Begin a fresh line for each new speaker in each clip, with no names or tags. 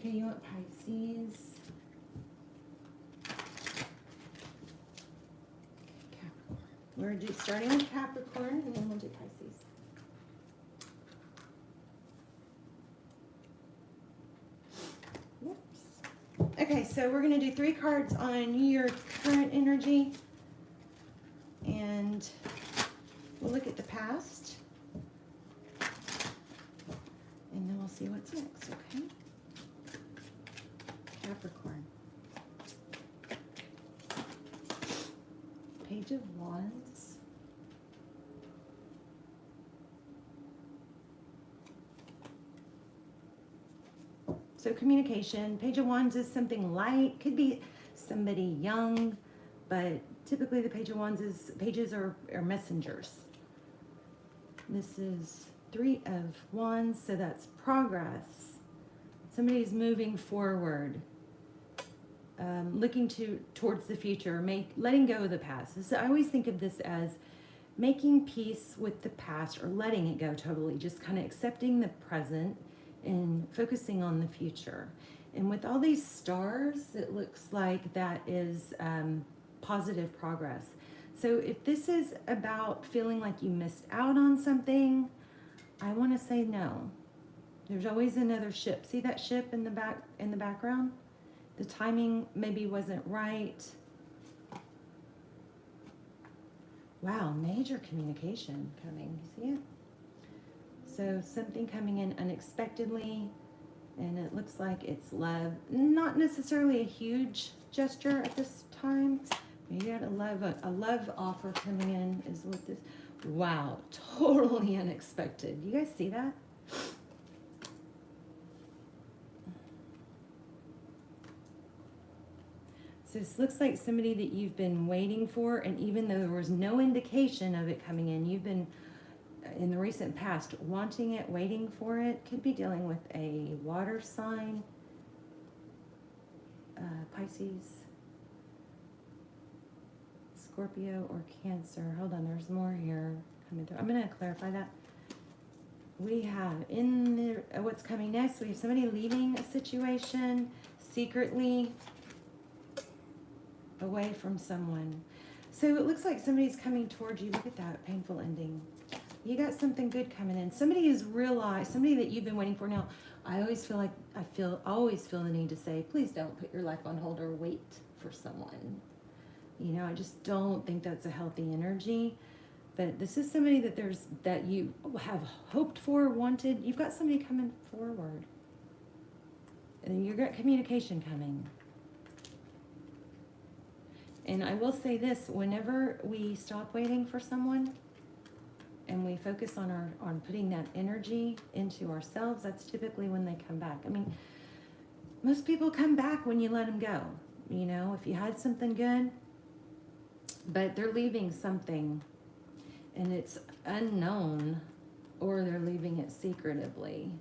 Okay, you want Pisces. Capricorn. We're starting with Capricorn, and then we'll do Pisces. Whoops. Okay, so we're going to do 3 cards on your current energy. And we'll look at the past. And then we'll see what's next, okay? Capricorn. Page of Wands. So communication. Page of Wands is something light. Could be somebody young, but typically the Page of Wands is, pages are messengers. This is 3 of Wands, so that's progress. Somebody's moving forward, looking towards the future, letting go of the past. So I always think of this as making peace with the past, or letting it go totally, just kind of accepting the present and focusing on the future. And with all these stars, it looks like that is positive progress. So if this is about feeling like you missed out on something, I want to say no. There's always another ship. See that ship in the background? The timing maybe wasn't right. Wow, major communication coming. You see it? So something coming in unexpectedly, and it looks like it's love. Not necessarily a huge gesture at this time. Maybe a love offer coming in is what this. Wow, totally unexpected. You guys see that? So this looks like somebody that you've been waiting for, and even though there was no indication of it coming in, you've been, in the recent past, wanting it, waiting for it. Could be dealing with a water sign, Pisces, Scorpio, or Cancer. Hold on, there's more here coming through. I'm going to clarify that. We have in the, what's coming next, we have somebody leaving a situation secretly away from someone. So it looks like somebody's coming towards you. Look at that painful ending. You got something good coming in. Somebody has realized, somebody that you've been waiting for. Now, I always feel like, always feel the need to say, please don't put your life on hold or wait for someone. You know, I just don't think that's a healthy energy. But this is somebody that you have hoped for, wanted. You've got somebody coming forward. And you've got communication coming. And I will say this, whenever we stop waiting for someone and we focus on putting that energy into ourselves, that's typically when they come back. I mean, most people come back when you let them go. You know, if you had something good, but they're leaving something and it's unknown, or they're leaving it secretively.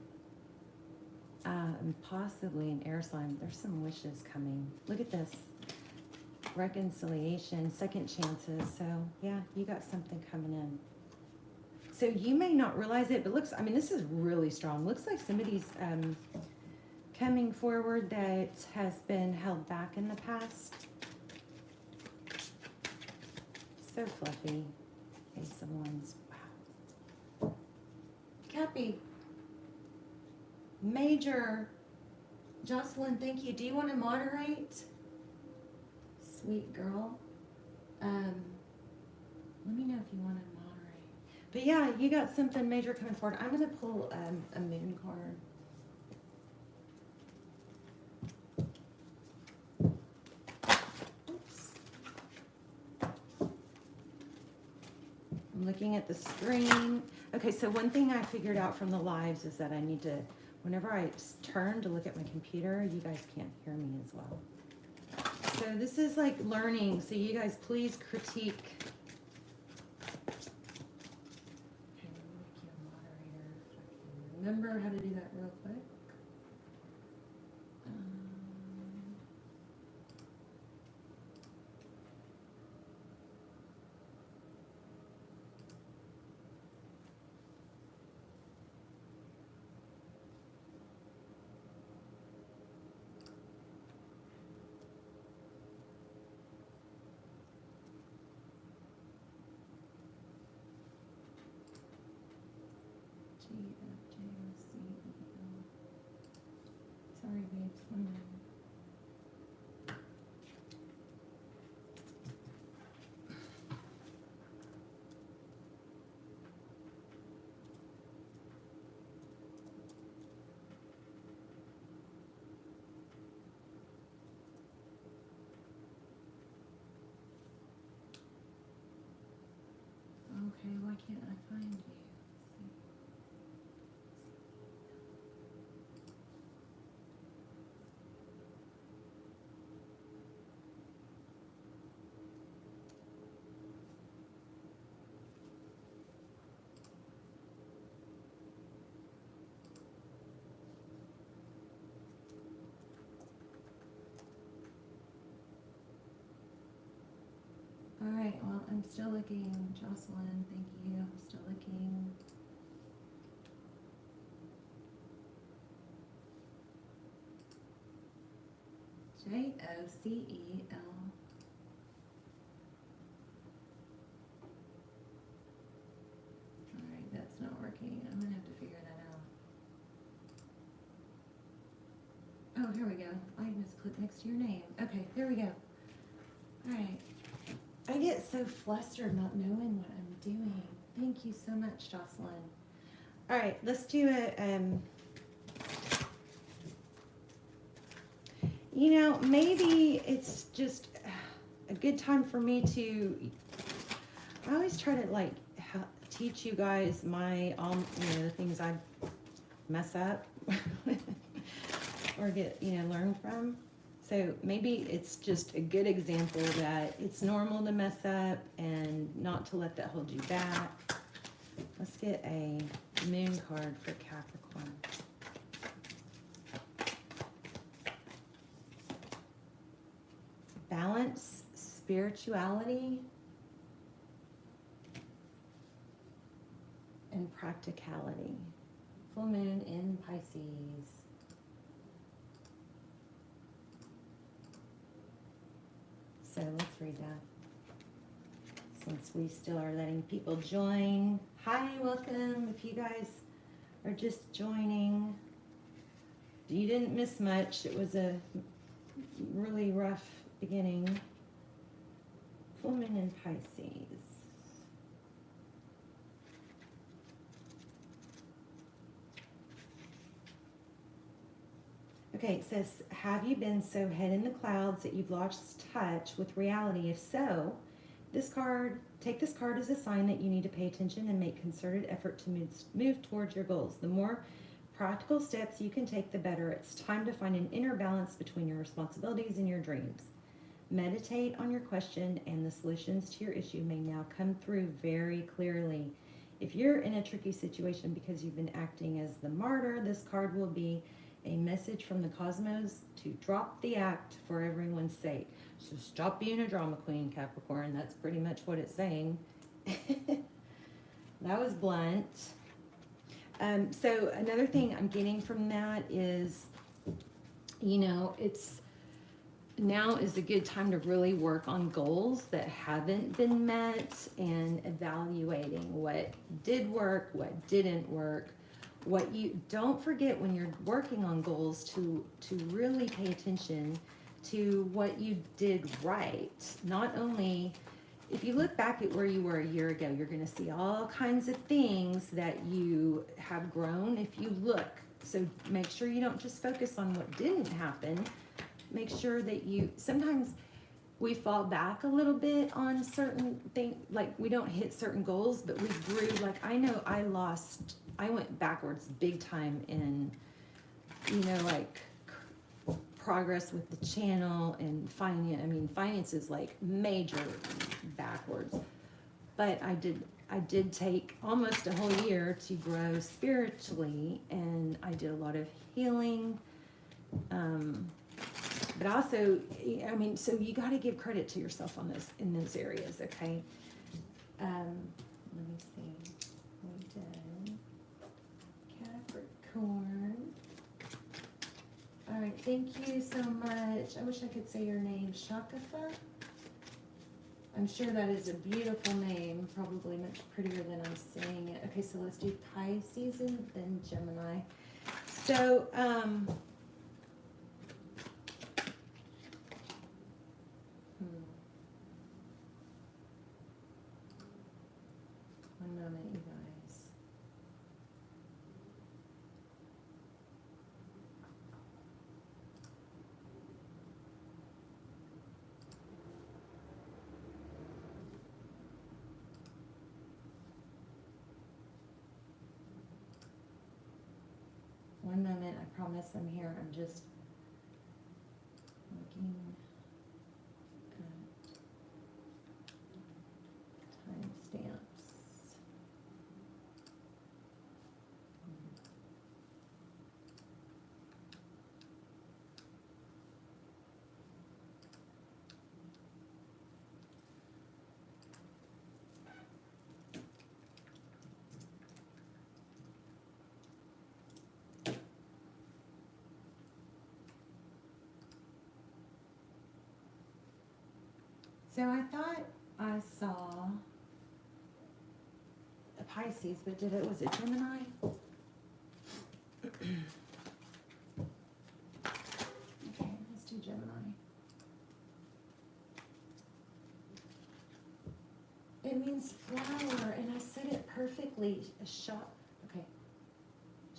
And possibly an air sign. There's some wishes coming. Look at this. Reconciliation, second chances. So yeah, you got something coming in. So you may not realize it, but looks, I mean, this is really strong. Looks like somebody's coming forward that has been held back in the past. So fluffy. Ace of Wands. Wow. Cappy. Major. Jocelyn, thank you. Do you want to moderate? Sweet girl. Let me know if you want to moderate. But yeah, you got something major coming forward. I'm going to pull a moon card. Oops. I'm looking at the screen. Okay, so one thing I figured out from the lives is that I need to, whenever I turn to look at my computer, you guys can't hear me as well. So this is like learning, so you guys please critique. Okay, let me make you a moderator if I can remember how to do that real quick. F, J, O, C, E, L. Sorry, babes. One minute. Okay, why can't I find you? All right, well, I'm still looking. Jocelyn, thank you. I'm still looking. Jocel. All right, that's not working. I'm gonna have to figure that out. Oh, here we go. I just clicked next to your name. Okay, there we go. All right. I get so flustered not knowing what I'm doing. Thank you so much, Jocelyn. All right, let's do you know, maybe it's just a good time for me to, I always try to like teach you guys my, you know, the things I mess up or get, you know, learn from. So maybe it's just a good example that it's normal to mess up and not to let that hold you back. Let's get a moon card for Capricorn. Balance, spirituality, and practicality. Full moon in Pisces. So let's read that, since we still are letting people join. Hi, welcome. If you guys are just joining, you didn't miss much. It was a really rough beginning. Full moon in Pisces. Okay, it says, have you been so head in the clouds that you've lost touch with reality? If so, take this card as a sign that you need to pay attention and make concerted effort to move towards your goals. The more practical steps you can take, the better. It's time to find an inner balance between your responsibilities and your dreams. Meditate on your question, and the solutions to your issue may now come through very clearly. If you're in a tricky situation because you've been acting as the martyr, this card will be a message from the cosmos to drop the act for everyone's sake. So stop being a drama queen, Capricorn. That's pretty much what it's saying. That was blunt. So another thing I'm getting from that is, you know, now is a good time to really work on goals that haven't been met and evaluating what did work, what didn't work. What you don't forget when you're working on goals to really pay attention to what you did right. Not only, if you look back at where you were a year ago, you're going to see all kinds of things that you have grown if you look. So make sure you don't just focus on what didn't happen. Make sure that sometimes we fall back a little bit on certain things, like we don't hit certain goals, but we grew. Like I know I went backwards big time in, you know, like progress with the channel and finance. I mean, finance is like major backwards, but I did take almost a whole year to grow spiritually, and I did a lot of healing. But also, I mean, so you got to give credit to yourself on in those areas, okay? Let me see. We did Capricorn. All right, thank you so much. I wish I could say your name, Shakafa. I'm sure that is a beautiful name, probably much prettier than I'm saying it. Okay, so let's do Pisces and then Gemini. So, one moment, you guys. One moment, I promise I'm here. I'm just looking at timestamps. So I thought I saw a Pisces, but was it Gemini? Okay, let's do Gemini. It means flower, and I said it perfectly. A shock. Okay.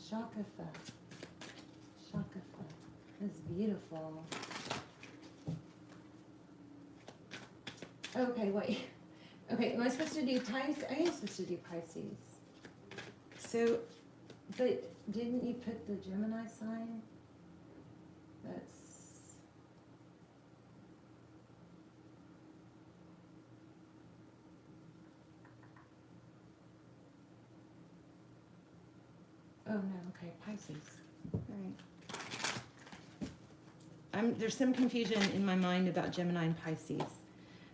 Shakafa. Shakafa. That's beautiful. Okay, wait. Okay, am I supposed to do Pisces? I am supposed to do Pisces. So, but didn't you put the Gemini sign? That's... Oh no, okay, Pisces. All right. There's some confusion in my mind about Gemini and Pisces.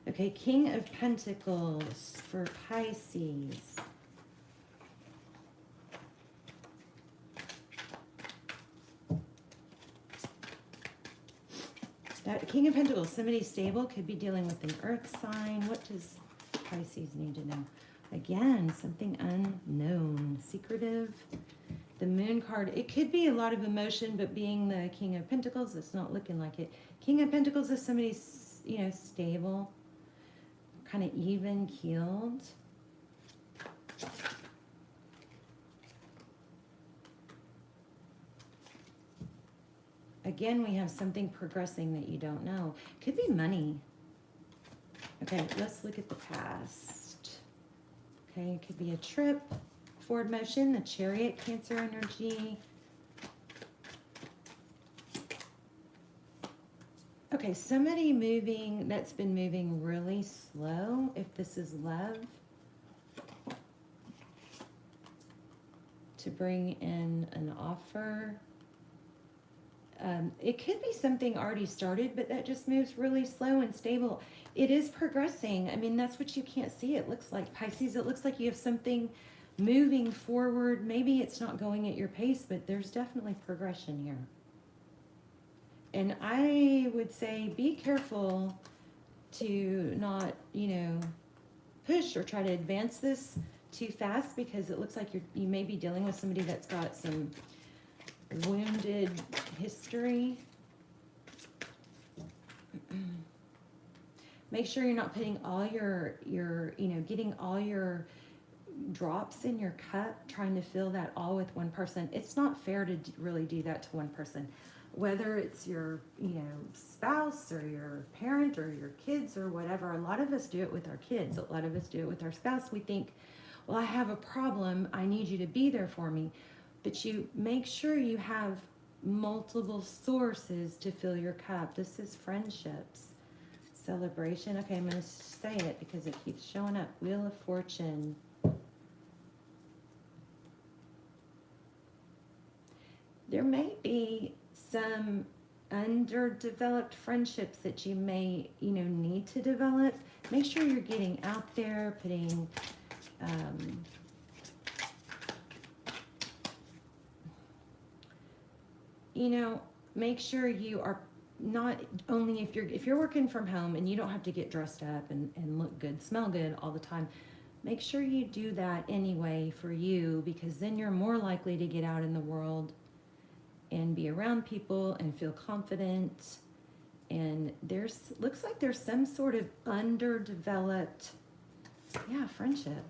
Okay, King of Pentacles for Pisces. That King of Pentacles, somebody stable, could be dealing with an earth sign. What does Pisces need to know? Again, something unknown, secretive. The Moon card, it could be a lot of emotion, but being the King of Pentacles, it's not looking like it. King of Pentacles is somebody, you know, stable, kind of even keeled. Again, we have something progressing that you don't know. Could be money. Okay, let's look at the past. Okay, it could be a trip, forward motion, the Chariot, Cancer energy. Okay, somebody moving, that's been moving really slow, if this is love, to bring in an offer. It could be something already started, but that just moves really slow and stable. It is progressing. I mean, that's what you can't see. It looks like, Pisces, it looks like you have something moving forward. Maybe it's not going at your pace, but there's definitely progression here. And I would say be careful to not, you know, push or try to advance this too fast, because it looks like you may be dealing with somebody that's got some wounded history. Make sure you're not putting all your, you know, getting all your drops in your cup, trying to fill that all with one person. It's not fair to really do that to one person. Whether it's your, you know, spouse or your parent or your kids or whatever. A lot of us do it with our kids. A lot of us do it with our spouse. We think, well, I have a problem. I need you to be there for me. But you make sure you have multiple sources to fill your cup. This is friendships, celebration. Okay, I'm going to say it because it keeps showing up. Wheel of Fortune. There may be some underdeveloped friendships that you may, you know, need to develop. Make sure you're getting out there, putting, you know, make sure you are not only if you're working from home and you don't have to get dressed up and look good, smell good all the time, make sure you do that anyway for you, because then you're more likely to get out in the world and be around people and feel confident. And looks like there's some sort of underdeveloped, friendship.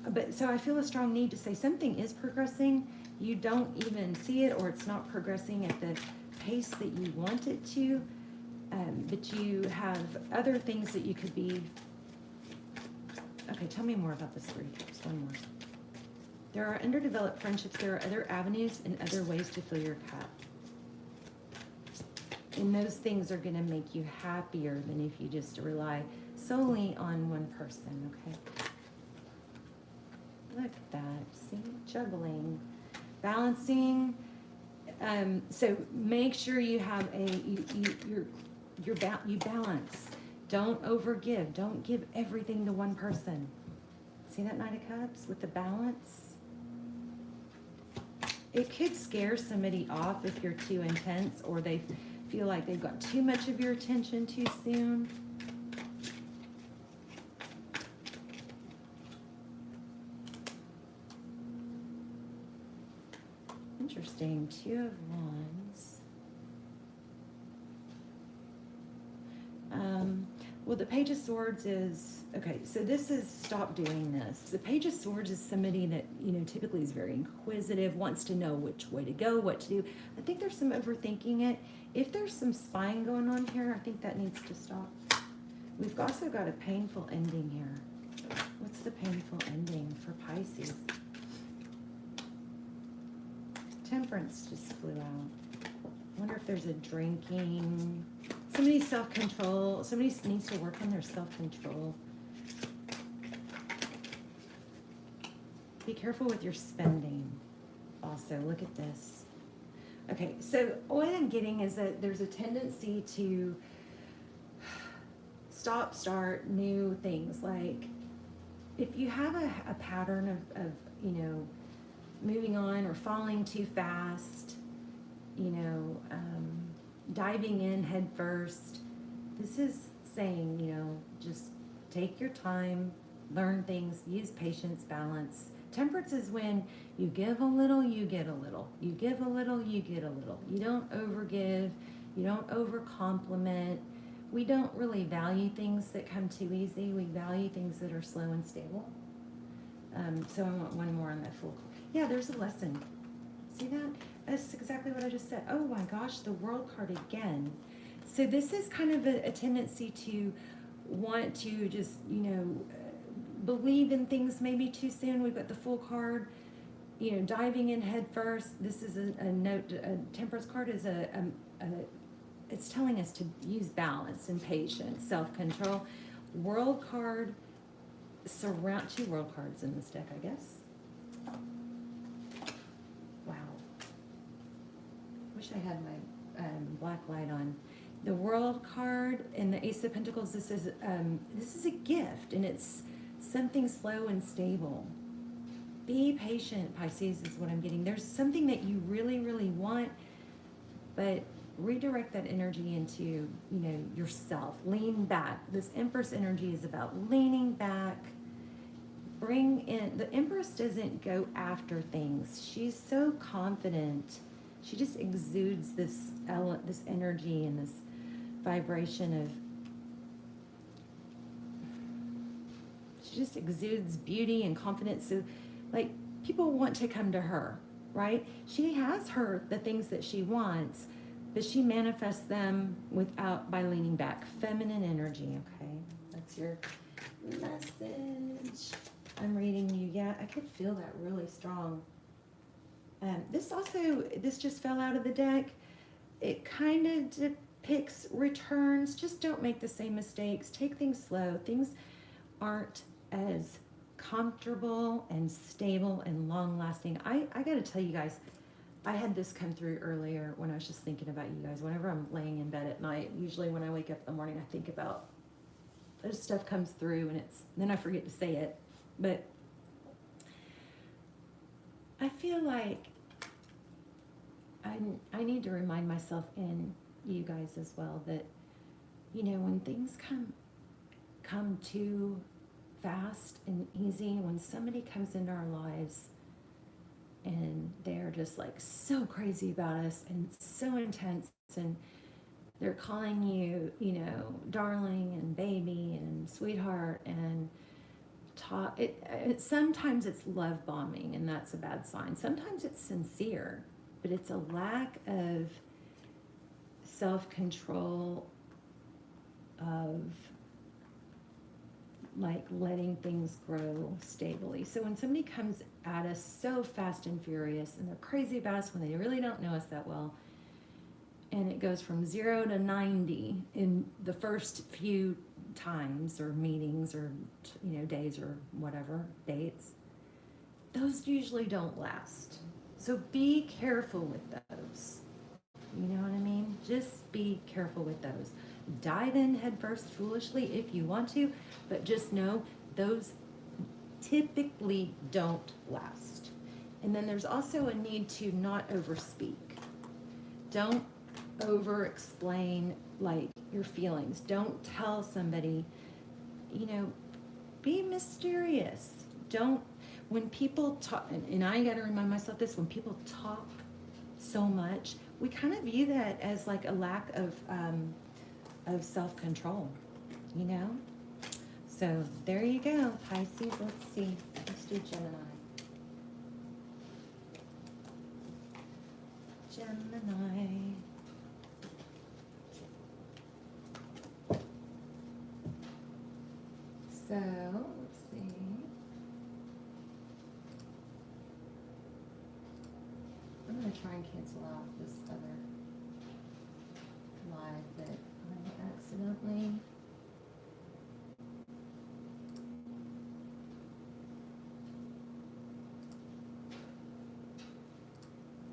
But so I feel a strong need to say something is progressing. You don't even see it, or it's not progressing at the pace that you want it to. But you have other things that you could be. Okay, tell me more about this 3 Cups. One more. There are underdeveloped friendships. There are other avenues and other ways to fill your cup. And those things are going to make you happier than if you just rely solely on one person, okay? Look at that. See? Juggling. Balancing. So make sure you have you balance. Don't overgive. Don't give everything to one person. See that Knight of Cups with the balance? It could scare somebody off if you're too intense, or they feel like they've got too much of your attention too soon. Interesting. 2 of Wands. Well, the Page of Swords is, okay, so this is stop doing this. The Page of Swords is somebody that, typically is very inquisitive, wants to know which way to go, what to do. I think there's some overthinking it. If there's some spying going on here, I think that needs to stop. We've also got a painful ending here. What's the painful ending for Pisces? Temperance just flew out. I wonder if there's a drinking. Somebody's self-control. Somebody needs to work on their self-control. Be careful with your spending. Also, look at this. Okay, so what I'm getting is that there's a tendency to start new things. Like, if you have a pattern of moving on or falling too fast, diving in head first, this is saying, just take your time, learn things, use patience, balance. Temperance is when you give a little, you get a little. You give a little, you get a little. You don't overgive. You don't over-compliment. We don't really value things that come too easy. We value things that are slow and stable. So I want one more on that full. Yeah, there's a lesson. See that? That's exactly what I just said. Oh my gosh, the World card again. So this is kind of a tendency to want to just, believe in things maybe too soon. We've got the Fool card, diving in head first. This is a note. A Temperance card is it's telling us to use balance and patience, self-control. World card, surround 2 World cards in this deck, I guess. Wow. Wish I had my black light on. The World card and the Ace of Pentacles. This is a gift, and it's something slow and stable. Be patient, Pisces, is what I'm getting. There's something that you really, really want, but redirect that energy into, yourself. Lean back. This Empress energy is about leaning back. Bring in, the Empress doesn't go after things. She's so confident. She just exudes this energy and this vibration of, she just exudes beauty and confidence. So, like, people want to come to her, right? She has the things that she wants, but she manifests them by leaning back. Feminine energy, okay? That's your message. I'm reading you. Yeah, I could feel that really strong. This just fell out of the deck. It kind of depicts returns. Just don't make the same mistakes. Take things slow. Things aren't as comfortable and stable and long-lasting. I got to tell you guys, I had this come through earlier when I was just thinking about you guys. Whenever I'm laying in bed at night, usually when I wake up in the morning, I think about, this stuff comes through, and then I forget to say it. But I feel like I need to remind myself and you guys as well that, you know, when things come too fast and easy, when somebody comes into our lives and they're just like so crazy about us and so intense, and they're calling you, you know, darling and baby and sweetheart and sometimes it's love bombing, and that's a bad sign. Sometimes it's sincere, but it's a lack of self-control, of like letting things grow stably. So when somebody comes at us so fast and furious and they're crazy about us when they really don't know us that well, and it goes from 0 to 90 in the first few times or meetings or, you know, days or whatever, dates, those usually don't last. So be careful with those. You know what I mean? Just be careful with those. Dive in headfirst foolishly if you want to, but just know those typically don't last. And then there's also a need to not overspeak. Don't over explain like your feelings. Don't tell somebody, you know, be mysterious. Don't, when people talk, and I got to remind myself this, when people talk so much, we kind of view that as like a lack of self-control, you know? So there you go, Pisces. Let's see, let's do Gemini. Gemini. So, let's see. I'm going to try and cancel out this other live that I accidentally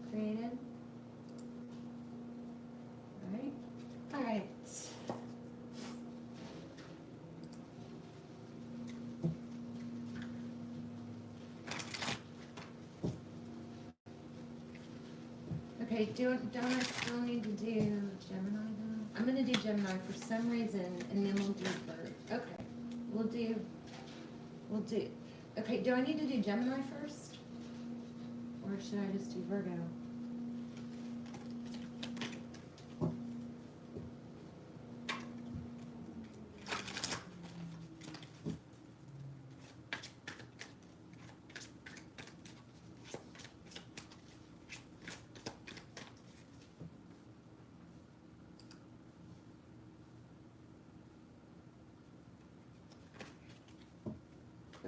created. All right. Okay, don't I still need to do Gemini though? I'm going to do Gemini for some reason, and then we'll do Virgo. Okay, we'll do, okay, do I need to do Gemini first? Or should I just do Virgo?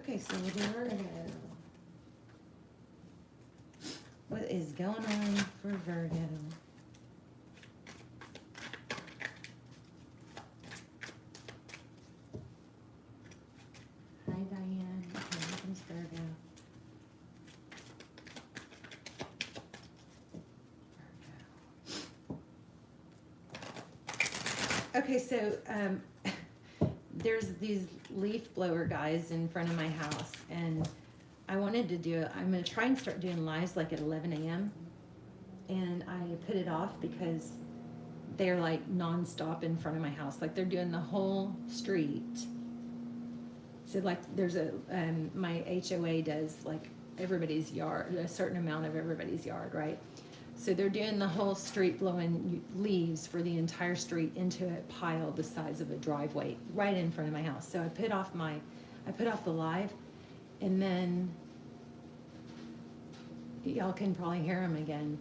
Okay, so we'll do Virgo. What is going on for Virgo? Hi, Diane. Okay, here comes Virgo. Okay, so there's these leaf blower guys in front of my house, and I wanted to do it. I'm going to try and start doing lives like at 11 a.m. And I put it off because they're like nonstop in front of my house. Like they're doing the whole street. So like there's a, my HOA does like everybody's yard, a certain amount of everybody's yard, right? So they're doing the whole street, blowing leaves for the entire street into a pile the size of a driveway right in front of my house. So I put off the live, and then y'all can probably hear them again.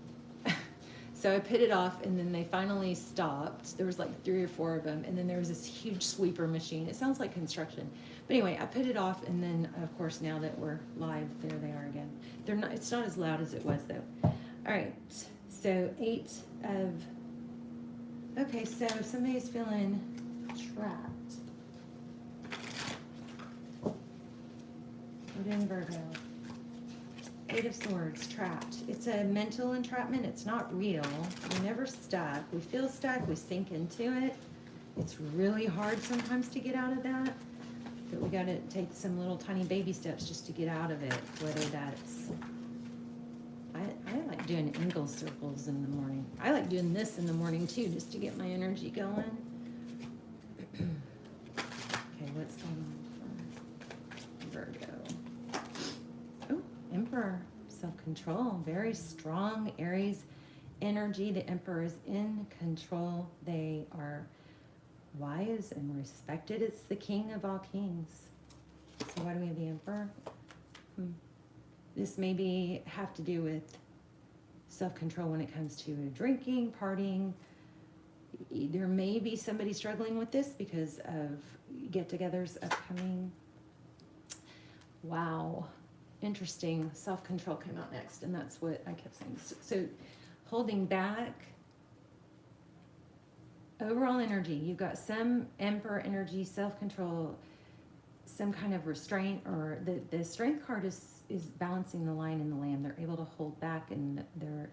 So I put it off, and then they finally stopped. There was like 3 or 4 of them, and then there was this huge sweeper machine. It sounds like construction. But anyway, I put it off, and then of course now that we're live, there they are again. They're not, it's not as loud as it was though. All right, so 8 of, okay, so if somebody's feeling trapped, we're doing Virgo. 8 of Swords, trapped. It's a mental entrapment. It's not real. We're never stuck. We feel stuck. We sink into it. It's really hard sometimes to get out of that, but we got to take some little tiny baby steps just to get out of it, whether that's, I like like doing angle circles in the morning. I like doing this in the morning too, just to get my energy going. Okay, what's going on for Virgo? Oh, Emperor, self-control, very strong Aries energy. The Emperor is in control. They are wise and respected. It's the king of all kings. So why do we have the Emperor? This maybe have to do with self-control when it comes to drinking, partying. There may be somebody struggling with this because of get-togethers upcoming. Wow. Interesting. Self-control came out next, and that's what I kept saying. So holding back. Overall energy. You've got some Emperor energy, self-control, some kind of restraint, or the Strength card is balancing the lion and the lamb. They're able to hold back, and they're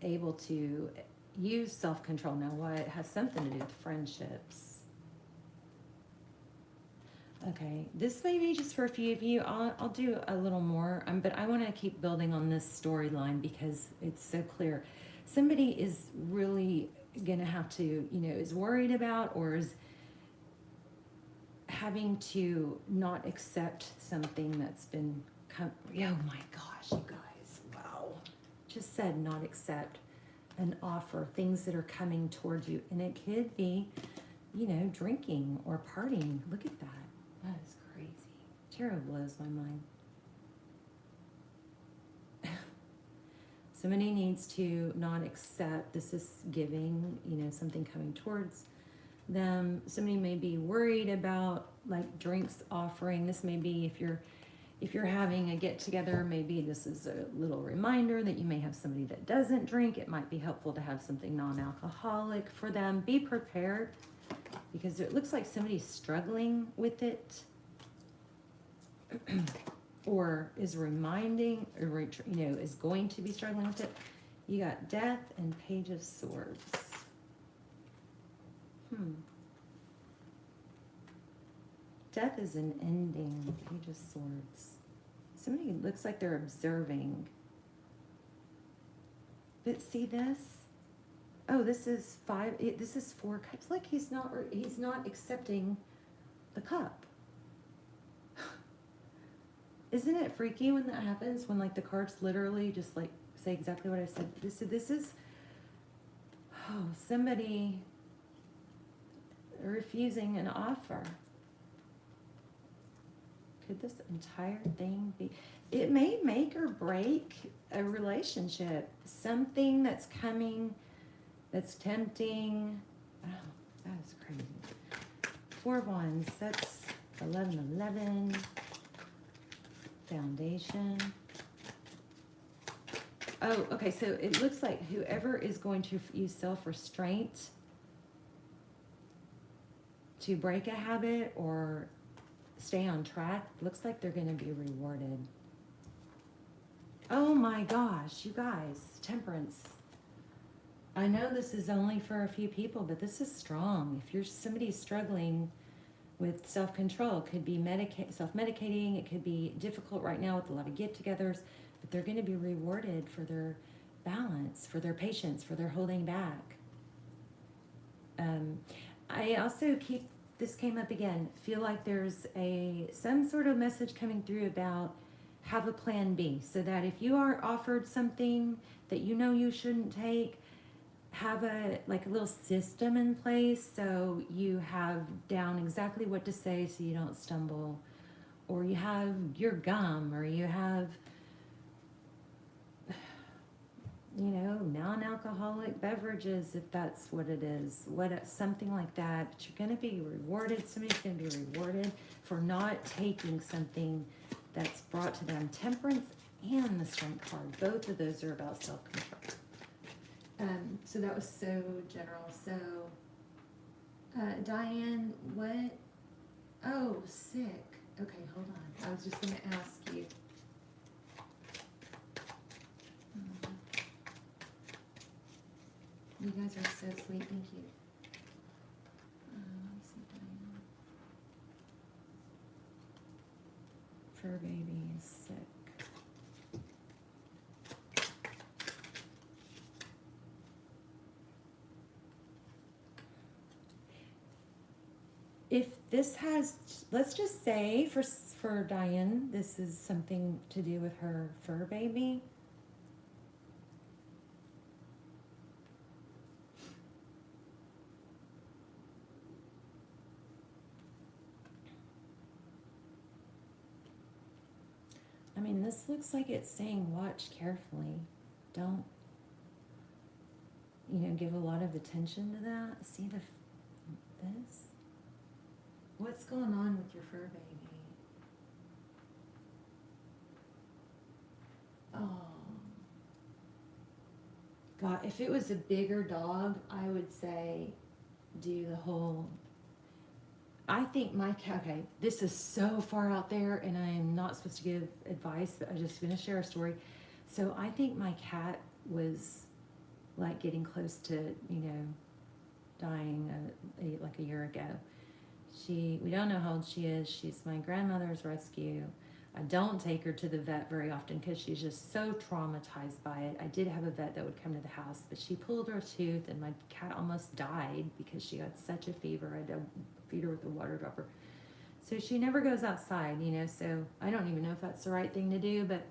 able to use self-control. Now, what has something to do with friendships? Okay, this may be just for a few of you. I'll do a little more, but I want to keep building on this storyline because it's so clear. Somebody is really going to have to, is worried about or is having to not accept something that's been oh my gosh, you guys, wow. Just said not accept an offer, things that are coming towards you. And it could be, drinking or partying. Look at that. That is crazy. Tarot blows my mind. Somebody needs to not accept, this is giving, something coming towards them. Somebody may be worried about like drinks offering. This may be if you're having a get together, maybe this is a little reminder that you may have somebody that doesn't drink. It might be helpful to have something non-alcoholic for them. Be prepared because it looks like somebody's struggling with it or is reminding or is going to be struggling with it. You got Death and Page of Swords. Death is an ending. Page of Swords. Somebody looks like they're observing. But see this? Oh, this is 5. This is 4 cups. Like he's not accepting the cup. Isn't it freaky when that happens? When like the cards literally just like say exactly what I said. This is somebody refusing an offer. Could this entire thing be? It may make or break a relationship. Something that's coming, that's tempting. Oh, that is crazy. 4 of Wands. That's 11. Foundation. Oh, okay. So it looks like whoever is going to use self-restraint to break a habit or stay on track, looks like they're going to be rewarded. Oh my gosh, you guys, Temperance. I know this is only for a few people, but this is strong. If you're somebody struggling with self-control, it could be self-medicating, it could be difficult right now with a lot of get-togethers, but they're going to be rewarded for their balance, for their patience, for their holding back. I also this came up again, feel like there's some sort of message coming through about have a plan B, so that if you are offered something that you shouldn't take, have a little system in place so you have down exactly what to say so you don't stumble, or you have your gum, or you have non-alcoholic beverages, if that's what it is, something like that. But you're going to be rewarded. Somebody's going to be rewarded for not taking something that's brought to them. Temperance and the Strength card, both of those are about self-control. So that was so general. So Diane, what? Oh, sick. Okay, hold on. I was just going to ask you. You guys are so sweet. Thank you. Let me see, Diane. Fur baby is sick. this has, let's just say for Diane, this is something to do with her fur baby. I mean, this looks like it's saying watch carefully. Don't, give a lot of attention to that. See this? What's going on with your fur baby? Oh. God, if it was a bigger dog, I would say do the whole... I think my cat, okay, this is so far out there and I am not supposed to give advice, but I just going to share a story. So I think my cat was like getting close to, dying like a year ago. We don't know how old she is. She's my grandmother's rescue. I don't take her to the vet very often because she's just so traumatized by it. I did have a vet that would come to the house, but she pulled her tooth and my cat almost died because she got such a fever. I had to feed her with a water dropper. So she never goes outside, so I don't even know if that's the right thing to do, but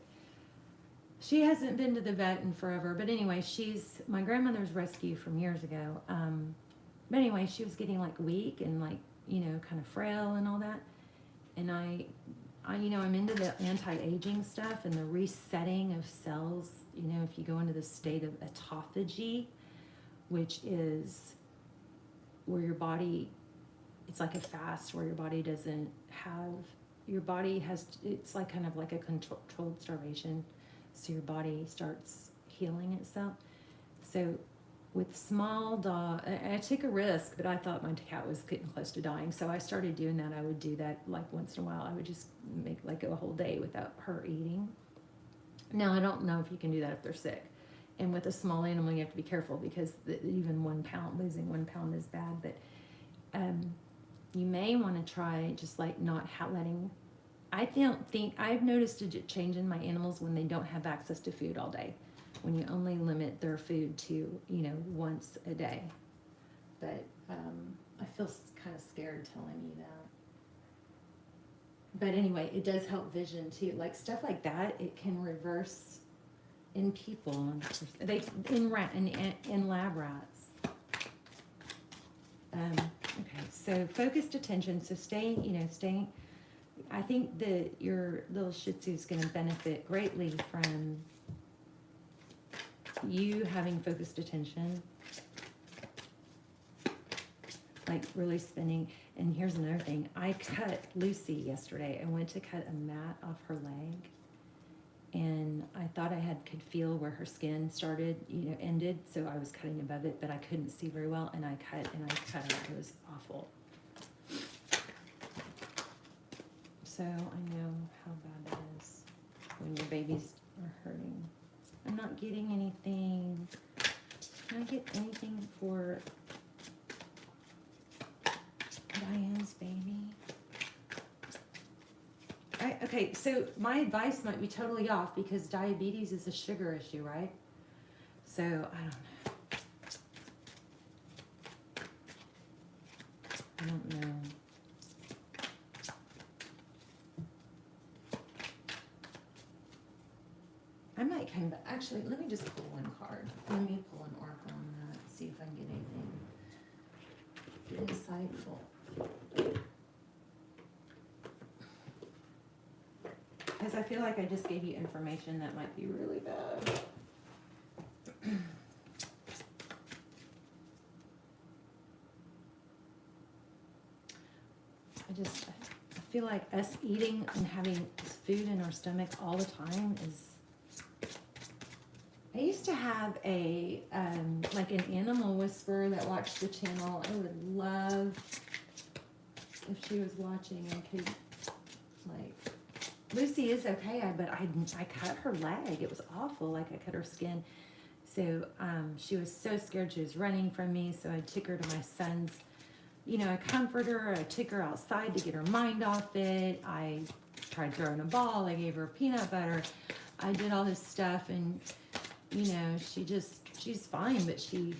she hasn't been to the vet in forever. But anyway, she's my grandmother's rescue from years ago. But anyway, she was getting like weak and like, kind of frail and all that. And I'm into the anti-aging stuff and the resetting of cells. If you go into the state of autophagy, which is where your body, it's like a fast where your body doesn't have, it's like kind of like a controlled starvation. So your body starts healing itself. So with small dog, I took a risk, but I thought my cat was getting close to dying. So I started doing that. I would do that like once in a while. I would just make like a whole day without her eating. Now, I don't know if you can do that if they're sick. And with a small animal, you have to be careful because even 1 pound, losing 1 pound is bad. But you may want to try just like not letting, I've noticed a change in my animals when they don't have access to food all day. When you only limit their food to, once a day. But I feel kind of scared telling you that. But anyway, it does help vision too. Like stuff like that, it can reverse in people. In lab rats. Okay, so focused attention. So staying. I think that your little Shih Tzu is going to benefit greatly from you having focused attention, like really spending. And here's another thing. I cut Lucy yesterday. I went to cut a mat off her leg, and I thought I could feel where her skin started, ended. So I was cutting above it, but I couldn't see very well, and I cut her. It was awful. So I know how bad that is when your babies are hurting. I'm not getting anything. Can I get anything for Diane's baby? Okay, so my advice might be totally off because diabetes is a sugar issue, right? So, I don't know. I might come back. Actually, let me just pull one card. Let me pull an oracle on that. See if I can get anything insightful. Because I feel like I just gave you information that might be really bad. I feel like us eating and having food in our stomach all the time is... I used to have a, like an animal whisperer that watched the channel. I would love if she was watching and could, like, Lucy is okay, but I cut her leg. It was awful, like I cut her skin. So she was so scared. She was running from me, so I took her to my son's. I comfort her. I took her outside to get her mind off it. I tried throwing a ball. I gave her peanut butter. I did all this stuff, and she's fine, but she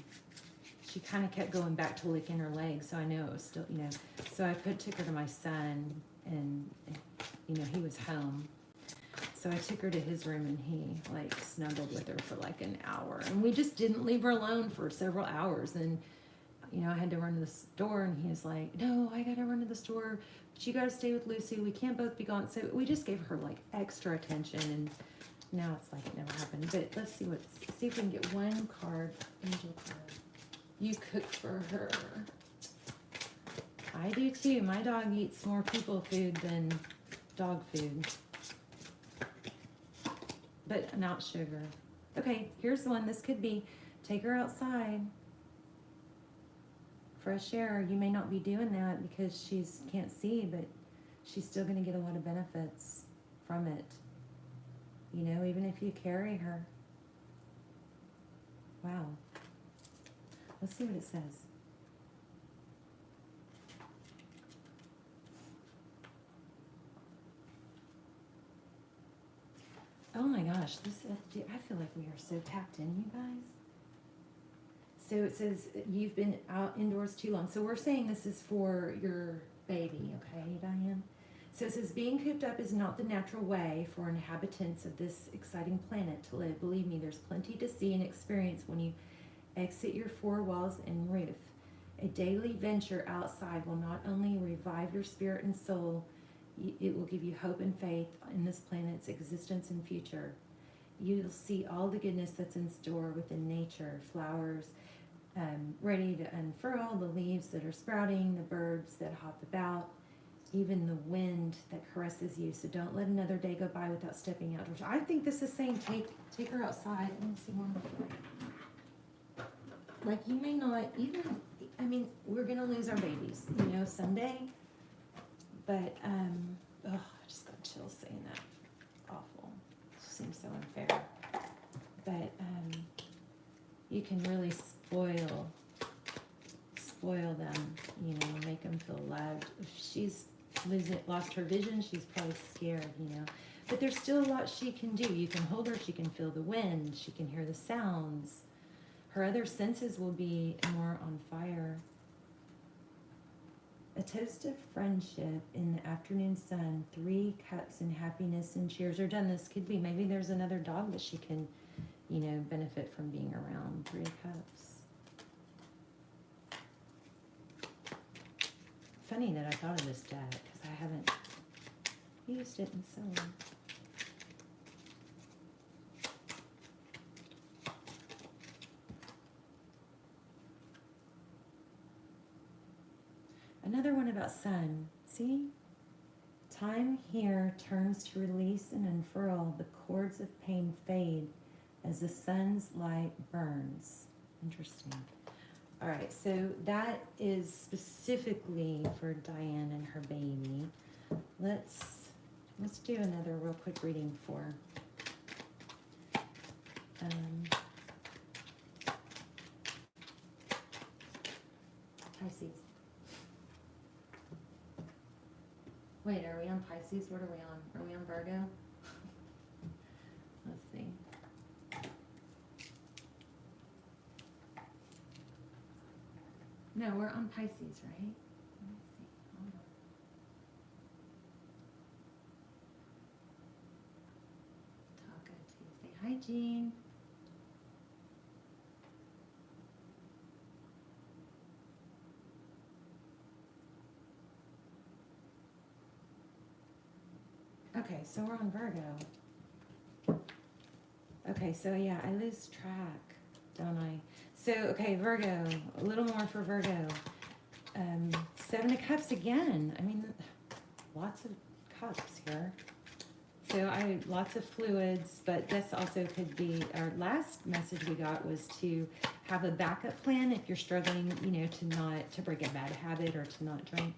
she kind of kept going back to licking her leg, so I know it was still, you know. So I took her to my son, and you know, he was home. So I took her to his room, and he like snuggled with her for like an hour, and we just didn't leave her alone for several hours. And you know, I had to run to the store, and he was like, "No, I gotta run to the store, but you gotta stay with Lucy. We can't both be gone." So we just gave her like extra attention, and now it's like it never happened. But let's see see if we can get one card, angel card. You cook for her. I do too. My dog eats more people food than dog food, but not sugar. Okay, here's the one. This could be, take her outside. Fresh air. You may not be doing that because she's can't see, but she's still going to get a lot of benefits from it. You know, even if you carry her. Wow. Let's see what it says. Oh my gosh, I feel like we are so tapped in, you guys. So it says you've been out indoors too long. So we're saying this is for your baby, okay, Diane? So it says being cooped up is not the natural way for inhabitants of this exciting planet to live. Believe me, there's plenty to see and experience when you exit your four walls and roof. A daily venture outside will not only revive your spirit and soul, it will give you hope and faith in this planet's existence and future. You'll see all the goodness that's in store within nature, flowers ready to unfurl, the leaves that are sprouting, the birds that hop about, even the wind that caresses you. So don't let another day go by without stepping outdoors. I think this is saying take her outside. Let me see one more. Like, you may not even, I mean, we're gonna lose our babies, you know, someday. But I just got chills saying that. Awful. It seems so unfair. But you can really spoil them, you know, make them feel loved. If she's lost her vision, she's probably scared, you know. But there's still a lot she can do. You can hold her, she can feel the wind, she can hear the sounds. Her other senses will be more on fire. A toast of friendship in the afternoon sun, 3 cups and happiness and cheers are done. This could be, maybe there's another dog that she can, you know, benefit from being around. 3 cups. Funny that I thought of this deck because I haven't used it in so long. Another one about sun. See? Time here turns to release and unfurl. The cords of pain fade as the sun's light burns. Interesting. All right, so that is specifically for Diane and her baby. Let's do another real quick reading for Pisces. Wait, are we on Pisces? What are we on? Are we on Virgo? Let's see. No, we're on Pisces, right? Let me see. Hold on. Taco Tuesday. Hi, Jean. Okay, so we're on Virgo. Okay, so yeah, I lose track, don't I? So, okay, Virgo, a little more for Virgo. 7 of Cups again. I mean, lots of cups here. So lots of fluids, but this also could be, our last message we got was to have a backup plan if you're struggling, you know, to break a bad habit or to not drink.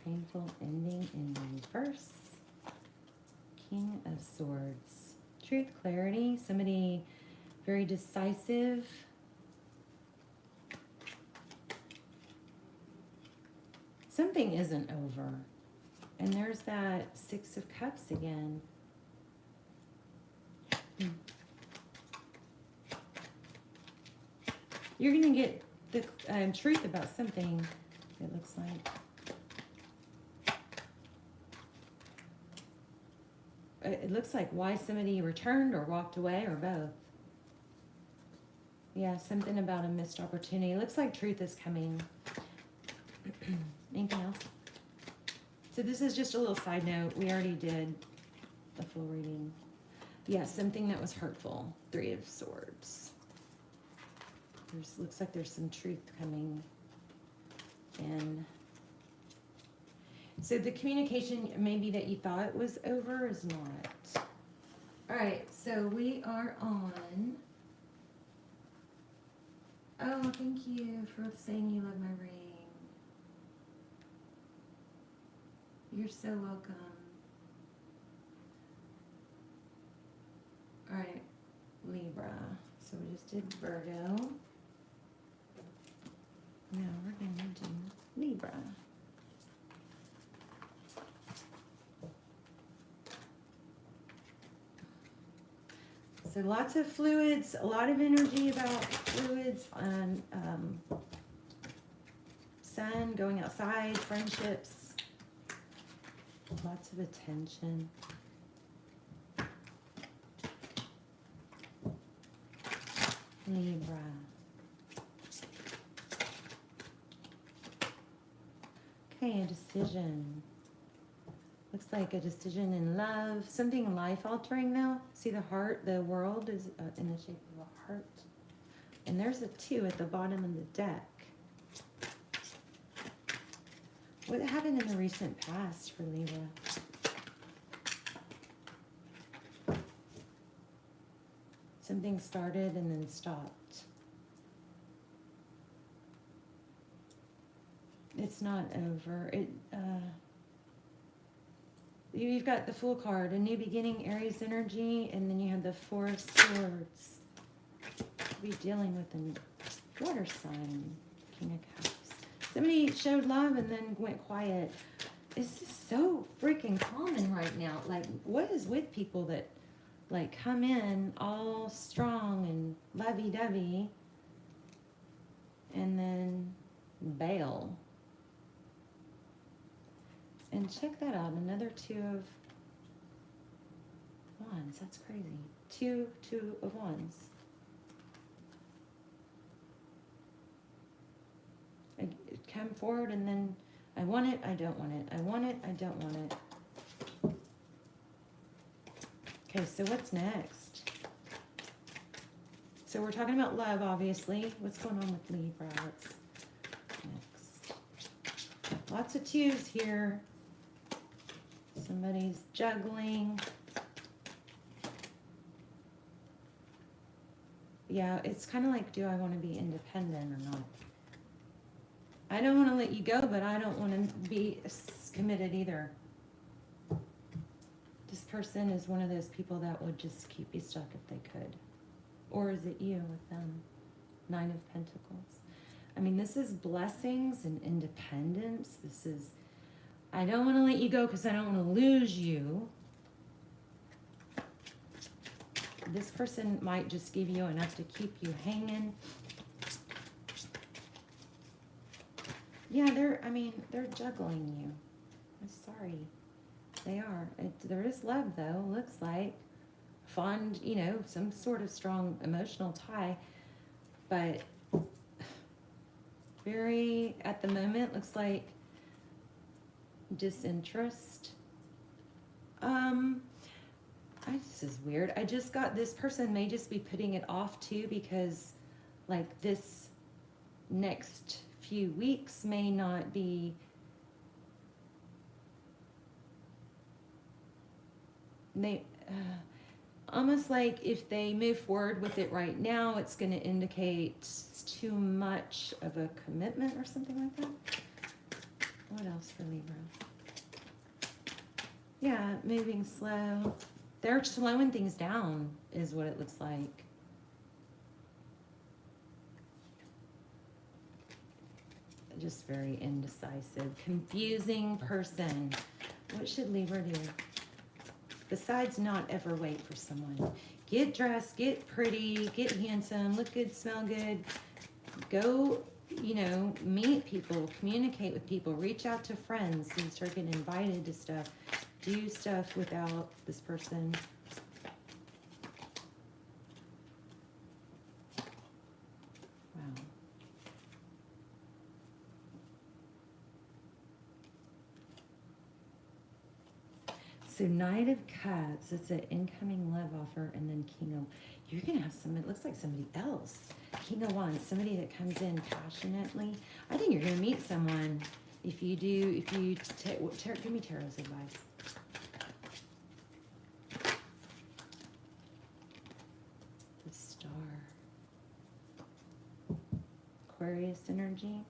Painful ending in reverse. King of Swords. Truth, clarity, somebody very decisive. Something isn't over. And there's that 6 of Cups again. You're going to get the truth about something, it looks like. It looks like why somebody returned or walked away or both. Yeah, something about a missed opportunity. It looks like truth is coming. Anything else? So this is just a little side note. We already did a full reading. Yeah, something that was hurtful. 3 of Swords. Looks like there's some truth coming in. So the communication maybe that you thought was over is not. All right, so we are on. Oh, thank you for saying you love my ring. You're so welcome. All right, Libra. So we just did Virgo. Now we're going to do Libra. So lots of fluids, a lot of energy about fluids on sun, going outside, friendships, lots of attention. Libra. Okay, a decision. Looks like a decision in love. Something life-altering though. See the heart, the world is in the shape of a heart. And there's a 2 at the bottom of the deck. What happened in the recent past for Libra? Something started and then stopped. It's not over. You've got the Fool card, a new beginning, Aries energy, and then you have the 4 of Swords. Be dealing with a water sign, King of Cups. Somebody showed love and then went quiet. It's just so freaking common right now. Like, what is with people that like come in all strong and lovey-dovey and then bail? And check that out, another 2 of Wands. That's crazy. 2 of Wands. I come forward and then I want it, I don't want it. I want it, I don't want it. Okay, so what's next? So we're talking about love, obviously. What's going on with Libra? What's next? Lots of 2s here. Somebody's juggling. Yeah, it's kind of like, do I want to be independent or not? I don't want to let you go, but I don't want to be committed either. This person is one of those people that would just keep you stuck if they could. Or is it you with them? 9 of Pentacles. I mean, this is blessings and independence. This is, I don't want to let you go because I don't want to lose you. This person might just give you enough to keep you hanging. Yeah, they're juggling you. I'm sorry. They are. There is love, though, looks like. Fond, some sort of strong emotional tie. But very, at the moment, looks like disinterest. This is weird. I just got this person may just be putting it off, too, because, like, this next few weeks may not be... almost like if they move forward with it right now, it's going to indicate too much of a commitment or something like that. What else for Libra? Yeah, moving slow. They're slowing things down is what it looks like. Just very indecisive, confusing person. What should Libra do? Besides not ever wait for someone. Get dressed, get pretty, get handsome, look good, smell good. Go, you know, meet people, communicate with people, reach out to friends and start getting invited to stuff. Do stuff without this person. Wow. So Knight of Cups, it's an incoming love offer, and then King of, you're going to have somebody, it looks like somebody else. King of Wands, somebody that comes in passionately. I think you're going to meet someone. If you do, if you, give me tarot's advice. The Star. Aquarius energy.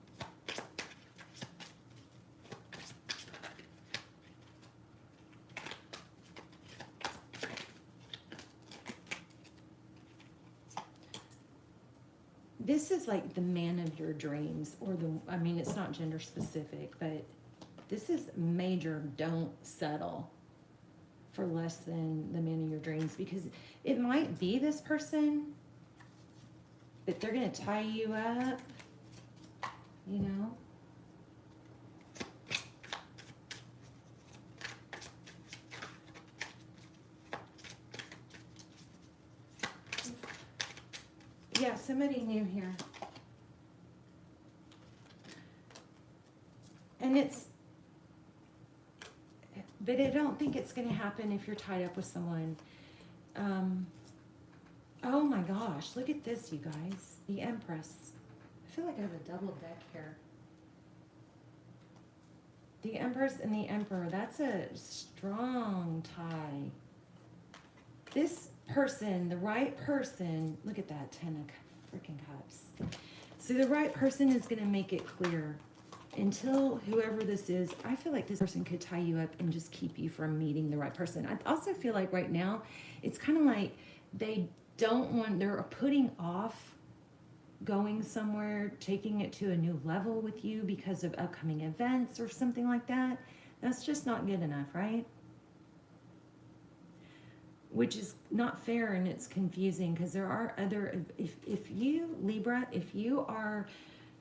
This is like the man of your dreams, or the, I mean, it's not gender specific, but this is major don't settle for less than the man of your dreams, because it might be this person, but they're going to tie you up, you know? Yeah, somebody new here. And it's, but I don't think it's going to happen if you're tied up with someone. Oh my gosh, look at this, you guys. The Empress. I feel like I have a double deck here. The Empress and the Emperor, that's a strong tie. This person, the right person, look at that, 10 of freaking cups. So the right person is going to make it clear. Until whoever this is, I feel like this person could tie you up and just keep you from meeting the right person. I also feel like right now, it's kind of like they don't want, they're putting off going somewhere, taking it to a new level with you because of upcoming events or something like that. That's just not good enough, right? Which is not fair, and it's confusing because there are other, if you, Libra, if you are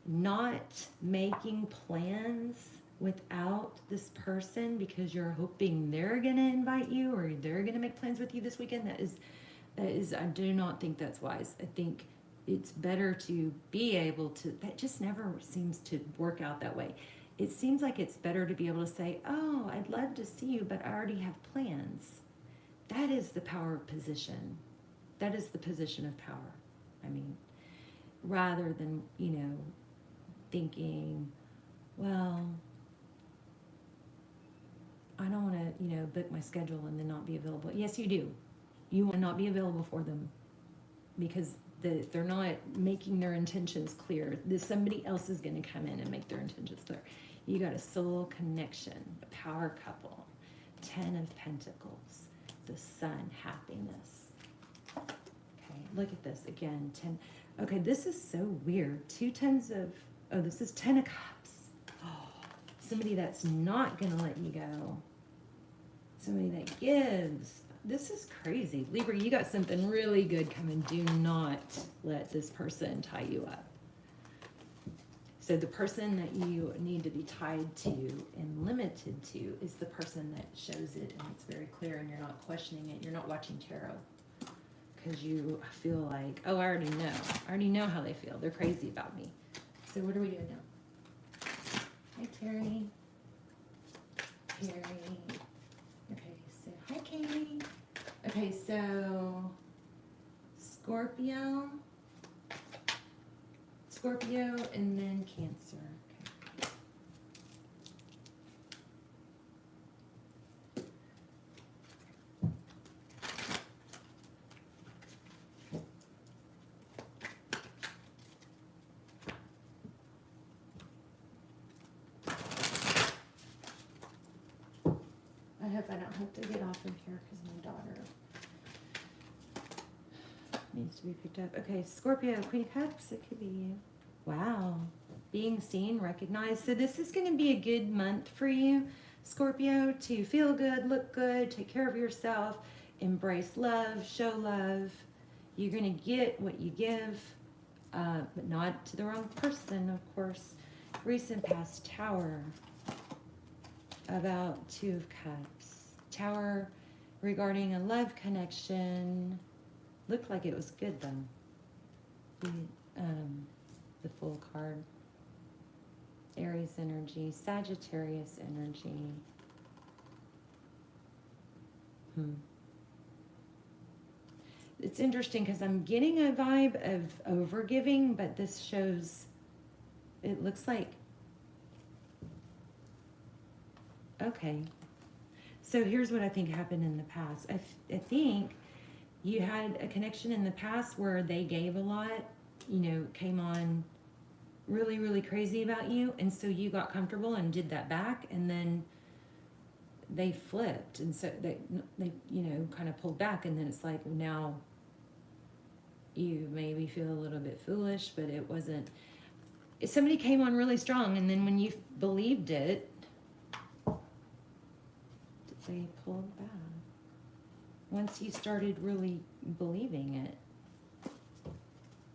not making plans without this person because you're hoping they're going to invite you or they're going to make plans with you this weekend, that is, I do not think that's wise. I think it's better to be able to, that just never seems to work out that way. It seems like it's better to be able to say, oh, I'd love to see you, but I already have plans. That is the power of position. That is the position of power. I mean, rather than, you know, thinking, well, I don't want to, you know, book my schedule and then not be available. Yes, you do. You want to not be available for them because they're not making their intentions clear. Somebody else is going to come in and make their intentions clear. You got a soul connection, a power couple, 10 of Pentacles, the Sun, happiness. Okay, look at this again. 10. Okay, this is so weird. 2 tens of, oh, this is 10 of Cups. Oh, somebody that's not going to let you go. Somebody that gives. This is crazy. Libra, you got something really good coming. Do not let this person tie you up. So the person that you need to be tied to and limited to is the person that shows it and it's very clear and you're not questioning it. You're not watching tarot because you feel like, oh, I already know. I already know how they feel. They're crazy about me. So what are we doing now? Hi, Terry. Terry. Okay, so hi, Katie. Okay, so Scorpio, and then Cancer. Okay. I hope I don't have to get off of here because my daughter needs to be picked up. Okay, Scorpio, Queen of Cups, it could be you. Wow, being seen, recognized. So this is going to be a good month for you, Scorpio, to feel good, look good, take care of yourself, embrace love, show love. You're going to get what you give. but not to the wrong person, of course. Recent past, Tower. About Two of Cups. Tower regarding a love connection. Looked like it was good, though. The Fool card. Aries energy. Sagittarius energy. It's interesting because I'm getting a vibe of overgiving, but this shows, it looks like, okay. So here's what I think happened in the past. I think you had a connection in the past where they gave a lot, you know, came on really, really crazy about you. And so you got comfortable and did that back. And then they flipped. And so they you know, kind of pulled back. And then it's like, now you maybe feel a little bit foolish, but it wasn't. If somebody came on really strong, and then when you believed it, they pulled back. Once you started really believing it.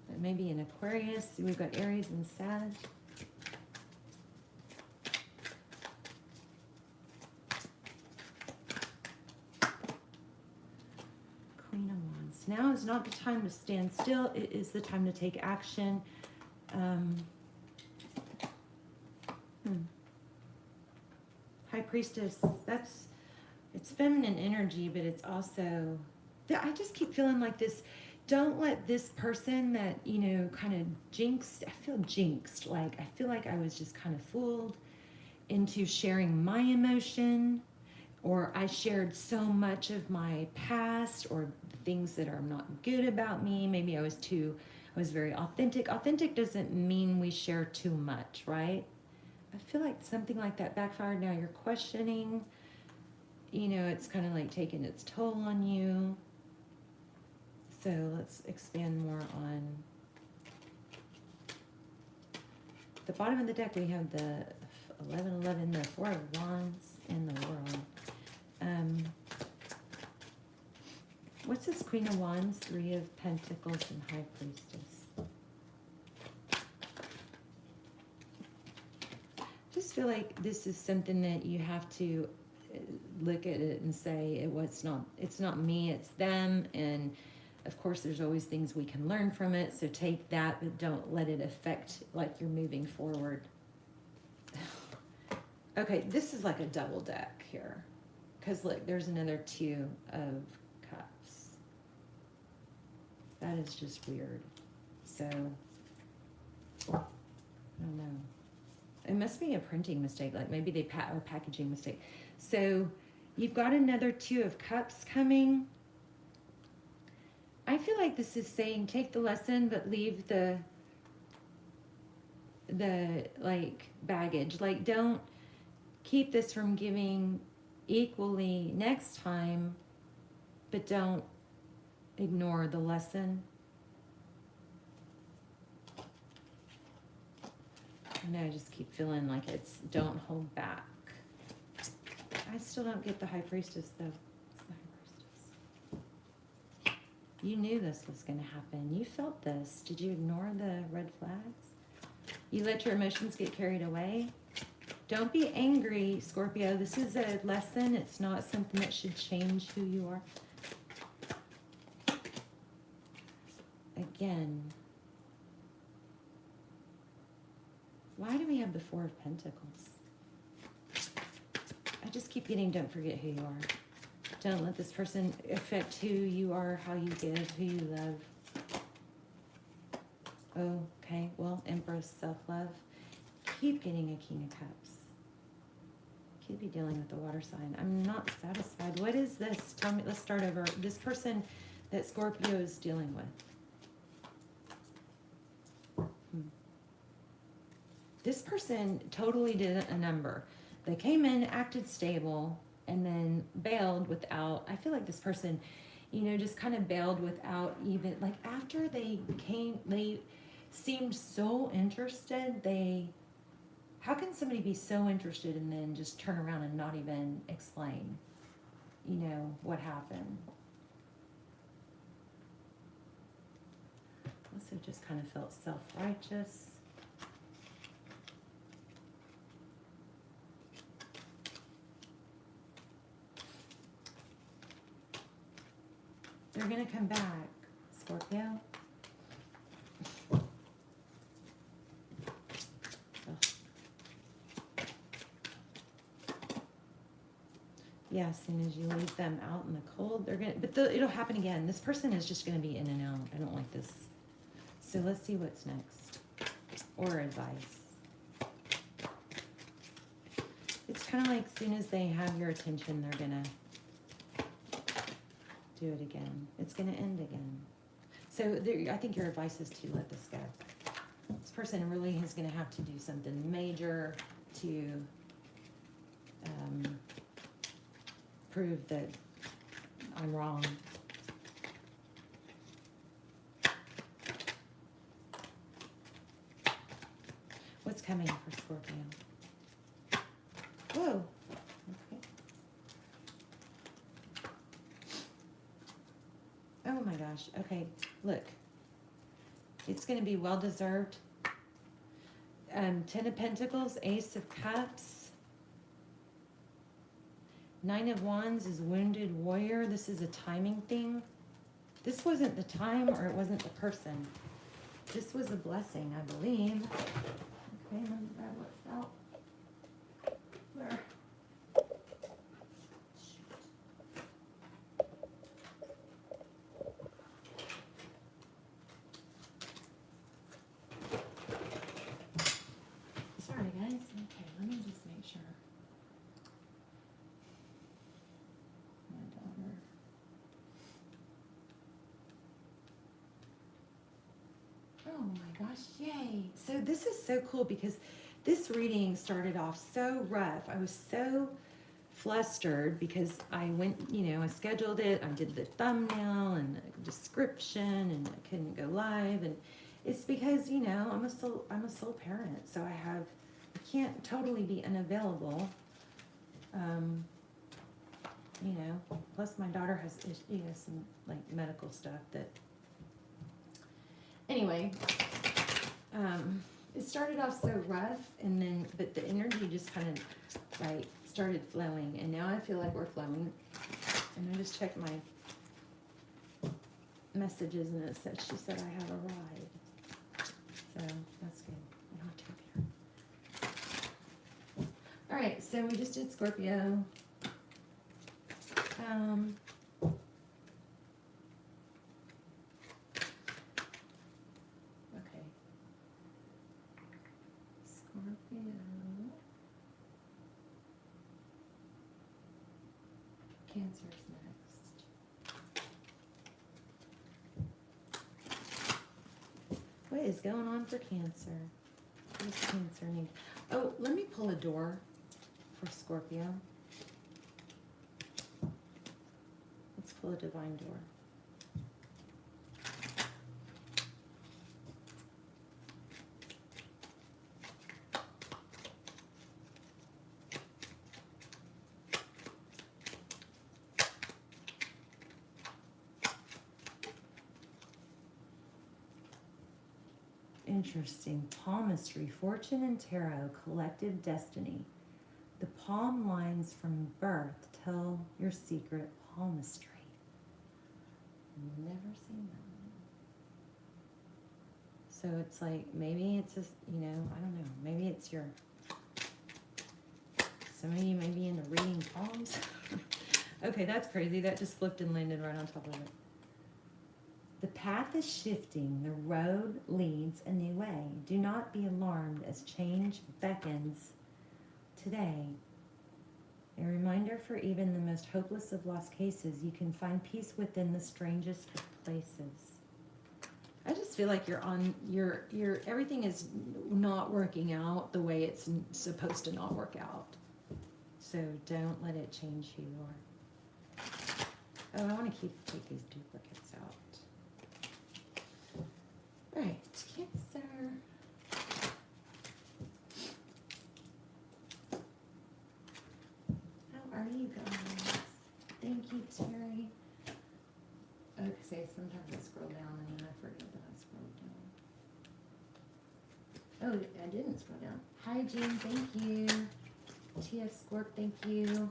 But maybe in Aquarius, we've got Aries and Sag. Queen of Wands. Now is not the time to stand still. It is the time to take action. High Priestess. It's feminine energy, but it's also, I just keep feeling like this. Don't let this person that, you know, kind of jinxed, I feel jinxed. Like, I feel like I was just kind of fooled into sharing my emotion, or I shared so much of my past or the things that are not good about me. Maybe I was very authentic. Authentic doesn't mean we share too much, right? I feel like something like that backfired. Now you're questioning, you know, it's kind of like taking its toll on you. So let's expand more on the bottom of the deck. We have the 1111, the Four of Wands, and the World. What's this Queen of Wands, Three of Pentacles, and High Priestess? Just feel like this is something that you have to look at it and say, it's not me, it's them. And of course, there's always things we can learn from it. So take that, but don't let it affect like you're moving forward. Okay, this is like a double deck here. Because look, there's another Two of Cups. That is just weird. So, I don't know. It must be a printing mistake, like maybe they or packaging mistake. So, you've got another Two of Cups coming. I feel like this is saying take the lesson, but leave the like baggage. Like, don't keep this from giving equally next time, but don't ignore the lesson. And I just keep feeling like it's don't hold back. I still don't get the High Priestess though. It's the High Priestess. You knew this was going to happen. You felt this. Did you ignore the red flags? You let your emotions get carried away. Don't be angry, Scorpio. This is a lesson. It's not something that should change who you are. Again, why do we have the Four of Pentacles? I just keep getting don't forget who you are. Don't let this person affect who you are, how you give, who you love. Oh, okay. Well, Empress, self-love. Keep getting a King of Cups. Could be dealing with the water sign. I'm not satisfied. What is this? Tell me. Let's start over. This person that Scorpio is dealing with. This person totally did a number. They came in, acted stable, and then bailed without, I feel like this person, you know, just kind of bailed without even, like after they came, they seemed so interested. How can somebody be so interested and then just turn around and not even explain, you know, what happened? Also just kind of felt self-righteous. They're going to come back, Scorpio. Yeah, as soon as you leave them out in the cold, they're gonna. But it'll happen again. This person is just gonna be in and out. I don't like this. So let's see what's next, or advice. It's kind of like as soon as they have your attention, they're gonna do it again. It's gonna end again. So I think your advice is to let this go. This person really is gonna have to do something major to. Prove that I'm wrong. What's coming for Scorpio? Whoa. Okay. Oh my gosh. Okay, look. It's going to be well-deserved. 10 of Pentacles, Ace of Cups. 9 of Wands is Wounded Warrior. This is a timing thing. This wasn't the time, or it wasn't the person. This was a blessing, I believe. Okay, let me grab what's out. Where? Shoot. Sorry, guys. Okay, let me just make sure. Oh my gosh, yay. So this is so cool because this reading started off so rough. I was so flustered because I went, I scheduled it. I did the thumbnail and the description, and I couldn't go live. And it's because, I'm a sole parent. So I can't totally be unavailable. Plus my daughter has, some like medical stuff that, anyway, it started off so rough, but the energy just kind of started flowing, and now I feel like we're flowing. And I just checked my messages, and it said, she said I have arrived. So that's good. I don't have to here. All right, so we just did Scorpio. Scorpio. Cancer's next. What is going on for Cancer? What does Cancer need? Oh, let me pull a door for Scorpio. Let's pull a divine door. Interesting. Palmistry, Fortune and Tarot, Collective Destiny. The palm lines from birth tell your secret palmistry. Never seen that one. So it's like, maybe it's just, I don't know. Maybe it's some of you may be into reading palms. Okay, that's crazy. That just flipped and landed right on top of it. The path is shifting. The road leads a new way. Do not be alarmed as change beckons today. A reminder for even the most hopeless of lost cases, you can find peace within the strangest of places. I just feel like everything is not working out the way it's supposed to not work out. So don't let it change who you are. Oh, I want to take these duplicates out. All right, Cancer. How are you guys? Thank you, Terry. Okay.
say sometimes I scroll down and then I forget that I scrolled down. Oh, I didn't scroll down. Hi, Jean, thank you. TF Scorp, thank you.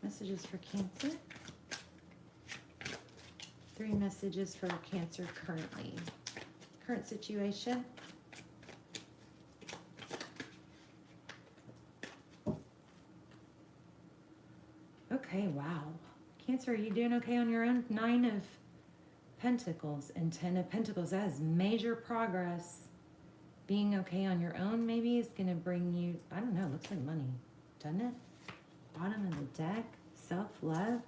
Messages for Cancer. 3 messages for Cancer currently. Current situation. Okay, wow. Cancer, are you doing okay on your own? 9 of Pentacles and 10 of Pentacles. That is major progress. Being okay on your own maybe is going to bring you, I don't know, looks like money, doesn't it? Bottom of the deck. Self-love.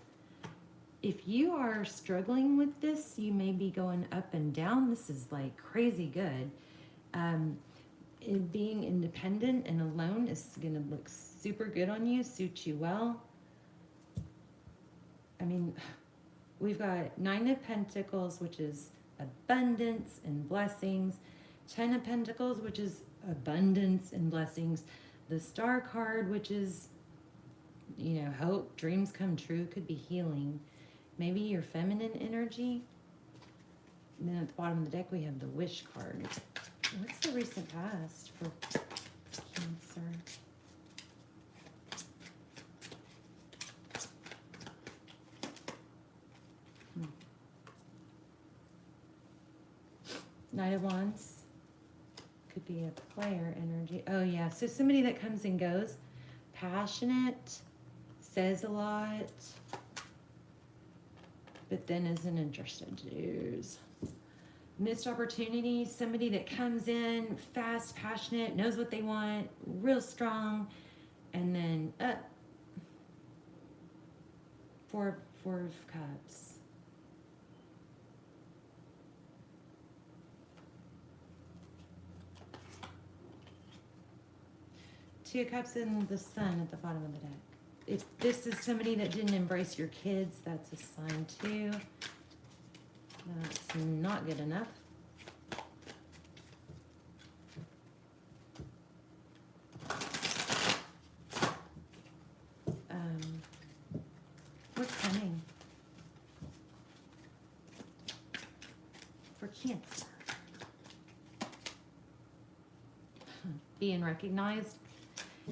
If you are struggling with this, you may be going up and down. This is like crazy good. Being independent and alone is going to look super good on you, suit you well. I mean, we've got 9 of Pentacles, which is abundance and blessings. 10 of Pentacles, which is abundance and blessings. The Star card, which is, you know, hope, dreams come true, could be healing. Maybe your feminine energy. And then at the bottom of the deck, we have the Wish card. What's the recent past for Cancer? Knight of Wands. Could be a player energy. Oh, yeah. So somebody that comes and goes. Passionate. Says a lot, but then isn't interested. Jeez. Missed opportunities. Somebody that comes in fast, passionate, knows what they want, real strong, and then Four of Cups. Two of Cups and the Sun at the bottom of the deck. If this is somebody that didn't embrace your kids, that's a sign too. That's not good enough. What's coming for Cancer? Being recognized.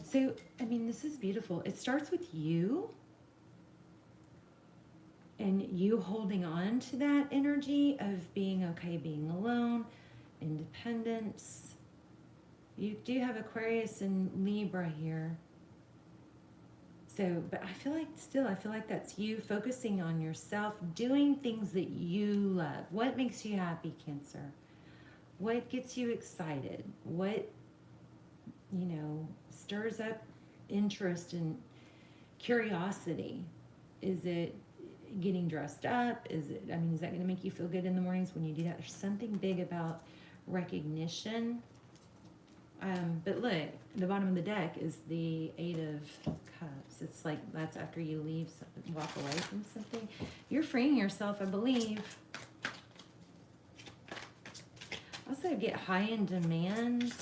So, I mean, this is beautiful. It starts with you and you holding on to that energy of being okay, being alone, independence. You do have Aquarius and Libra here. So, but I feel like that's you focusing on yourself, doing things that you love. What makes you happy, Cancer? What gets you excited? What, you know, stirs up interest and curiosity? Is it getting dressed up? Is it, I mean, is that going to make you feel good in the mornings when you do that? There's something big about recognition. But look, the bottom of the deck is the 8 of Cups. It's like that's after you leave, walk away from something. You're freeing yourself, I believe. Also get high in demand.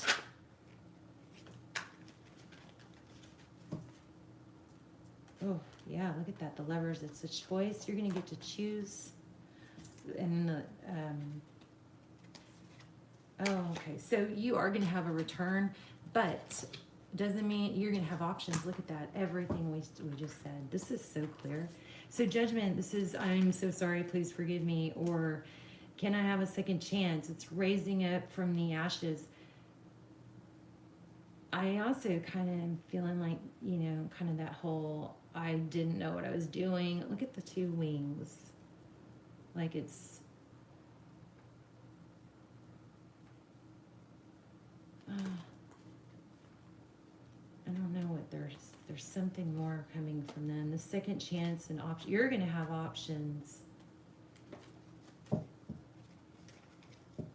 Oh, yeah, look at that. The Lovers, it's a choice. You're going to get to choose. And the, oh, okay. So you are going to have a return, but doesn't mean you're going to have options. Look at that. Everything we just said. This is so clear. So Judgment, this is, I'm so sorry, please forgive me, or can I have a second chance? It's raising up from the ashes. I also kind of am feeling like, you know, kind of that whole, I didn't know what I was doing. Look at the 2 wings. Like it's, I don't know what there's something more coming from them. The second chance and option. You're going to have options.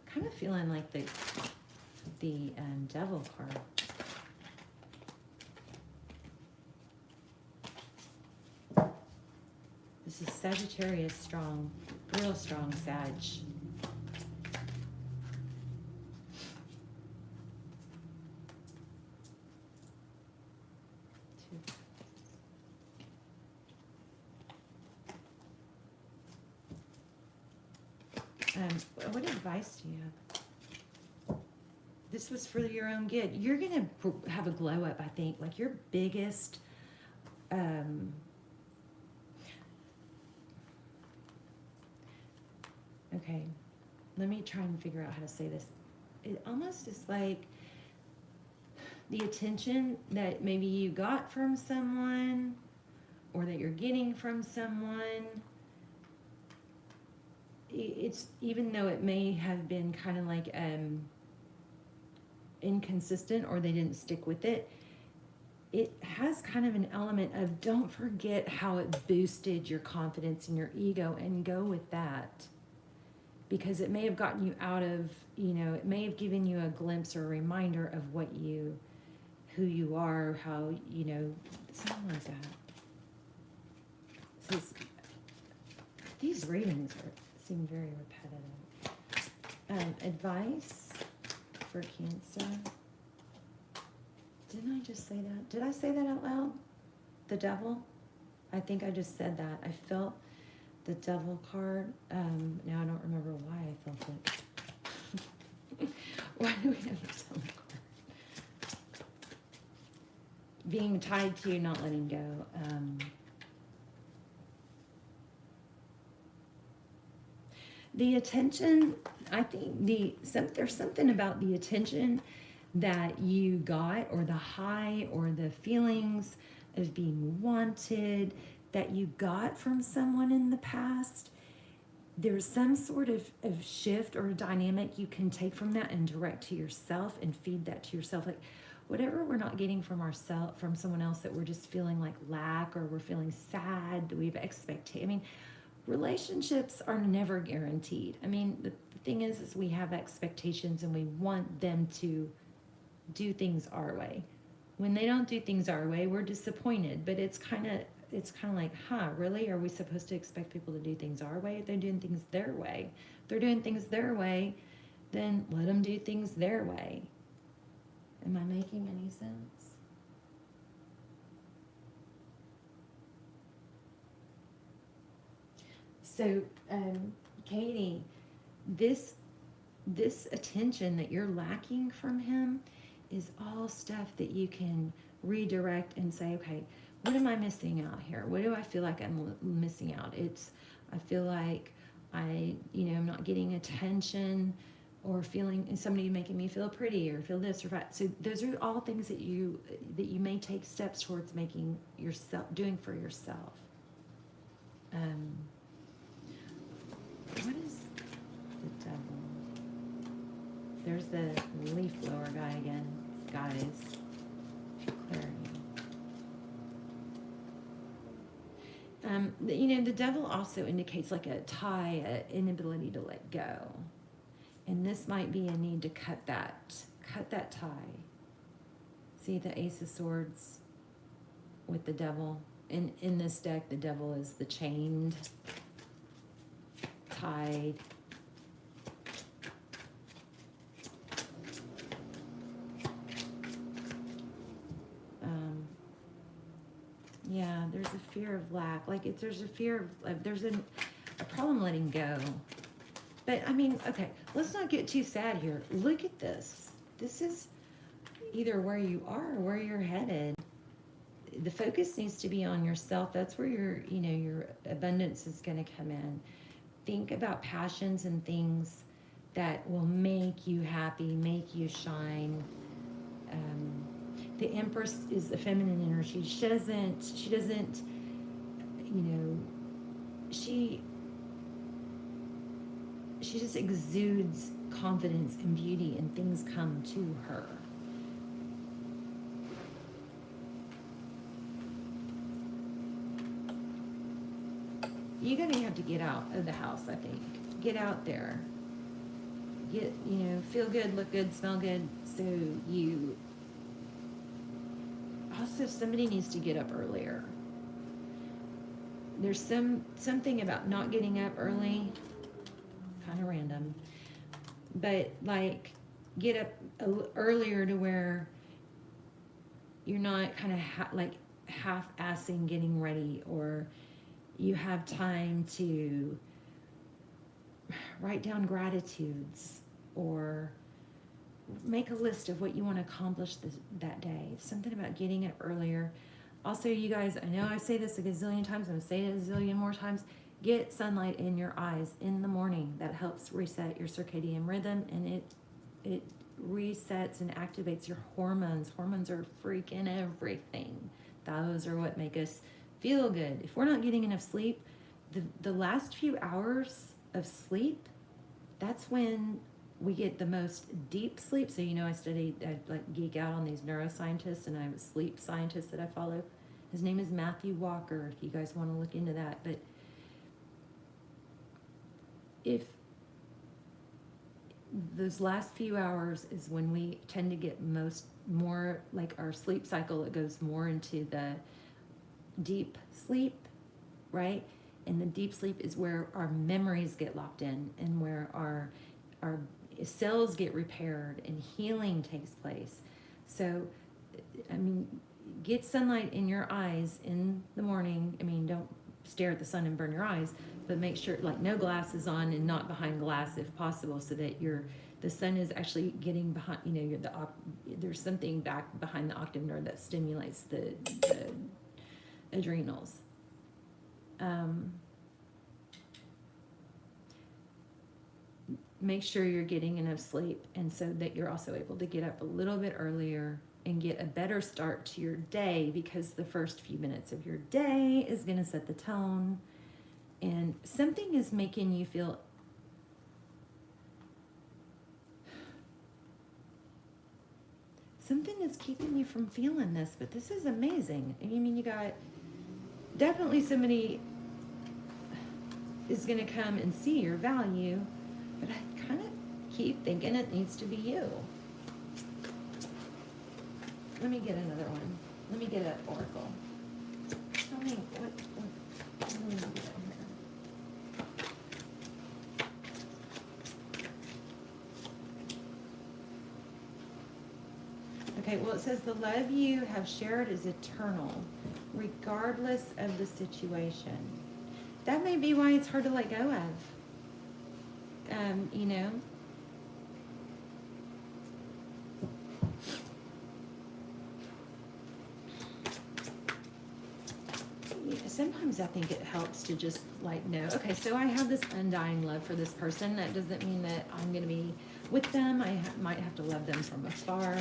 Kind of feeling like the Devil card. This is Sagittarius strong, real strong Sag. What advice do you have? This was for your own good. You're going to have a glow up, I think. Like your biggest... okay, let me try and figure out how to say this. It almost is like the attention that maybe you got from someone or that you're getting from someone. It's, even though it may have been kind of like inconsistent or they didn't stick with it, it has kind of an element of don't forget how it boosted your confidence and your ego and go with that. Because it may have gotten you out of, you know, it may have given you a glimpse or a reminder of what you, who you are, how, you know, something like that. So these readings seem very repetitive. Advice for Cancer. Didn't I just say that? Did I say that out loud? The Devil? I think I just said that. I felt the Devil card. Now I don't remember why I felt it. Why do we have the Devil card? Being tied to, not letting go. The attention, I think there's something about the attention that you got, or the high, or the feelings of being wanted that you got from someone in the past. There's some sort of shift or dynamic you can take from that and direct to yourself and feed that to yourself. Like whatever we're not getting from ourselves, from someone else, that we're just feeling like lack, or we're feeling sad, we have expectation. I mean, relationships are never guaranteed. I mean, the thing is we have expectations and we want them to do things our way. When they don't do things our way, we're disappointed. But it's kind of like, huh, really? Are we supposed to expect people to do things our way? They're doing things their way. If they're doing things their way, then let them do things their way. Am I making any sense? So, Katie, this attention that you're lacking from him is all stuff that you can redirect and say, okay, what am I missing out here? What do I feel like I'm missing out? I feel like I'm not getting attention, or feeling somebody making me feel pretty, or feel this or that. So those are all things that you may take steps towards doing for yourself. What is the Devil? There's the leaf blower guy again, guys. Clarity. The Devil also indicates like a tie, an inability to let go. And this might be a need to cut that tie. See the Ace of Swords with the Devil? In this deck, the Devil is the chained, tied. Yeah, there's a fear of lack. Like there's a fear of there's a problem letting go. But I mean, okay, let's not get too sad here. Look at this. This is either where you are or where you're headed. The focus needs to be on yourself. That's where your abundance is going to come in. Think about passions and things that will make you happy, make you shine. The Empress is the feminine energy. She doesn't, she just exudes confidence and beauty, and things come to her. You're going to have to get out of the house, I think. Get out there. Feel good, look good, smell good. So also somebody needs to get up earlier. there's something about not getting up early, kind of random, but like get up earlier to where you're not kind of like half-assing getting ready, or you have time to write down gratitudes or make a list of what you want to accomplish that day. Something about getting up earlier. Also, you guys, I know I say this a gazillion times, I'm going to say it a zillion more times. Get sunlight in your eyes in the morning. That helps reset your circadian rhythm, and it resets and activates your hormones. Hormones are freaking everything. Those are what make us feel good. If we're not getting enough sleep, the last few hours of sleep, that's when we get the most deep sleep. So, I like geek out on these neuroscientists, and I have a sleep scientist that I follow. His name is Matthew Walker, if you guys want to look into that. But if those last few hours is when we tend to get more like our sleep cycle, it goes more into the deep sleep, right? And the deep sleep is where our memories get locked in, and where our cells get repaired and healing takes place. So, I mean, get sunlight in your eyes in the morning. I mean, don't stare at the sun and burn your eyes, but make sure, like, no glasses on and not behind glass if possible, so that the sun is actually getting behind, there's something back behind the octave nerve that stimulates the adrenals. Make sure you're getting enough sleep, and so that you're also able to get up a little bit earlier and get a better start to your day, because the first few minutes of your day is going to set the tone. And something is making you feel something is keeping you from feeling this, but this is amazing. I mean, you got definitely somebody is going to come and see your value, but I kind of keep thinking it needs to be you. Let me get another one. Let me get an oracle. Tell me what do we need to get here? Okay, well, it says the love you have shared is eternal, regardless of the situation. That may be why it's hard to let go of. Sometimes I think it helps to just know, okay, so I have this undying love for this person. That doesn't mean that I'm going to be with them. I might have to love them from afar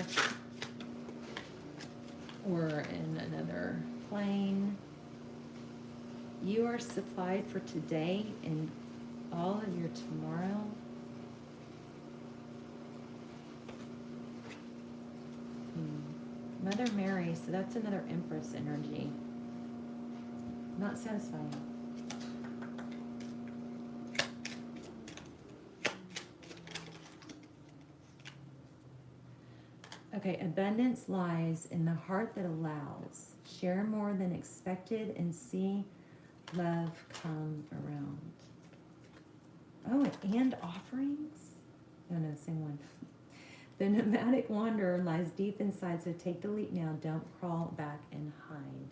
or in another plane. You are supplied for today and all of your tomorrow. Mother Mary, so that's another Empress energy. Not satisfying. Okay, abundance lies in the heart that allows. Share more than expected and see love come around. Oh, and offerings? Oh no, same one. The nomadic wanderer lies deep inside, so take the leap now. Don't crawl back and hide.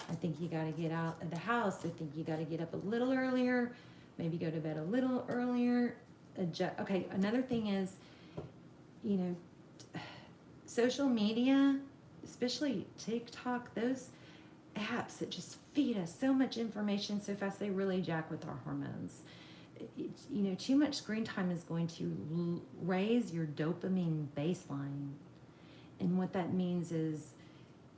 I think you got to get out of the house. I think you got to get up a little earlier. Maybe go to bed a little earlier. Okay, another thing is, social media, especially TikTok, those apps that just feed us so much information so fast, they really jack with our hormones. Too much screen time is going to raise your dopamine baseline. And what that means is,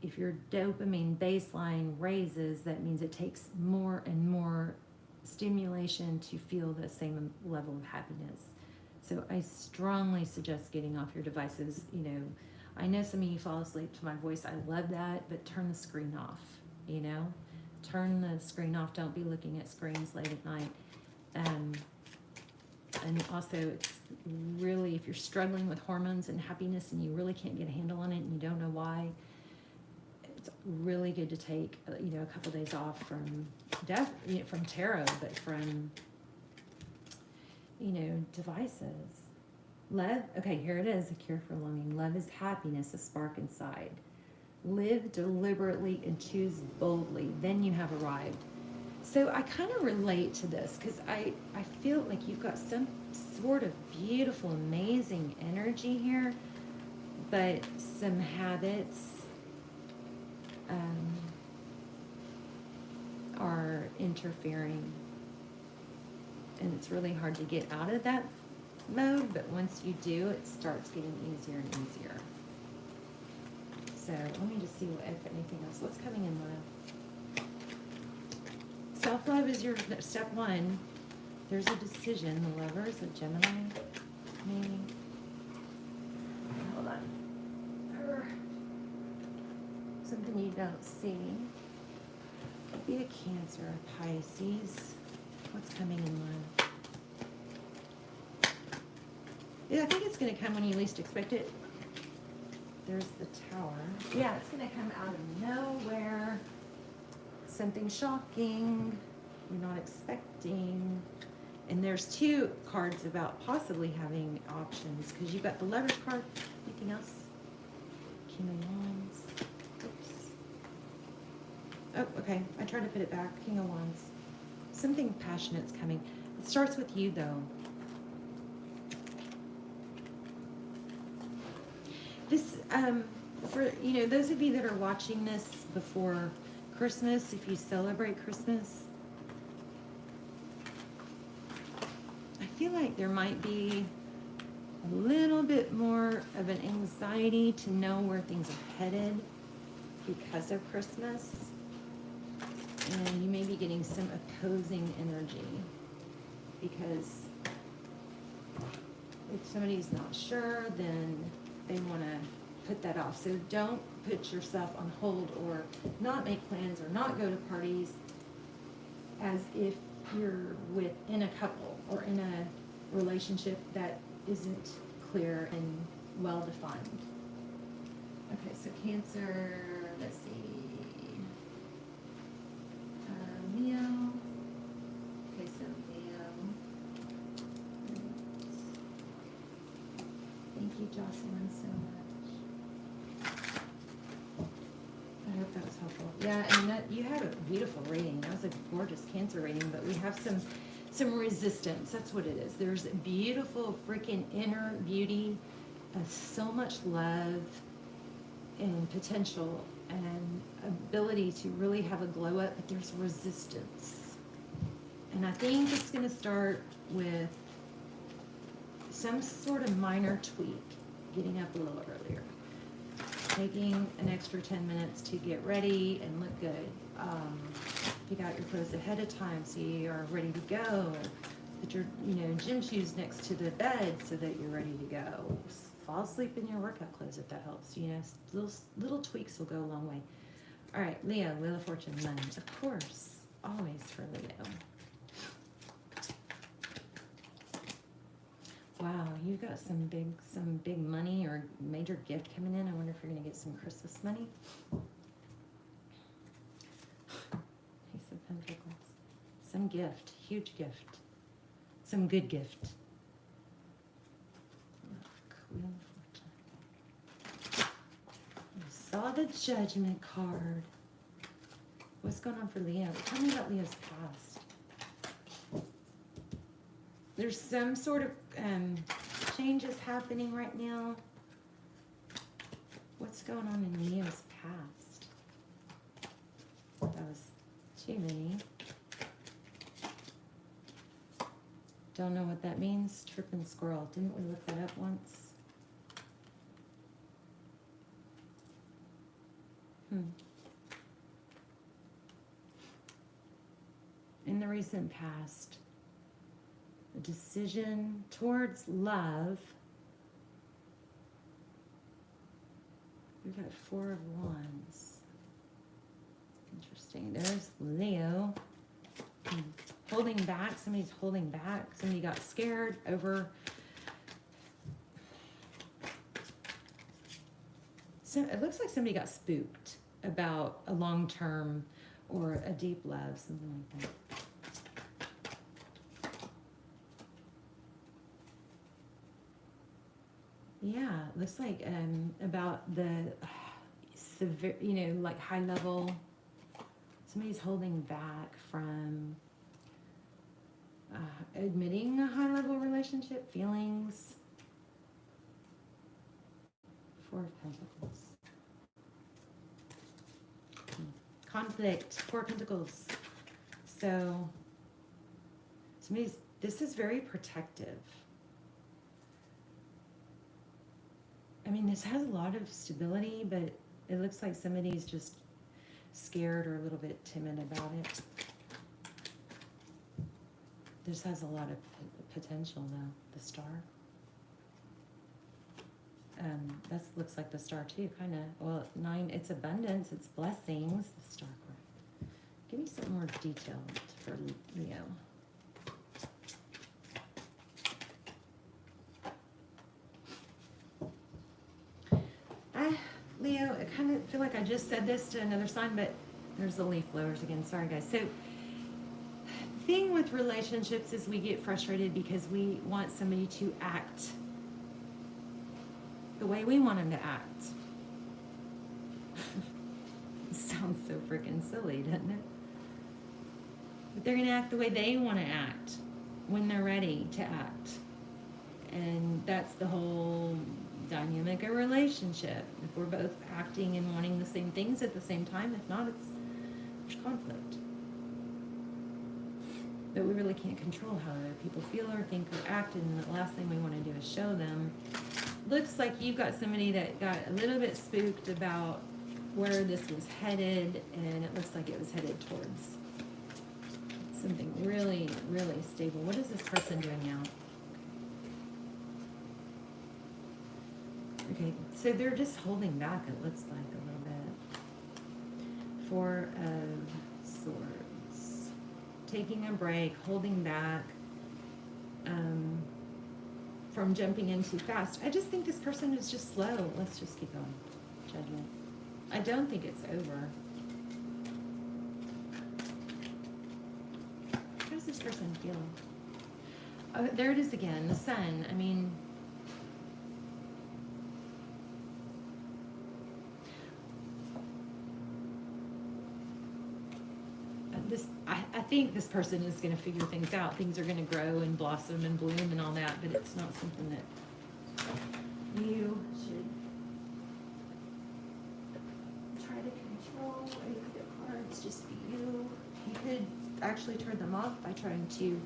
if your dopamine baseline raises, that means it takes more and more stimulation to feel the same level of happiness. So I strongly suggest getting off your devices. I know some of you fall asleep to my voice. I love that, but turn the screen off, Turn the screen off. Don't be looking at screens late at night. And also, it's really, if you're struggling with hormones and happiness and you really can't get a handle on it and you don't know why, really good to take, a couple days off from from tarot, but from, devices. Love, okay, here it is, a cure for longing. Love is happiness, a spark inside. Live deliberately and choose boldly. Then you have arrived. So I kind of relate to this because I feel like you've got some sort of beautiful, amazing energy here, but some habits are interfering. And it's really hard to get out of that mode, but once you do, it starts getting easier and easier. So let me just see if anything else. What's coming in love? Self-love is your step one. There's a decision. The Lovers, a Gemini, maybe. Hold on. Something you don't see. Could be a Cancer, a Pisces. What's coming in love? Yeah, I think it's going to come when you least expect it. There's the Tower. Yeah, it's going to come out of nowhere. Something shocking you're not expecting. And there's two cards about possibly having options because you've got the Lovers card. Anything else? King of Wands. Oops. Oh, okay. I tried to put it back. King of Wands. Something passionate's coming. It starts with you, though. This, for, those of you that are watching this before Christmas, if you celebrate Christmas, I feel like there might be a little bit more of an anxiety to know where things are headed because of Christmas. And you may be getting some opposing energy because if somebody's not sure, then they want to put that off. So don't put yourself on hold or not make plans or not go to parties as if you're in a couple or in a relationship that isn't clear and well defined. Okay, so Cancer, let's see. Leo. Okay, so Leo. Thank you, Jocelyn, so much. I hope that was helpful. Yeah, and that you had a beautiful reading. That was a gorgeous Cancer reading, but we have some resistance. That's what it is. There's beautiful freaking inner beauty, so much love and potential and ability to really have a glow up, but there's resistance. And I think it's going to start with some sort of minor tweak, getting up a little earlier, taking an extra 10 minutes to get ready and look good. Pick out your clothes ahead of time so you are ready to go. Put your gym shoes next to the bed so that you're ready to go. Fall asleep in your workout clothes if that helps. Little tweaks will go a long way. All right, Leo, Wheel of Fortune, money. Of course, always for Leo. Wow, you got some big money or major gift coming in. I wonder if you're gonna get some Christmas money. Ace of Pentacles. Some gift, huge gift. Some good gift. Wheel of Fortune. I saw the Judgment card. What's going on for Leo? Tell me about Leo's past. There's some sort of changes happening right now. What's going on in Leo's past? That was too many. Don't know what that means. Tripping squirrel. Didn't we look that up once? In the recent past, a decision towards love. We've got 4 of Wands. Interesting. There's Leo. Holding back. Somebody's holding back. Somebody got scared over. So it looks like somebody got spooked. about a long-term or a deep love, something like that. Yeah, looks like about the severe, you know, like high level. Somebody's holding back from admitting a high level relationship, feelings. Four of Pentacles. Conflict, Four of Pentacles. So this is very protective. I mean, this has a lot of stability, but it looks like somebody's just scared or a little bit timid about it. This has a lot of potential, though. The Star. That looks like the Star, too, kind of. Well, 9, it's abundance, it's blessings. The Star card. Give me some more detail for Leo. Leo, I kind of feel like I just said this to another sign, but there's the leaf blowers again. Sorry, guys. So, the thing with relationships is we get frustrated because we want somebody to act the way we want them to act. It sounds so freaking silly, doesn't it? But they're going to act the way they want to act when they're ready to act. And that's the whole dynamic of a relationship. If we're both acting and wanting the same things at the same time, if not, there's conflict. But we really can't control how other people feel or think or act, and the last thing we want to do is show them. Looks like you've got somebody that got a little bit spooked about where this was headed, and it looks like it was headed towards something really, really stable. What is this person doing now? Okay, so they're just holding back, it looks like, a little bit. Four of Swords. Taking a break, holding back from jumping in too fast. I just think this person is just slow. Let's just keep going. Judgment. I don't think it's over. How does this person feel? Oh, there it is again, the Sun. I mean, I think this person is going to figure things out. Things are going to grow and blossom and bloom and all that, but it's not something that you should try to control. Any of your cards, just be you. You could actually turn them off by trying to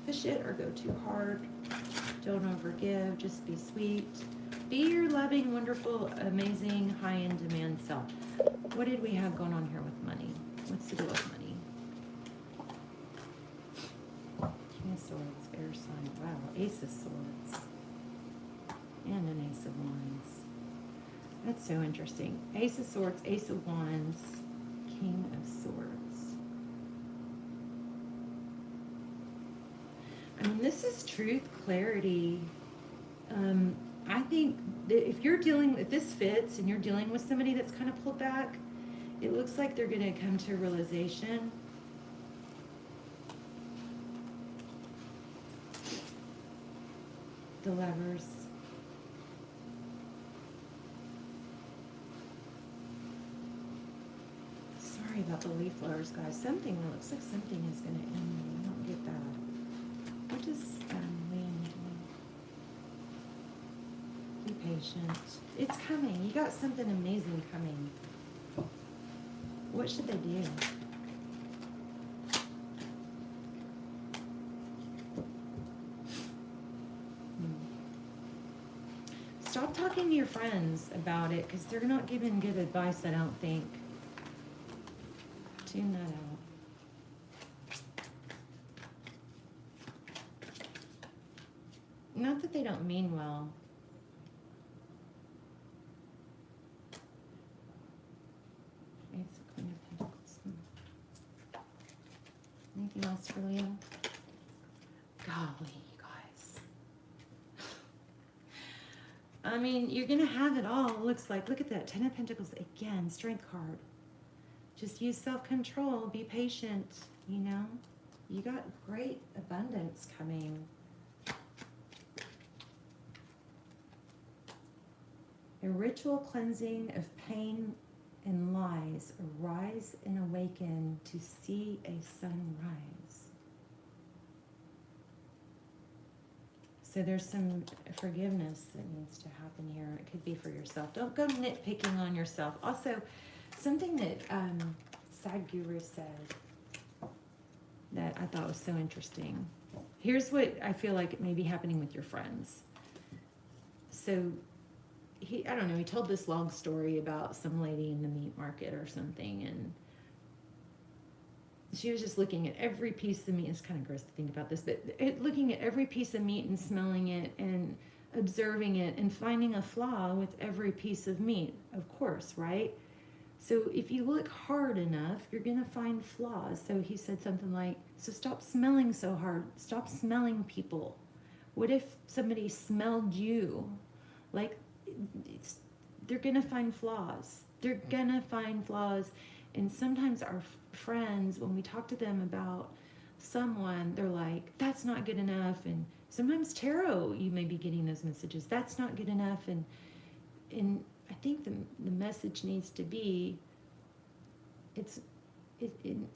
push it or go too hard. Don't overgive, just be sweet. Be your loving, wonderful, amazing, high-end demand self. What did we have going on here with money? What's the deal with money? King of Swords, air sign. Wow, Ace of Swords. And an Ace of Wands. That's so interesting. Ace of Swords, Ace of Wands, King of Swords. I mean, this is truth, clarity. I think that if this fits and you're dealing with somebody that's kind of pulled back, it looks like they're going to come to a realization. The Lovers. Sorry about the leaf blowers, guys. Something, it looks like something is going to end. I don't get that. What does Liam do? Be patient. It's coming. You got something amazing coming. What should they do? Stop talking to your friends about it because they're not giving good advice, I don't think. Tune that out. Not that they don't mean well. It's a Queen of Pentacles. Anything else for Leo? Golly, you guys. I mean, you're going to have it all, it looks like. Look at that. 10 of Pentacles again. Strength card. Just use self-control. Be patient, you know. You got great abundance coming. A ritual cleansing of pain and lies, arise and awaken to see a sunrise. So there's some forgiveness that needs to happen here. It could be for yourself. Don't go nitpicking on yourself. Also, something that Sadhguru said that I thought was so interesting. Here's what I feel like may be happening with your friends. So I don't know, he told this long story about some lady in the meat market or something, and she was just looking at every piece of meat. It's kind of gross to think about this, but looking at every piece of meat and smelling it and observing it and finding a flaw with every piece of meat, of course, right? So if you look hard enough, you're going to find flaws. So he said something like, so stop smelling so hard. Stop smelling people. What if somebody smelled you? Like, they're going to find flaws. They're going to find flaws. And sometimes our friends, when we talk to them about someone, they're like, that's not good enough. And sometimes tarot, you may be getting those messages. That's not good enough. And I think the message needs to be, it's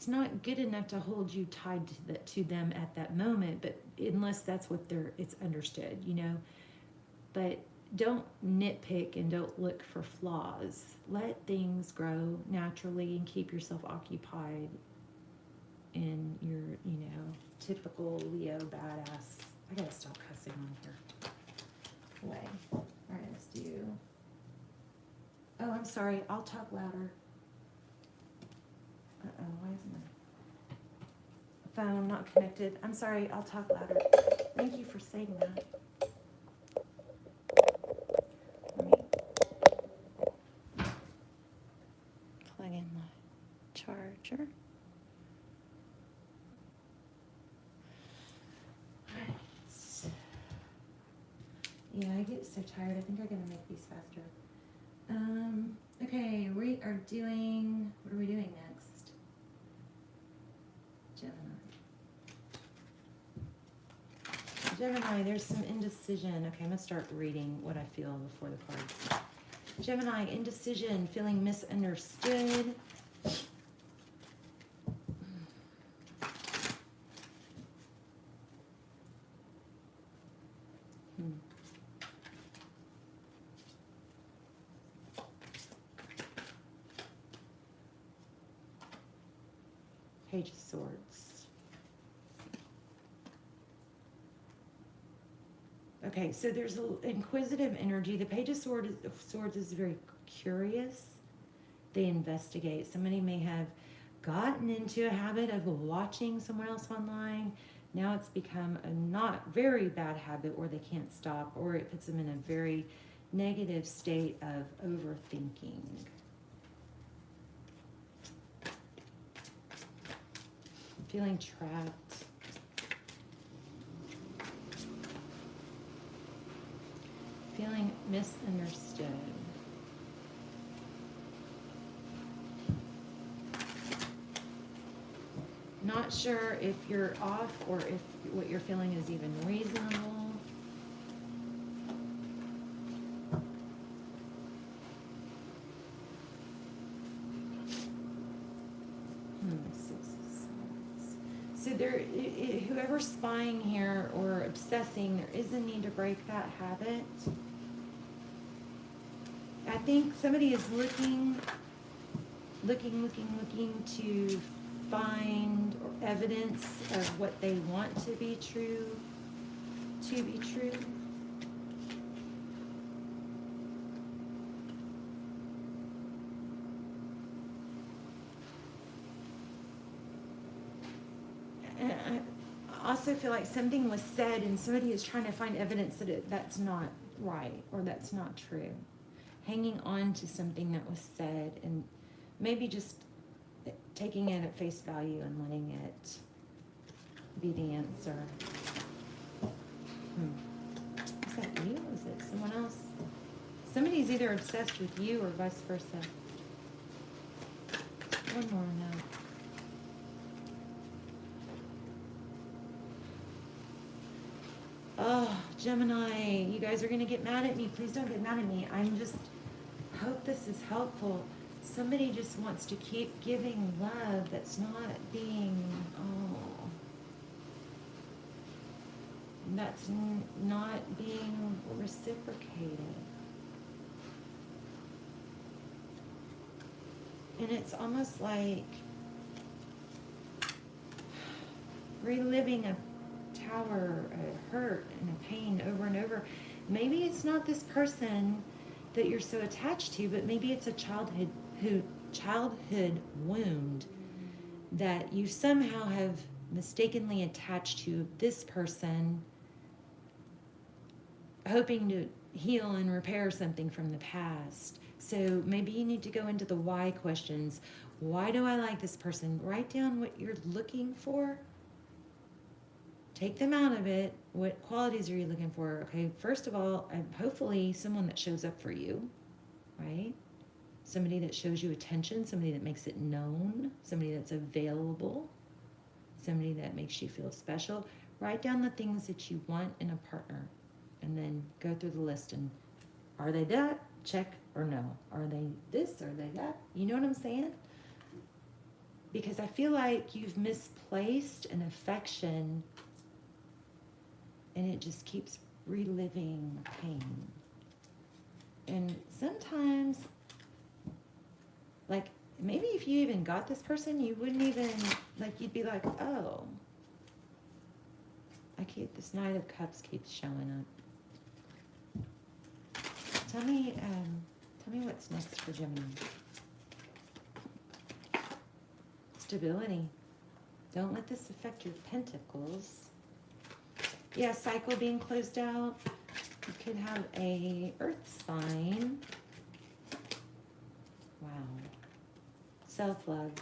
not good enough to hold you tied to them at that moment, but unless that's what it's understood, you know. But don't nitpick and don't look for flaws. Let things grow naturally and keep yourself occupied in your, you know, typical Leo badass. I gotta stop cussing on here. Way. All right, let's do. Oh, I'm sorry. I'll talk louder. Uh-oh, why isn't my phone not connected? I'm sorry. I'll talk louder. Thank you for saying that. Plug in my charger. Right. Yeah, I get so tired. I think I gotta make these faster. Okay, we are doing, what are we doing next? Gemini, there's some indecision. Okay, I'm gonna start reading what I feel before the cards. Gemini, indecision, feeling misunderstood. Page of Swords. Okay, so there's an inquisitive energy. The Page of Swords is very curious. They investigate. Somebody may have gotten into a habit of watching someone else online. Now it's become a not very bad habit where they can't stop, or it puts them in a very negative state of overthinking. Feeling trapped. Feeling misunderstood. Not sure if you're off or if what you're feeling is even reasonable. So there, whoever's spying here or obsessing, there is a need to break that habit. I think somebody is looking to find evidence of what they want to be true. I also feel like something was said and somebody is trying to find evidence that that's not right or that's not true. Hanging on to something that was said and maybe just taking it at face value and letting it be the answer. Is that you? Is it someone else? Somebody's either obsessed with you or vice versa. one more now. Oh, Gemini, you guys are going to get mad at me. Please don't get mad at me. Hope this is helpful. Somebody just wants to keep giving love that's not being, not being reciprocated. And it's almost like reliving a tower, a hurt and a pain over and over. Maybe it's not this person that you're so attached to, but maybe it's a childhood wound that you somehow have mistakenly attached to this person, hoping to heal and repair something from the past. So maybe you need to go into the why questions. Why do I like this person? Write down what you're looking for. Take them out of it. What qualities are you looking for? Okay, first of all, hopefully someone that shows up for you, right? Somebody that shows you attention, somebody that makes it known, somebody that's available, somebody that makes you feel special. Write down the things that you want in a partner and then go through the list and are they that? Check or no. Are they this? Are they that? You know what I'm saying? Because I feel like you've misplaced an affection and it just keeps reliving pain. And sometimes, like, maybe if you even got this person, you wouldn't even, like, you'd be like, oh, this Knight of Cups keeps showing up. Tell me what's next for Gemini. Stability. Don't let this affect your pentacles. Yeah, cycle being closed out. You could have a earth sign. Wow. Self-love.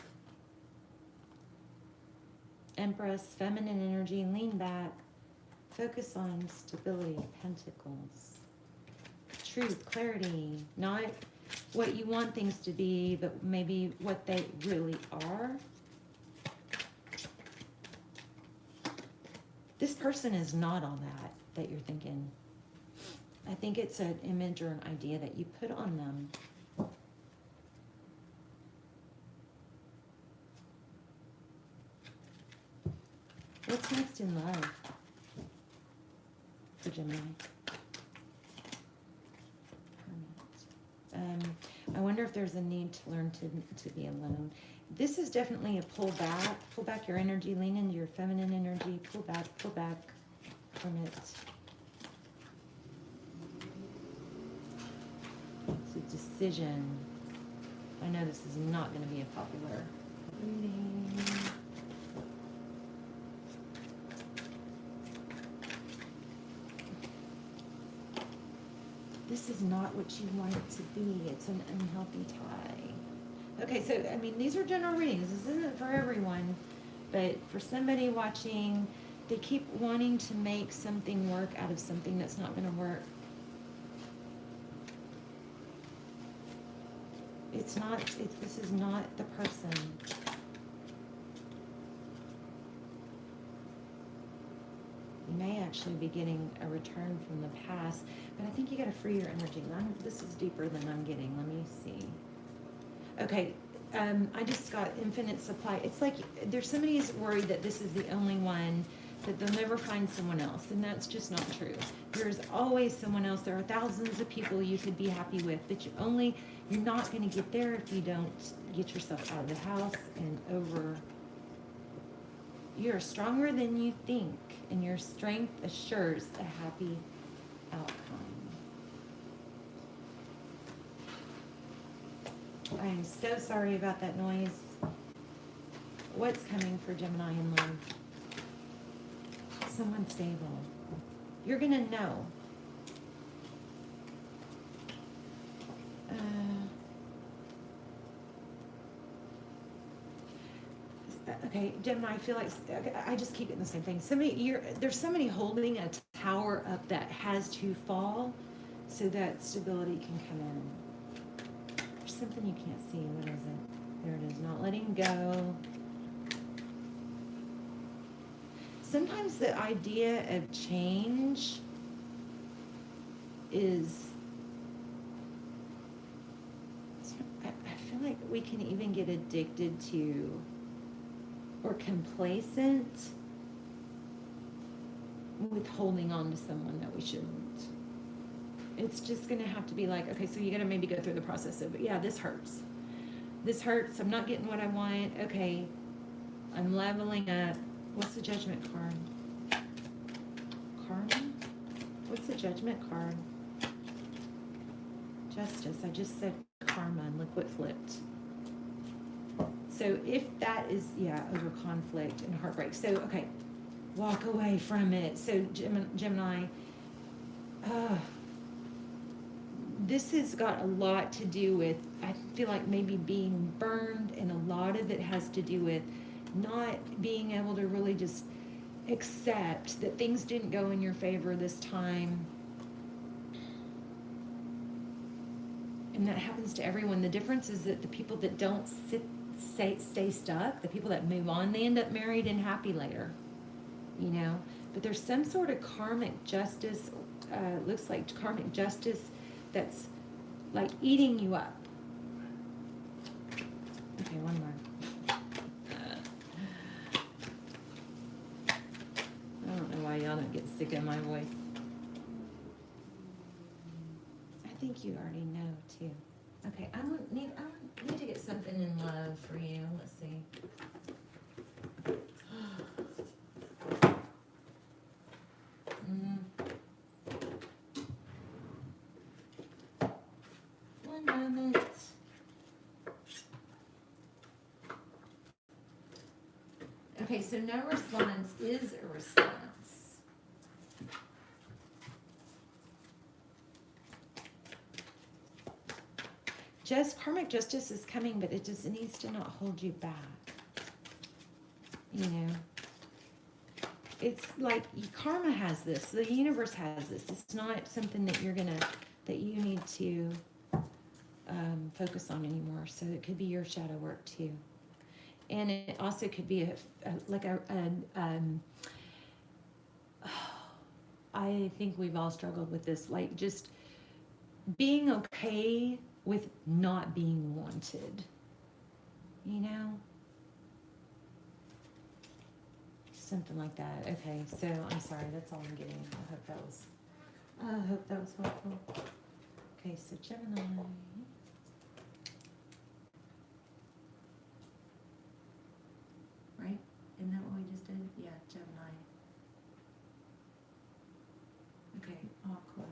Empress, feminine energy, lean back. Focus on stability, pentacles. Truth, clarity. Not what you want things to be, but maybe what they really are. This person is not all that you're thinking. I think it's an image or an idea that you put on them. What's next in love for Gemini? I wonder if there's a need to learn to be alone. This is definitely a pull back your energy, lean into your feminine energy, pull back from it. It's a decision. I know this is not going to be a popular reading. This is not what you want it to be. It's an unhealthy tie. Okay, so, I mean, these are general readings. This isn't for everyone, but for somebody watching, they keep wanting to make something work out of something that's not going to work. This is not the person. You may actually be getting a return from the past, but I think you got to free your energy. This is deeper than I'm getting. Let me see. Okay, I just got infinite supply. It's like there's somebody who's worried that this is the only one, that they'll never find someone else, and that's just not true. There's always someone else. There are thousands of people you could be happy with, but you're not going to get there if you don't get yourself out of the house and over. You're stronger than you think, and your strength assures a happy outcome. I'm so sorry about that noise. What's coming for Gemini in love? Someone stable. You're going to know. Okay, Gemini, I feel like I just keep getting the same thing. There's somebody holding a tower up that has to fall so that stability can come in. There's something you can't see. What is it? There it is, not letting go. Sometimes the idea of change is, I feel like we can even get addicted to or complacent with holding on to someone that we shouldn't. It's just going to have to be like, okay, so you got to maybe go through the process of, yeah, this hurts. This hurts. I'm not getting what I want. Okay, I'm leveling up. What's the judgment card? Karma? What's the judgment card? Justice. I just said karma and look what flipped. So if that is, yeah, over conflict and heartbreak. So, okay, walk away from it. So Gemini, this has got a lot to do with, I feel like maybe being burned, and a lot of it has to do with not being able to really just accept that things didn't go in your favor this time. And that happens to everyone. The difference is that the people that don't stay stuck, the people that move on, they end up married and happy later, you know. But there's some sort of karmic justice, looks like karmic justice, that's like eating you up. Okay, one more. I don't know why y'all don't get sick of my voice. I think you already know too. Okay, I need to get something in love for you. Let's see. One moment. Okay, so no response is a response. Just karmic justice is coming, but it just needs to not hold you back. You know, it's like karma has this, the universe has this. It's not something that that you need to focus on anymore. So it could be your shadow work too. And it also could be I think we've all struggled with this, like just being okay with not being wanted, you know? Something like that. Okay, so I'm sorry, that's all I'm getting. I hope that was helpful. Okay, so Gemini. Right? Isn't that what we just did? Yeah, Gemini. Okay, Aqua.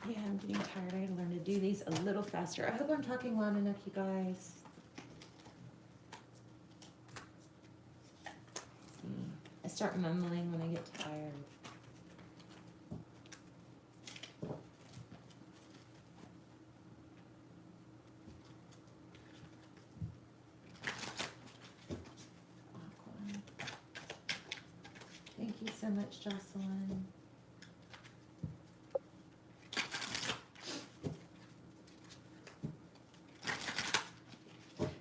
Yeah, I'm getting tired. I gotta learn to do these a little faster. I hope I'm talking loud enough, you guys. I start mumbling when I get tired. Thank you so much, Jocelyn.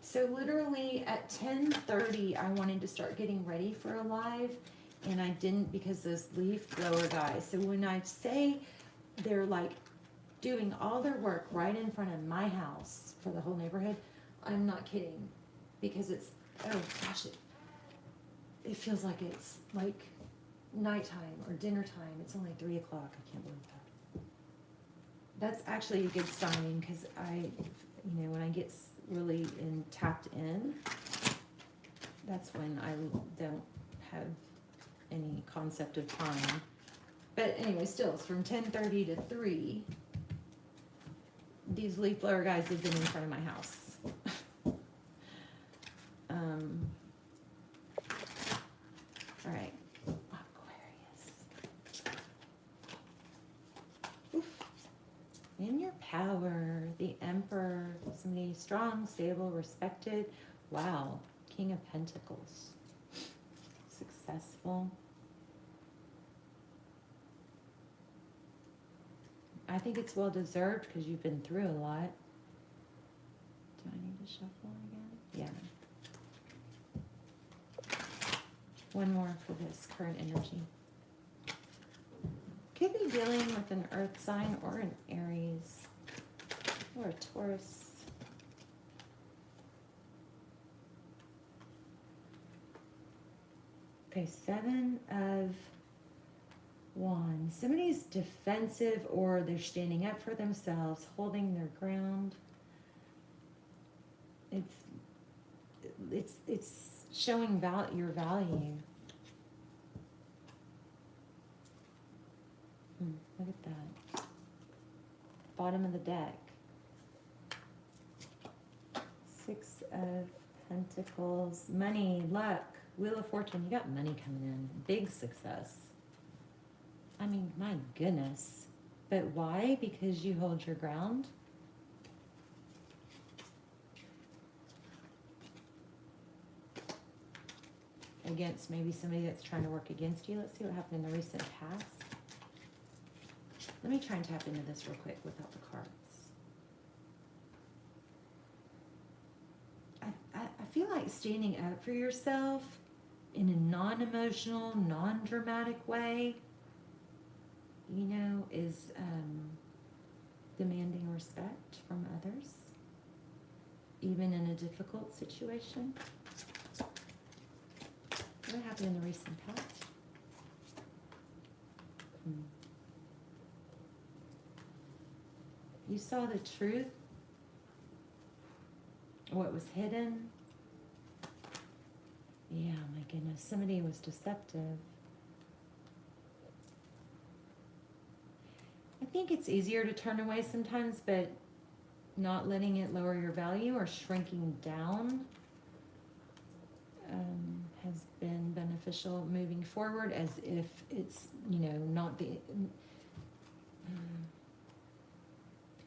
So literally at 10:30, I wanted to start getting ready for a live, and I didn't because those leaf blower guys. So when I say they're like doing all their work right in front of my house for the whole neighborhood, I'm not kidding, because it's, oh gosh, it feels like it's like nighttime or dinner time. It's only 3 o'clock. I can't believe that. That's actually a good sign, because when I get really tapped in, that's when I don't have any concept of time. But anyway, still, it's from 10:30 to 3. These leaf blower guys have been in front of my house. All right, Aquarius. Oof. In your power, the Emperor, somebody strong, stable, respected. Wow, King of Pentacles. Successful. I think it's well deserved because you've been through a lot. Do I need to shuffle again? Yeah. One more for this current energy. Could be dealing with an earth sign or an Aries or a Taurus. Okay, 7 of Wands. Somebody's defensive or they're standing up for themselves, holding their ground. It's showing your value. Look at that. Bottom of the deck. 6 of Pentacles. Money, luck, Wheel of Fortune. You got money coming in. Big success. I mean, my goodness. But why? Because you hold your ground? Against maybe somebody that's trying to work against you. Let's see what happened in the recent past. Let me try and tap into this real quick without the cards. I feel like standing up for yourself in a non-emotional, non-dramatic way, you know, is demanding respect from others, even in a difficult situation. What happened in the recent past? You saw the truth, what was hidden. Yeah, my goodness, somebody was deceptive. I think it's easier to turn away sometimes, but not letting it lower your value or shrinking down has been beneficial moving forward, as if it's, you know, not the...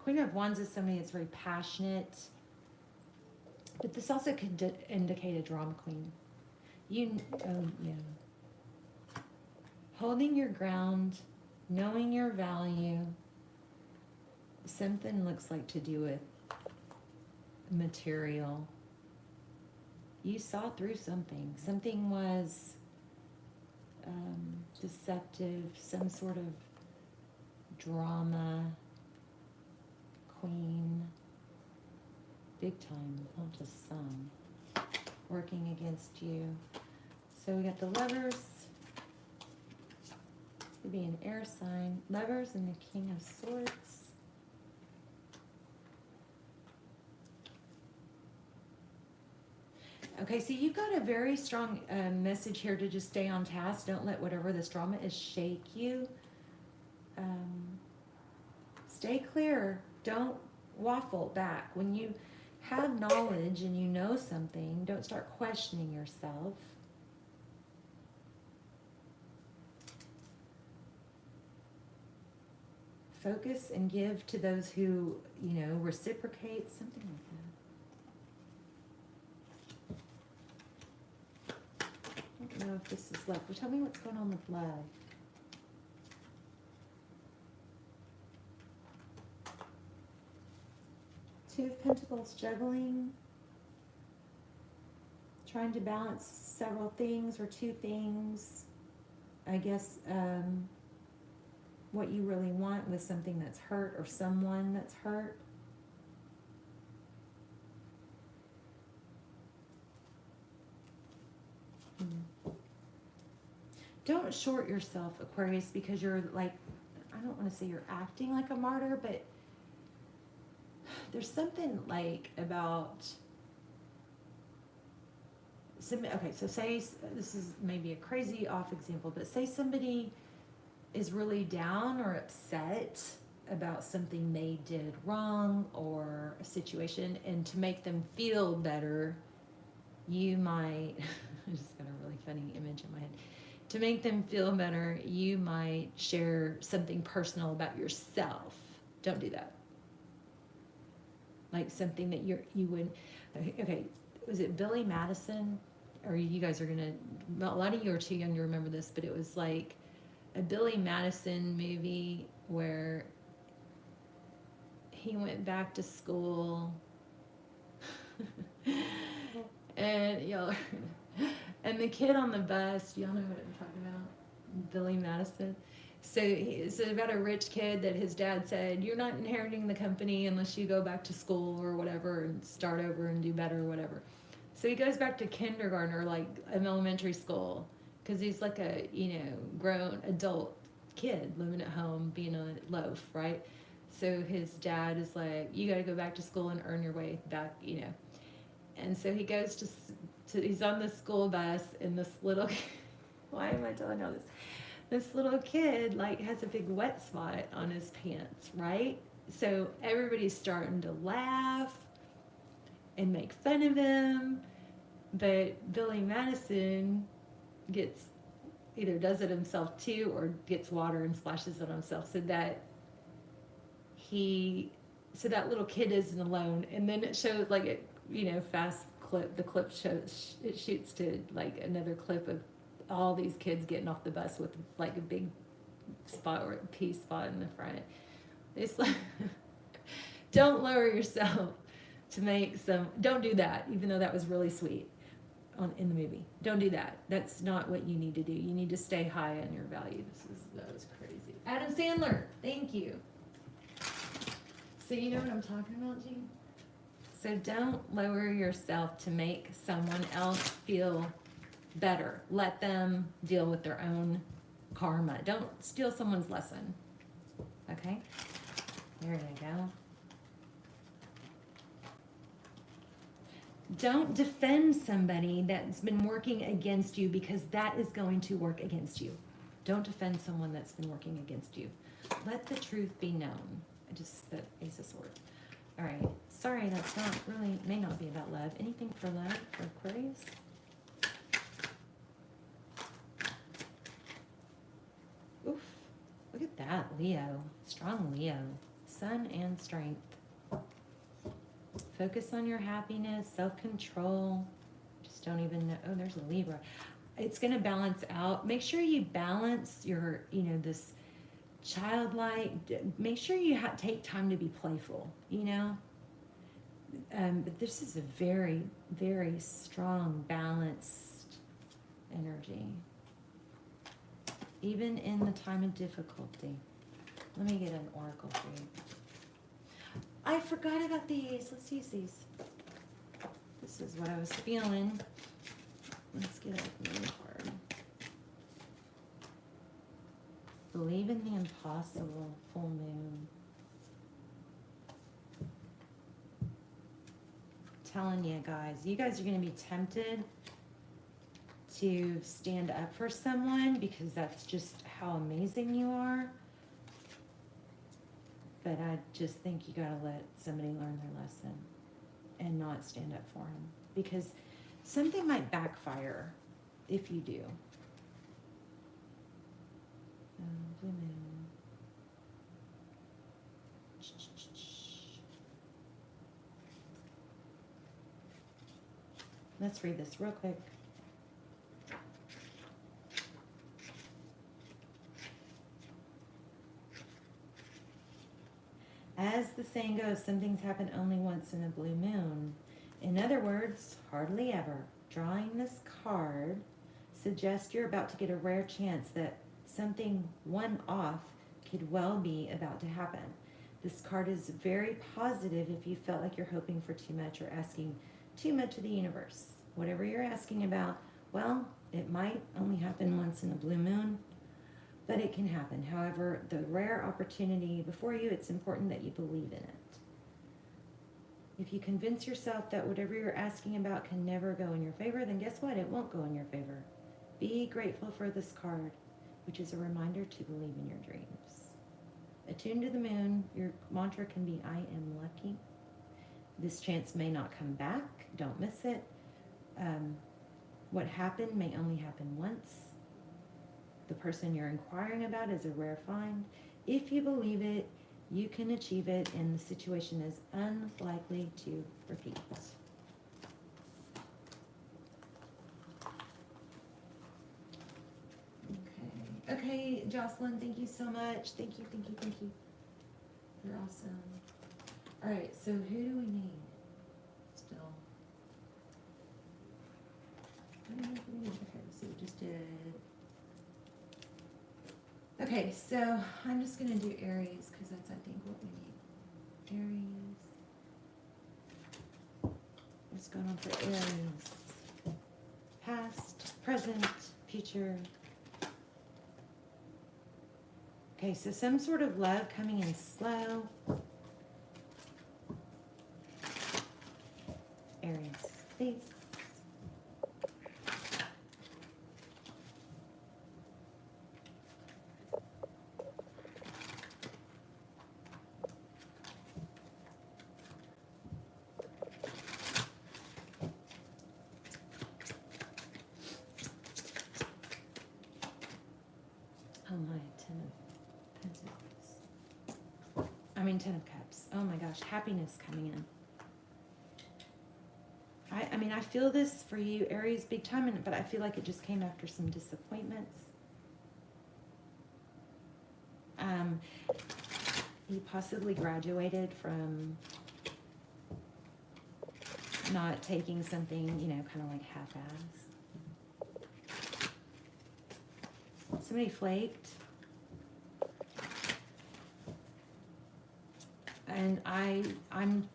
Queen of Wands is somebody that's very passionate, but this also could indicate a drama queen. Yeah. Holding your ground, knowing your value. Something looks like to do with material. You saw through something. Something was deceptive, some sort of drama. Queen, big time, not just some, working against you. So we got the Lovers, could be an air sign, Lovers and the King of Swords. Okay, so you've got a very strong message here to just stay on task. Don't let whatever this drama is shake you. Stay clear. Don't waffle back. When you have knowledge and you know something, don't start questioning yourself. Focus and give to those who, you know, reciprocate, something like that. I don't know if this is love. Well, tell me what's going on with love. Two of Pentacles, juggling, trying to balance several things or two things. I guess what you really want with something that's hurt or someone that's hurt. Don't short yourself, Aquarius, because you're like, I don't want to say you're acting like a martyr, but there's something like about okay, so say, this is maybe a crazy off example, but say somebody is really down or upset about something they did wrong or a situation, and to make them feel better, you might, I just got a really funny image in my head. To make them feel better, you might share something personal about yourself. Don't do that. Like something that you would, okay, was it Billy Madison? Or you guys are gonna, a lot of you are too young to remember this, but it was like a Billy Madison movie where he went back to school. And y'all, and the kid on the bus, y'all know what I'm talking about? Billy Madison. So it's about a rich kid that his dad said, you're not inheriting the company unless you go back to school or whatever and start over and do better or whatever. So he goes back to kindergarten or like an elementary school because he's like a, grown adult kid living at home being a loaf, right? So his dad is like, you got to go back to school and earn your way back, And so he goes he's on the school bus and this little, why am I telling all this? This little kid like has a big wet spot on his pants, right? So everybody's starting to laugh and make fun of him, but Billy Madison either does it himself too or gets water and splashes it on himself so that that little kid isn't alone. And then it shows like fast clip, the clip shows, it shoots to like another clip of all these kids getting off the bus with like a big spot or a pea spot in the front. It's like, don't lower yourself to make don't do that, even though that was really sweet in the movie. Don't do that. That's not what you need to do. You need to stay high on your value. That was crazy. Adam Sandler, thank you. So you know what I'm talking about, Gene? So don't lower yourself to make someone else feel better. Let them deal with their own karma. Don't steal someone's lesson. Okay? There you go. Don't defend somebody that's been working against you because that is going to work against you. Don't defend someone that's been working against you. Let the truth be known. I just said Ace of Swords. All right. Sorry, that's not really, may not be about love. Anything for love for Aquarius? Oof. Look at that, Leo. Strong Leo. Sun and strength. Focus on your happiness, self-control. Just don't even know. Oh, there's a Libra. It's going to balance out. Make sure you balance your, this childlike. Make sure you take time to be playful, But this is a very, very strong, balanced energy. Even in the time of difficulty. Let me get an oracle for you. I forgot about these. Let's use these. This is what I was feeling. Let's get a really hard. Believe in the impossible. Full moon. Telling you guys are going to be tempted to stand up for someone because that's just how amazing you are. But I just think you gotta let somebody learn their lesson and not stand up for them because something might backfire if you do. Blue moon. Let's read this real quick. As the saying goes, some things happen only once in a blue moon. In other words, hardly ever. Drawing this card suggests you're about to get a rare chance that something one-off could well be about to happen. This card is very positive if you felt like you're hoping for too much or asking too much of the universe. Whatever you're asking about, well, it might only happen once in a blue moon, but it can happen. However, the rare opportunity before you, it's important that you believe in it. If you convince yourself that whatever you're asking about can never go in your favor, then guess what? It won't go in your favor. Be grateful for this card, which is a reminder to believe in your dreams. Attuned to the moon, your mantra can be, I am lucky. This chance may not come back. Don't miss it. What happened may only happen once. The person you're inquiring about is a rare find. If you believe it, you can achieve it, and the situation is unlikely to repeat. Okay, Jocelyn, thank you so much. Thank you. You're awesome.
All right, so who do we need still? Who do we need? Okay, so we just did. Okay, so I'm just gonna do Aries because that's I think what we need. Aries. What's going on for Aries? Past, present, future. Okay, so some sort of love coming in slow. Aries, please. Oh my, Ten of Pentacles. Ten of Cups. Oh my gosh, happiness coming in. I mean, I feel this for you, Aries, big time, but I feel like it just came after some disappointments. You possibly graduated from not taking something, you know, kind of like half-ass. Somebody flaked. And I'm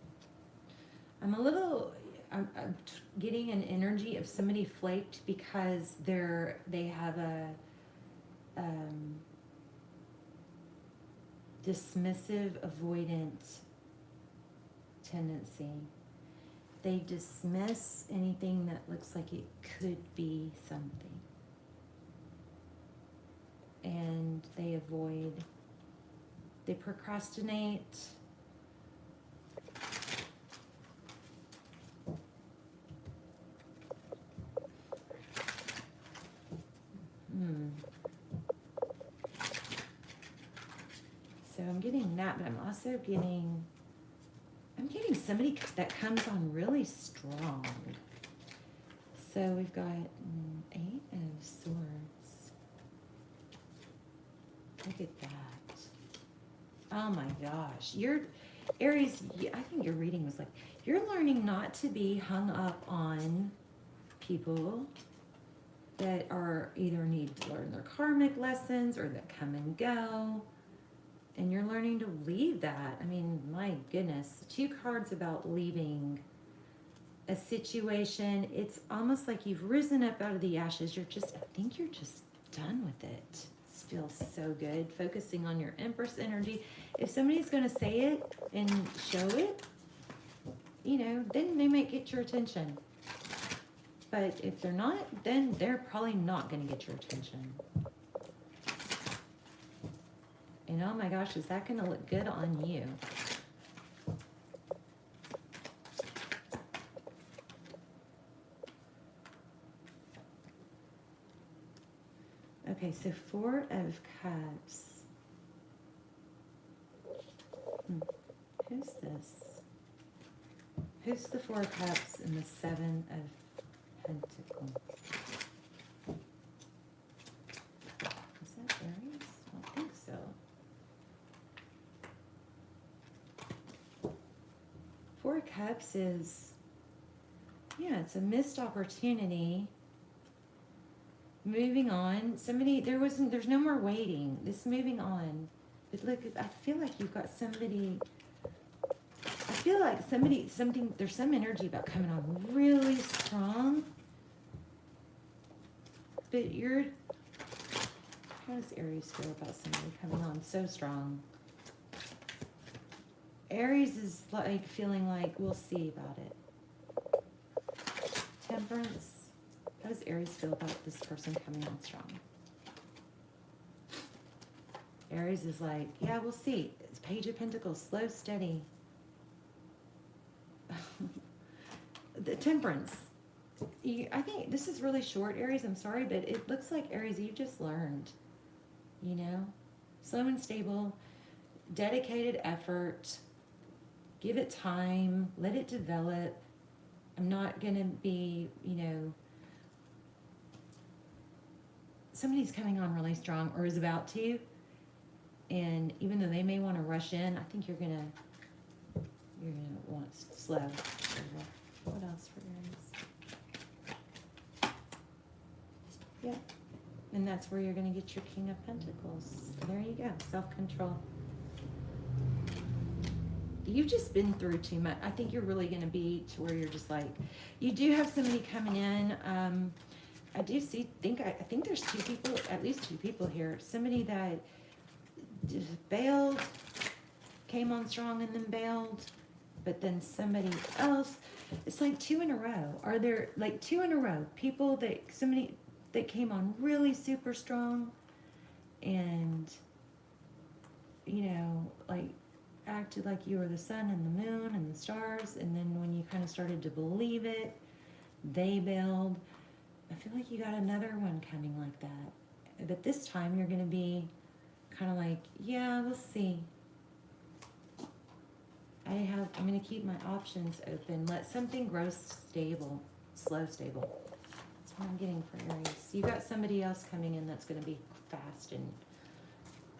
a little, I'm getting an energy of somebody flaked because they have a dismissive, avoidant tendency. They dismiss anything that looks like it could be something. And they avoid, they procrastinate. So I'm getting that, but I'm also getting, somebody that comes on really strong. So we've got 8 of Swords. Look at that. Oh my gosh. You're, Aries, I think your reading was like, you're learning not to be hung up on people that are either need to learn their karmic lessons or that come and go. And you're learning to leave that. I mean, my goodness, 2 cards about leaving a situation. It's almost like you've risen up out of the ashes. I think you're just done with it. This feels so good. Focusing on your Empress energy. If somebody's going to say it and show it, you know, then they might get your attention. But if they're not, then they're probably not going to get your attention. And oh my gosh, is that going to look good on you? Okay, so 4 of Cups. Who's this? Who's the 4 of Cups and the 7 of Pentacles? Is that Aries? I don't think so. 4 of Cups is, yeah, it's a missed opportunity. Moving on. There's no more waiting. This moving on. But look, I feel like you've got somebody, there's some energy about coming on really strong. But how does Aries feel about somebody coming on so strong? Aries is like feeling like, we'll see about it. Temperance. How does Aries feel about this person coming on strong? Aries is like, yeah, we'll see. It's Page of Pentacles, slow, steady. The Temperance. I think this is really short, Aries. I'm sorry, but it looks like, Aries, you just learned. You know? Slow and stable. Dedicated effort. Give it time. Let it develop. I'm not going to be, you know... Somebody's coming on really strong or is about to. And even though they may want to rush in, I think you're going to
You're going to want slow. What else for Aries? Yeah. And that's where you're going to get your King of Pentacles. There you go. Self-control. You've just been through too much. I think you're really going to be to where you're just like, you do have somebody coming in. I do see, I think there's two people, at least two people here. Somebody that just bailed, came on strong and then bailed, but then somebody else. It's like two in a row. Are there like two in a row? People that, somebody that came on really super strong and, you know, like acted like you were the sun and the moon and the stars, and then when you kind of started to believe it, they bailed. I feel like you got another one coming like that. But this time you're going to be kind of like, yeah, we'll see. I'm going to keep my options open. Let something grow stable, slow stable. That's what I'm getting for Aries. You got somebody else coming in that's going to be fast and,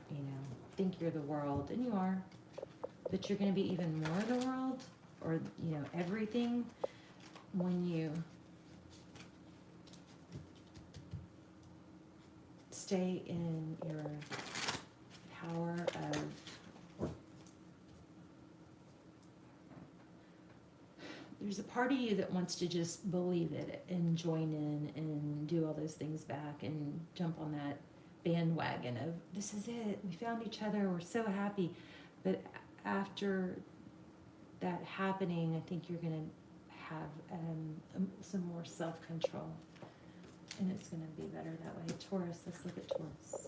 you know, think you're the world, and you are. But you're going to be even more the world, or, you know, everything, when you stay in your power of, there's a part of you that wants to just believe it and join in and do all those things back and jump on that bandwagon of, this is it, we found each other, we're so happy. But after that happening, I think you're going to have some more self-control. And it's going to be better that way. Taurus, let's look at Taurus.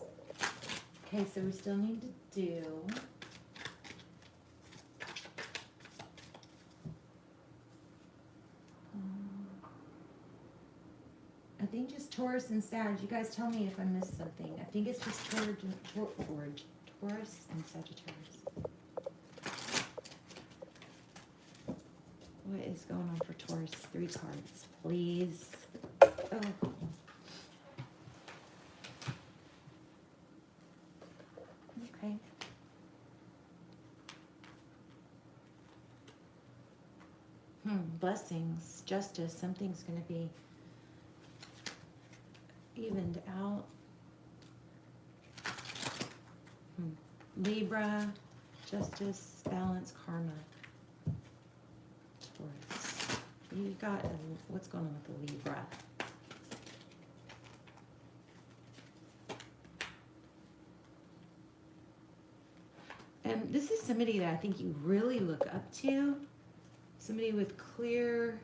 Okay, so we still need to do I think just Taurus and Sag. You guys tell me if I missed something. I think it's just Taurus and Sagittarius. What is going on for Taurus? 3 cards, please. Oh. Okay. Blessings, justice. Something's going to be evened out. Libra, justice, balance, karma. Taurus. You got what's going on with the Libra? And this is somebody that I think you really look up to. Somebody with clear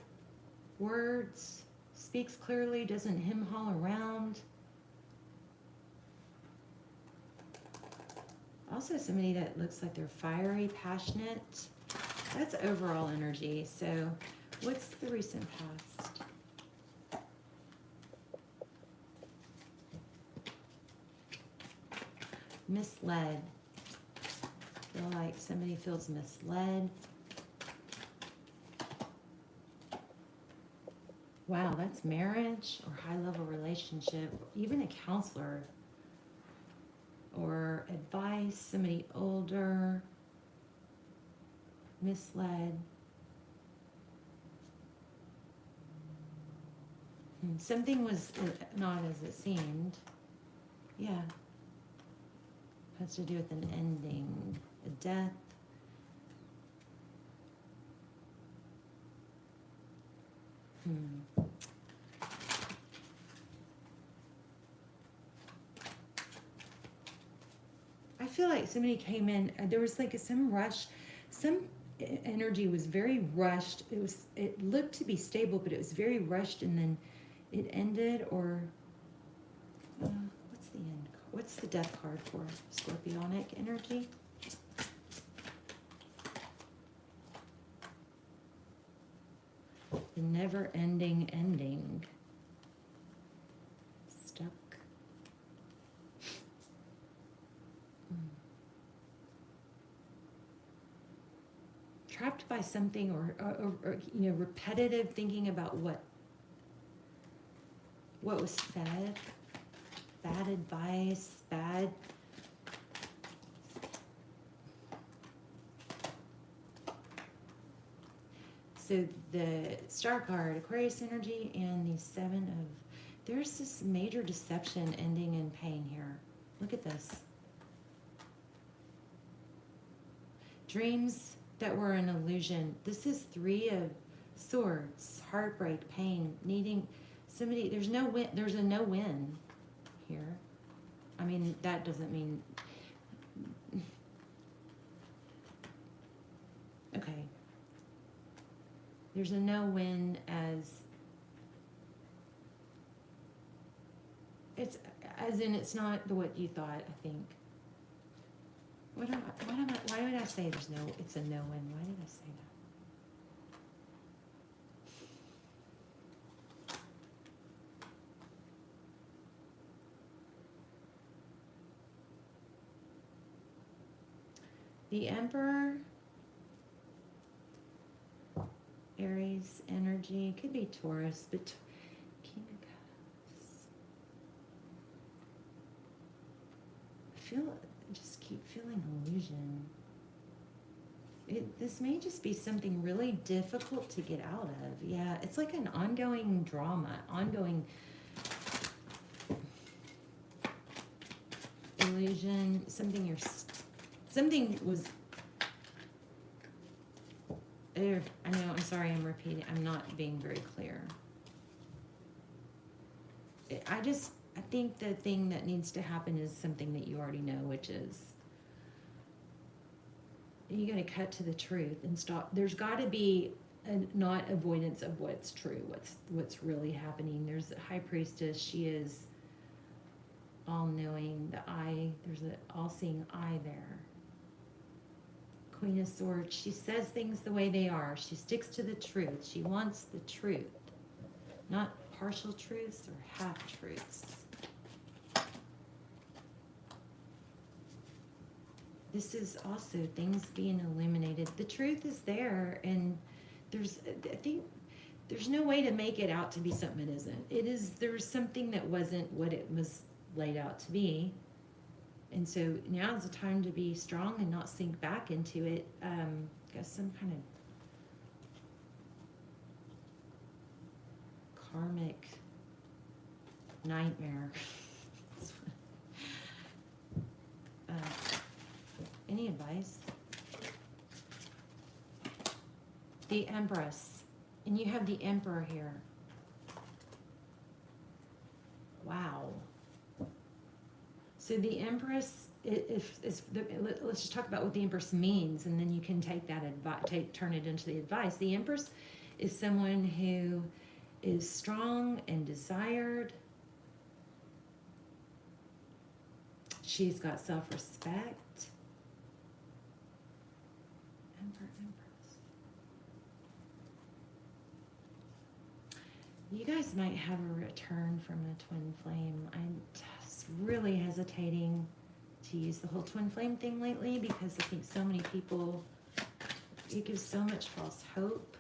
words, speaks clearly, doesn't hem-haw around. Also somebody that looks like they're fiery, passionate. That's overall energy. So what's the recent past? Misled. Feel like somebody feels misled. Wow, that's marriage or high-level relationship, even a counselor or advice, somebody older, misled. Something was not as it seemed. Yeah. Has to do with an ending, a death. I feel like somebody came in, there was like some rush, some energy was very rushed. It looked to be stable, but it was very rushed, and then it ended. Or what's the end? What's the death card for Scorpionic energy? The never-ending ending. Stuck. Trapped by something, or you know, repetitive thinking about what was said. Bad advice, bad. So the Star card, Aquarius energy, and the Seven of... There's this major deception ending in pain here. Look at this. Dreams that were an illusion. This is Three of Swords, heartbreak, pain, needing somebody. There's no win. There's a no win here. I mean, that doesn't mean... Okay. There's a no win as in it's not what you thought, I think. Why did I say it's a no win? Why did I say that? The Emperor, Aries energy, could be Taurus, but King of Cups. Just keep feeling illusion. This may just be something really difficult to get out of. Yeah, it's like an ongoing drama, ongoing illusion. Something was. I know. I'm sorry. I'm repeating. I'm not being very clear. I think the thing that needs to happen is something that you already know, which is you got to cut to the truth and stop. There's got to be not avoidance of what's true, what's really happening. There's a High Priestess. She is all-knowing. The eye. There's an all-seeing eye there. Queen of Swords. She says things the way they are. She sticks to the truth. She wants the truth, not partial truths or half-truths. This is also things being illuminated. The truth is there, and I think there's no way to make it out to be something it isn't. There's something that wasn't what it was laid out to be. And so now is the time to be strong and not sink back into it. Got some kind of karmic nightmare. Any advice? The Empress. And you have the Emperor here. Wow. So the Empress, let's just talk about what the Empress means, and then you can take that turn it into the advice. The Empress is someone who is strong and desired. She's got self-respect. Empress. You guys might have a return from a twin flame. I'm just really hesitating to use the whole twin flame thing lately because I think so many people, it gives so much false hope.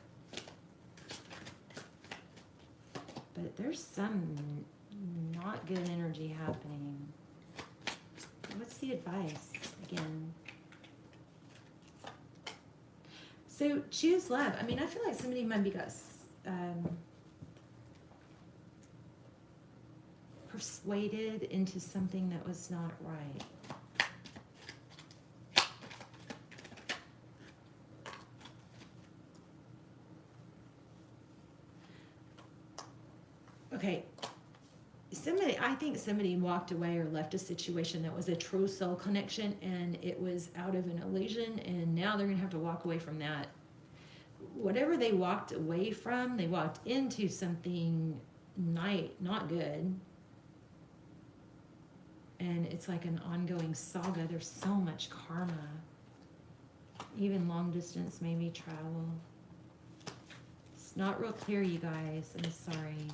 But there's some not good energy happening. What's the advice again? So choose love. I mean, I feel like somebody might be got persuaded into something that was not right. Okay. I think somebody walked away or left a situation that was a true soul connection and it was out of an illusion, and now they're going to have to walk away from that. Whatever they walked away from, they walked into something not good. And it's like an ongoing saga. There's so much karma. Even long distance, maybe travel. It's not real clear, you guys. I'm sorry.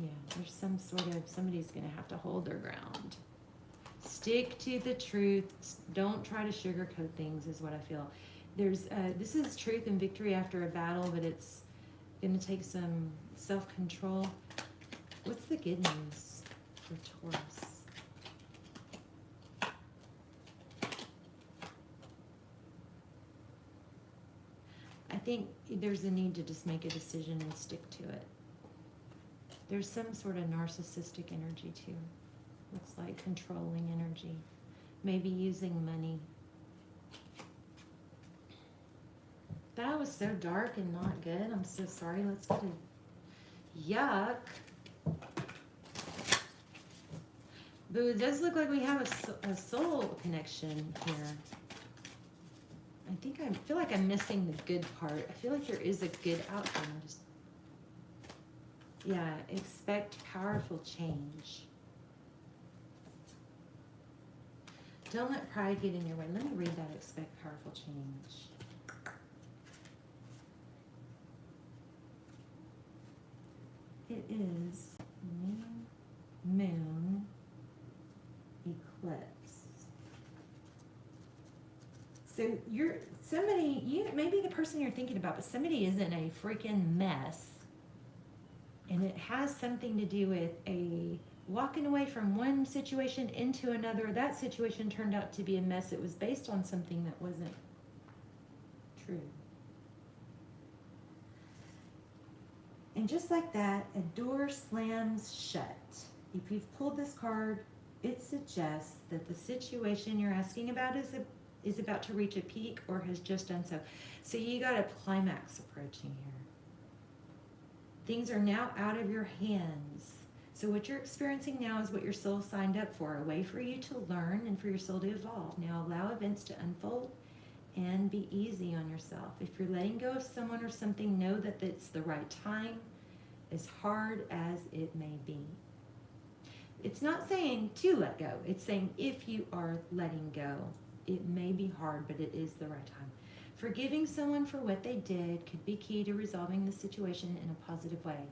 Yeah, there's some sort of, somebody's going to have to hold their ground. Stick to the truth. Don't try to sugarcoat things is what I feel. This is truth and victory after a battle, but it's going to take some self-control. What's the good news for Taurus?
think there's a need to just make a decision and stick to it. There's some sort of narcissistic energy too. Looks like controlling energy. Maybe using money. That was so dark and not good. I'm so sorry. Let's get a yuck. But it does look like we have a soul connection here. I feel like I'm missing the good part. I feel like there is a good outcome. Yeah, expect powerful change. Don't let pride get in your way. Let me read that, expect powerful change. It is moon eclipse. So maybe the person you're thinking about, but somebody is in a freaking mess. And it has something to do with walking away from one situation into another. That situation turned out to be a mess. It was based on something that wasn't true. And just like that, a door slams shut. If you've pulled this card, it suggests that the situation you're asking about is about to reach a peak or has just done so. So you got a climax approaching here. Things are now out of your hands. So what you're experiencing now is what your soul signed up for, a way for you to learn and for your soul to evolve. Now allow events to unfold and be easy on yourself. If you're letting go of someone or something, know that it's the right time, as hard as it may be. It's not saying to let go. It's saying if you are letting go, it may be hard, but it is the right time. Forgiving someone for what they did could be key to resolving the situation in a positive way.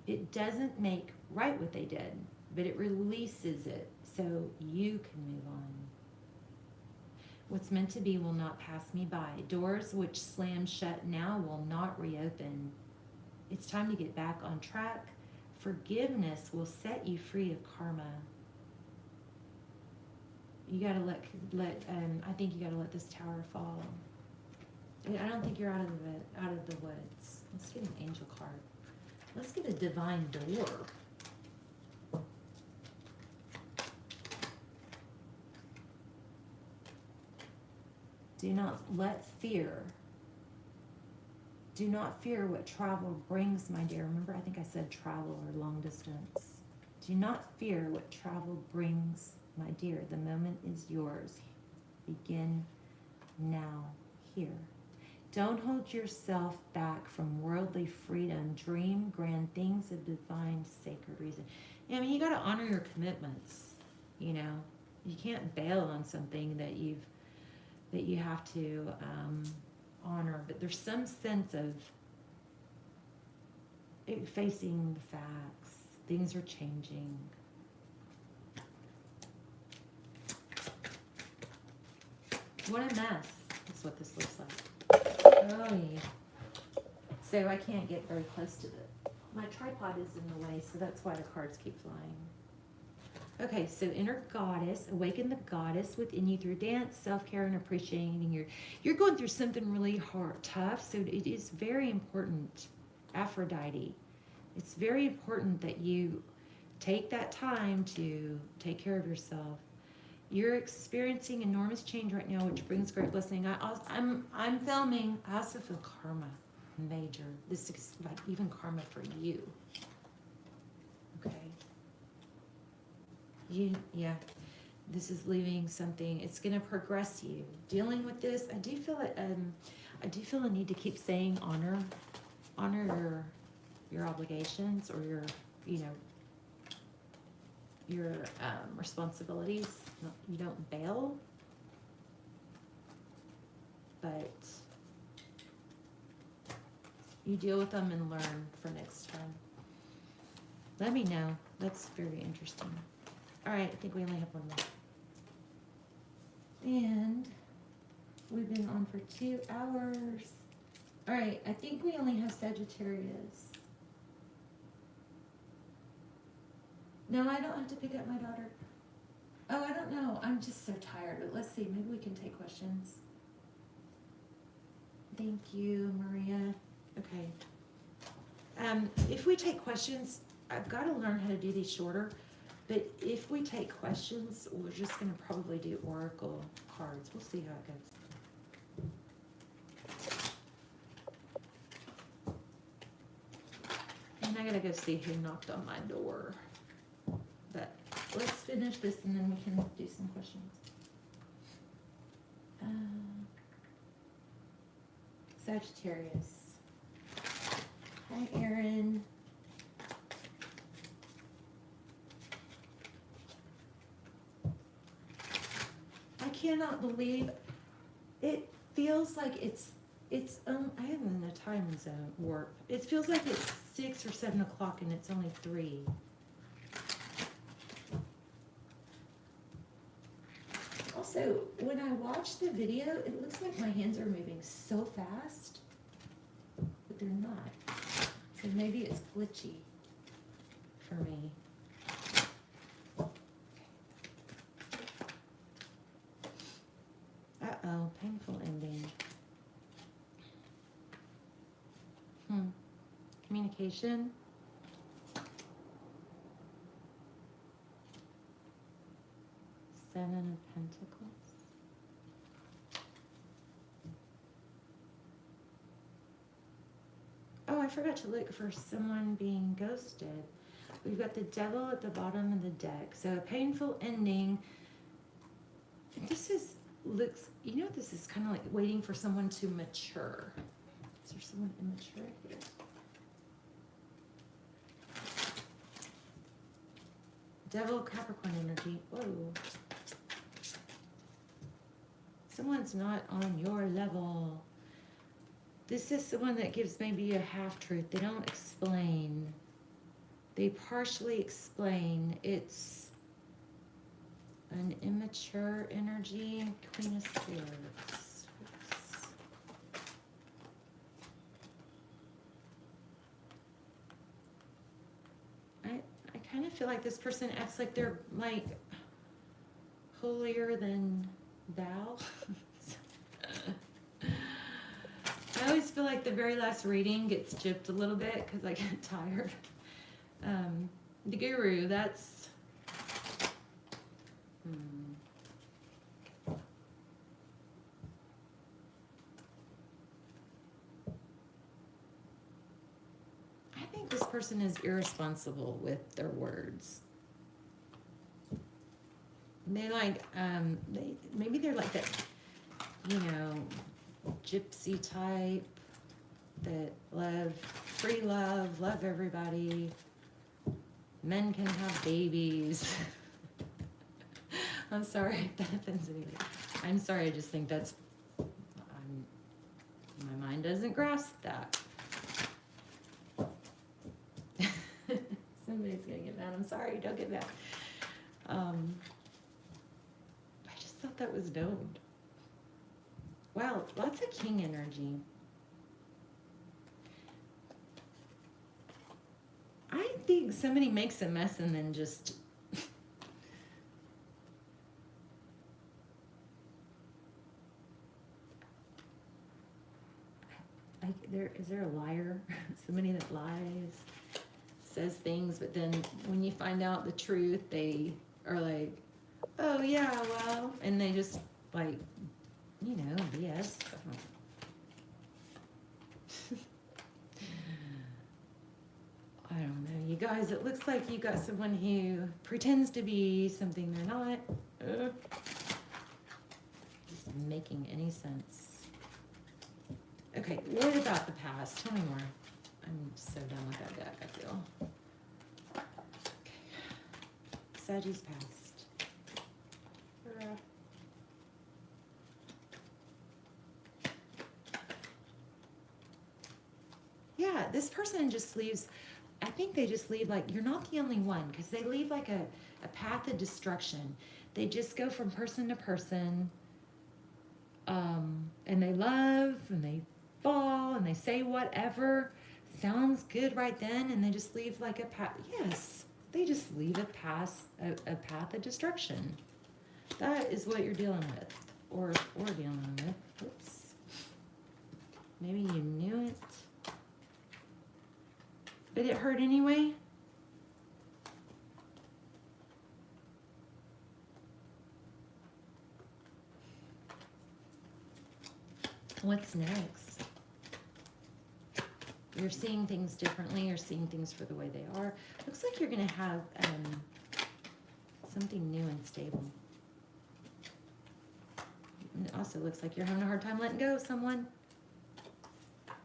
It doesn't make right what they did, but it releases it so you can move on. What's meant to be will not pass me by. Doors which slam shut now will not reopen. It's time to get back on track. Forgiveness will set you free of karma. You gotta I think you gotta let this tower fall. I don't think you're out of the woods. Let's get an angel card. Let's get a divine door. Do not fear what travel brings, my dear. Remember, I think I said travel or long distance. Do not fear what travel brings, my dear. The moment is yours. Begin now, here. Don't hold yourself back from worldly freedom. Dream grand things of divine sacred reason. I mean, you got to honor your commitments. You know, you can't bail on something that you have to honor. But there's some sense of facing the facts. Things are changing. What a mess is what this looks like. Oh, yeah. So I can't get very close to it. My tripod is in the way, so that's why the cards keep flying. Okay, so inner goddess, awaken the goddess within you through dance, self-care, and appreciating you're going through something really hard, tough, so it is very important, Aphrodite. It's very important that you take that time to take care of yourself. You're experiencing enormous change right now, which brings great blessing. I'm filming. I also feel karma major. This is like even karma for you. Okay. Yeah. This is leaving something. It's going to progress you. Dealing with this, I do feel it. I do feel a need to keep saying honor your obligations or your responsibilities. You don't bail, but you deal with them and learn for next time. Let me know. That's very interesting. All right, I think we only have one more. And we've been on for 2 hours. All right, I think we only have Sagittarius. No, I don't have to pick up my daughter. Oh, I don't know. I'm just so tired. But let's see. Maybe we can take questions.
Thank you, Maria. Okay. If we take questions, I've got to learn how to do these shorter, but if we take questions, we're just going to probably do oracle cards. We'll see how it goes. And I got to go see who knocked on my door. But let's finish this and then we can do some questions. Sagittarius. Hi, Erin. I cannot believe it feels like it's I am in a time zone warp. It feels like it's 6 or 7 o'clock and it's only 3. Also, when I watch the video, it looks like my hands are moving so fast, but they're not. So maybe it's glitchy for me. Uh-oh, painful ending. Communication. Seven of Pentacles. Oh, I forgot to look for someone being ghosted. We've got the Devil at the bottom of the deck. So a painful ending. This looks, you know, this is kind of like waiting for someone to mature. Is there someone immature here? Devil Capricorn energy. Whoa. Someone's not on your level. This is someone that gives maybe a half-truth. They don't explain. They partially explain. It's an immature energy. Queen of Swords. Oops. I kind of feel like this person acts like they're like holier than thou. I always feel like the very last reading gets gypped a little bit because I get tired. The Guru, that's... I think this person is irresponsible with their words. They like, maybe they're like that, you know, gypsy type that love everybody. Men can have babies. I'm sorry if that offends anybody. I'm sorry, I just think that's, my mind doesn't grasp that. Somebody's gonna get mad. I'm sorry, don't get mad. I just thought that was domed. Wow, lots of king energy. I think somebody makes a mess and then just... is there a liar? Somebody that lies, says things, but then when you find out the truth, they are like, oh yeah, well, and they just like, you know, BS. I don't know, you guys, it looks like you got someone who pretends to be something they're not. Just making any sense. Okay, what about the past? Tell me more. I'm so done with that deck, I feel. Okay. Sagittarius past. Yeah, this person just leaves, I think they just leave like, you're not the only one, because they leave like a path of destruction. They just go from person to person, and they love, and they fall, and they say whatever sounds good right then, and they just leave like a path. Yes, they just leave a path of destruction. That is what you're dealing with, or dealing with. Oops. Maybe you knew it, but it hurt anyway. What's next? You're seeing things differently. You're seeing things for the way they are. Looks like you're going to have something new and stable. And it also looks like you're having a hard time letting go of someone. Okay.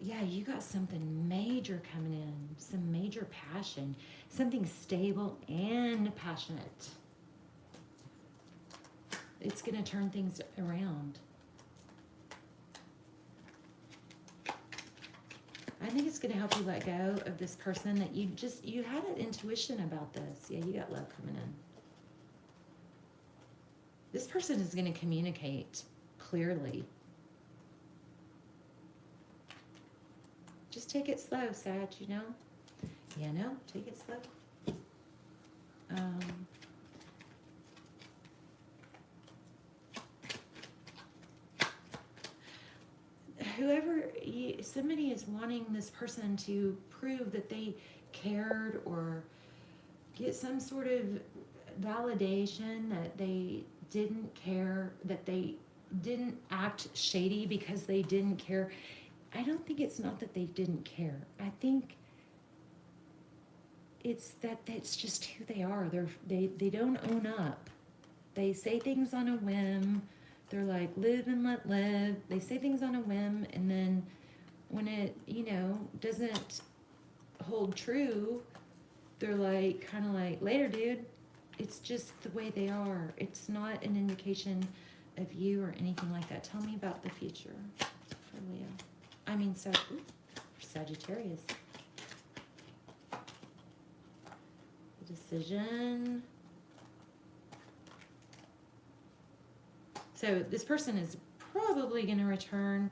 Yeah, you got something major coming in. Some major passion. Something stable and passionate. It's going to turn things around. I think it's going to help you let go of this person that you had an intuition about this. Yeah, you got love coming in. This person is going to communicate clearly. Just take it slow, Sag, you know? Yeah, no, take it slow. Somebody is wanting this person to prove that they cared or get some sort of validation that they didn't care, that they didn't act shady because they didn't care. I don't think it's not that they didn't care. I think it's that that's just who they are. They don't own up. They say things on a whim. They're like, live and let live. They say things on a whim, and then when it, doesn't hold true, they're like, kind of like, later, dude. It's just the way they are. It's not an indication of you or anything like that. Tell me about the future for Leo. For Sagittarius. The decision. So this person is probably going to return.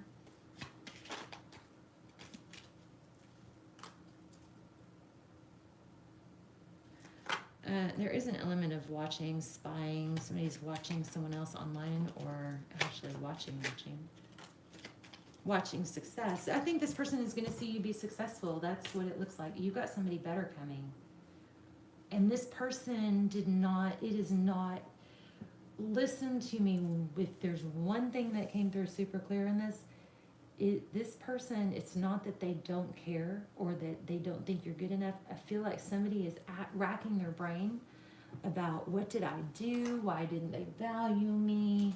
There is an element of watching, spying. Somebody's watching someone else online or actually watching success. I think this person is going to see you be successful. That's what it looks like. You've got somebody better coming. And this person listen to me. If there's one thing that came through super clear in this, this person, it's not that they don't care or that they don't think you're good enough. I feel like somebody is racking their brain about what did I do? Why didn't they value me?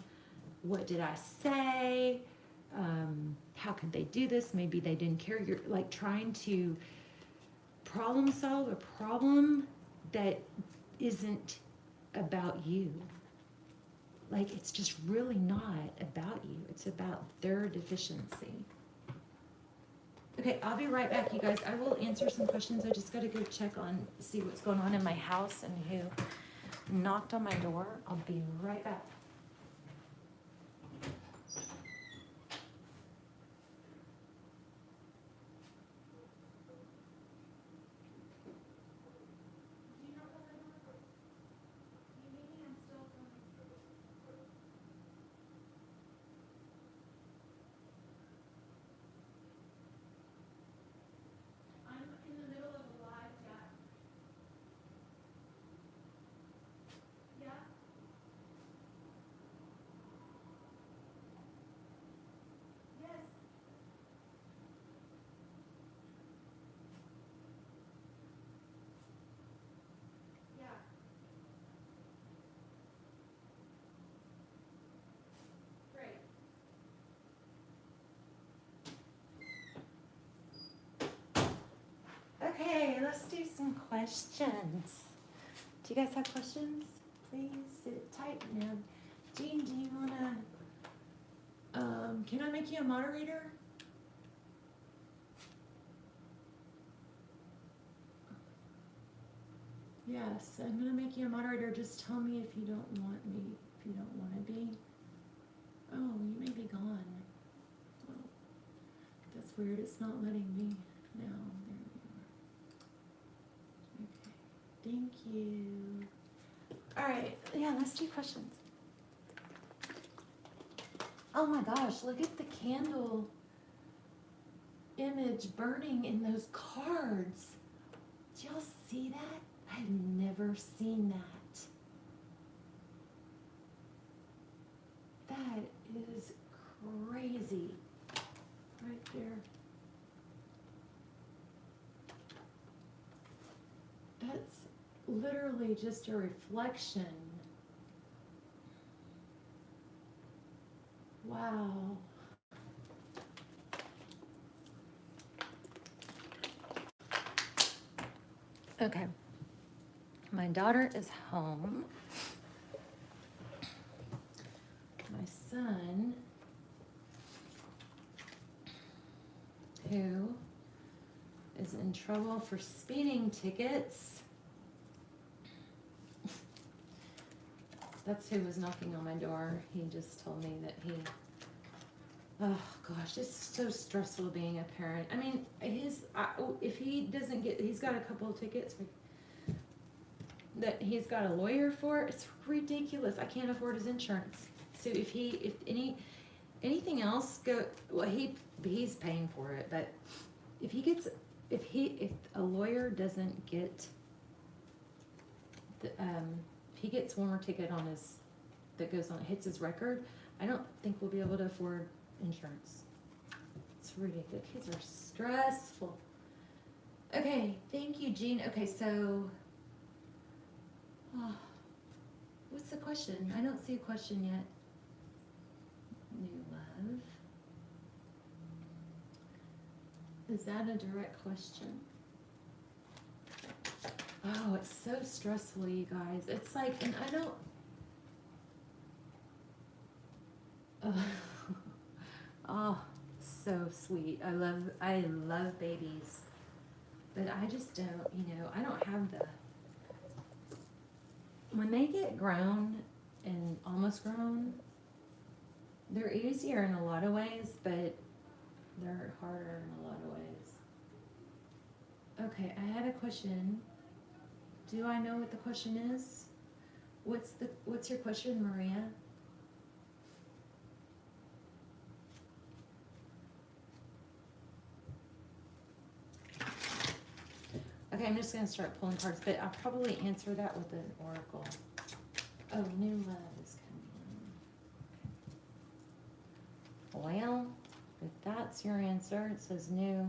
What did I say? How could they do this? Maybe they didn't care. You're like trying to problem solve a problem that isn't about you. Like, it's just really not about you. It's about their deficiency. Okay, I'll be right back, you guys. I will answer some questions. I just got to go see what's going on in my house and who knocked on my door. I'll be right back. Okay, let's do some questions. Do you guys have questions? Please sit tight now. Jean, do you want to, can I make you a moderator? Yes, I'm going to make you a moderator. Just tell me if you don't want me, if you don't want to be. Oh, you may be gone. Oh, that's weird. It's not letting me now. There we are. Okay, thank you. All right, yeah, let's do questions.
Oh my gosh, look at the candle image burning in those cards. Did y'all see that? I've never seen that. That is crazy. Right there. That's literally just a reflection. Wow. Okay. My daughter is home. My son, who is in trouble for speeding tickets. That's who was knocking on my door. He just told me that he, oh gosh, it's so stressful being a parent. I mean, if he doesn't get, he's got a couple of tickets that he's got a lawyer for. It's ridiculous. I can't afford his insurance. So if anything else well, he's paying for it, but if a lawyer doesn't get if he gets one more ticket on hits his record, I don't think we'll be able to afford insurance. It's ridiculous. Kids are stressful. Okay, thank you, Jean. Okay, so what's the question? I don't see a question yet. New love. Is that a direct question? Oh, it's so stressful, you guys. It's like, and I don't. Oh, so sweet. I love babies, but I just don't. I don't have the. When they get grown and almost grown, they're easier in a lot of ways, but they're harder in a lot of ways. Okay, I had a question. Do I know what the question is? What's your question, Maria? Okay, I'm just gonna start pulling cards, but I'll probably answer that with an oracle. Oh, new love is coming in. Well, if that's your answer, it says new.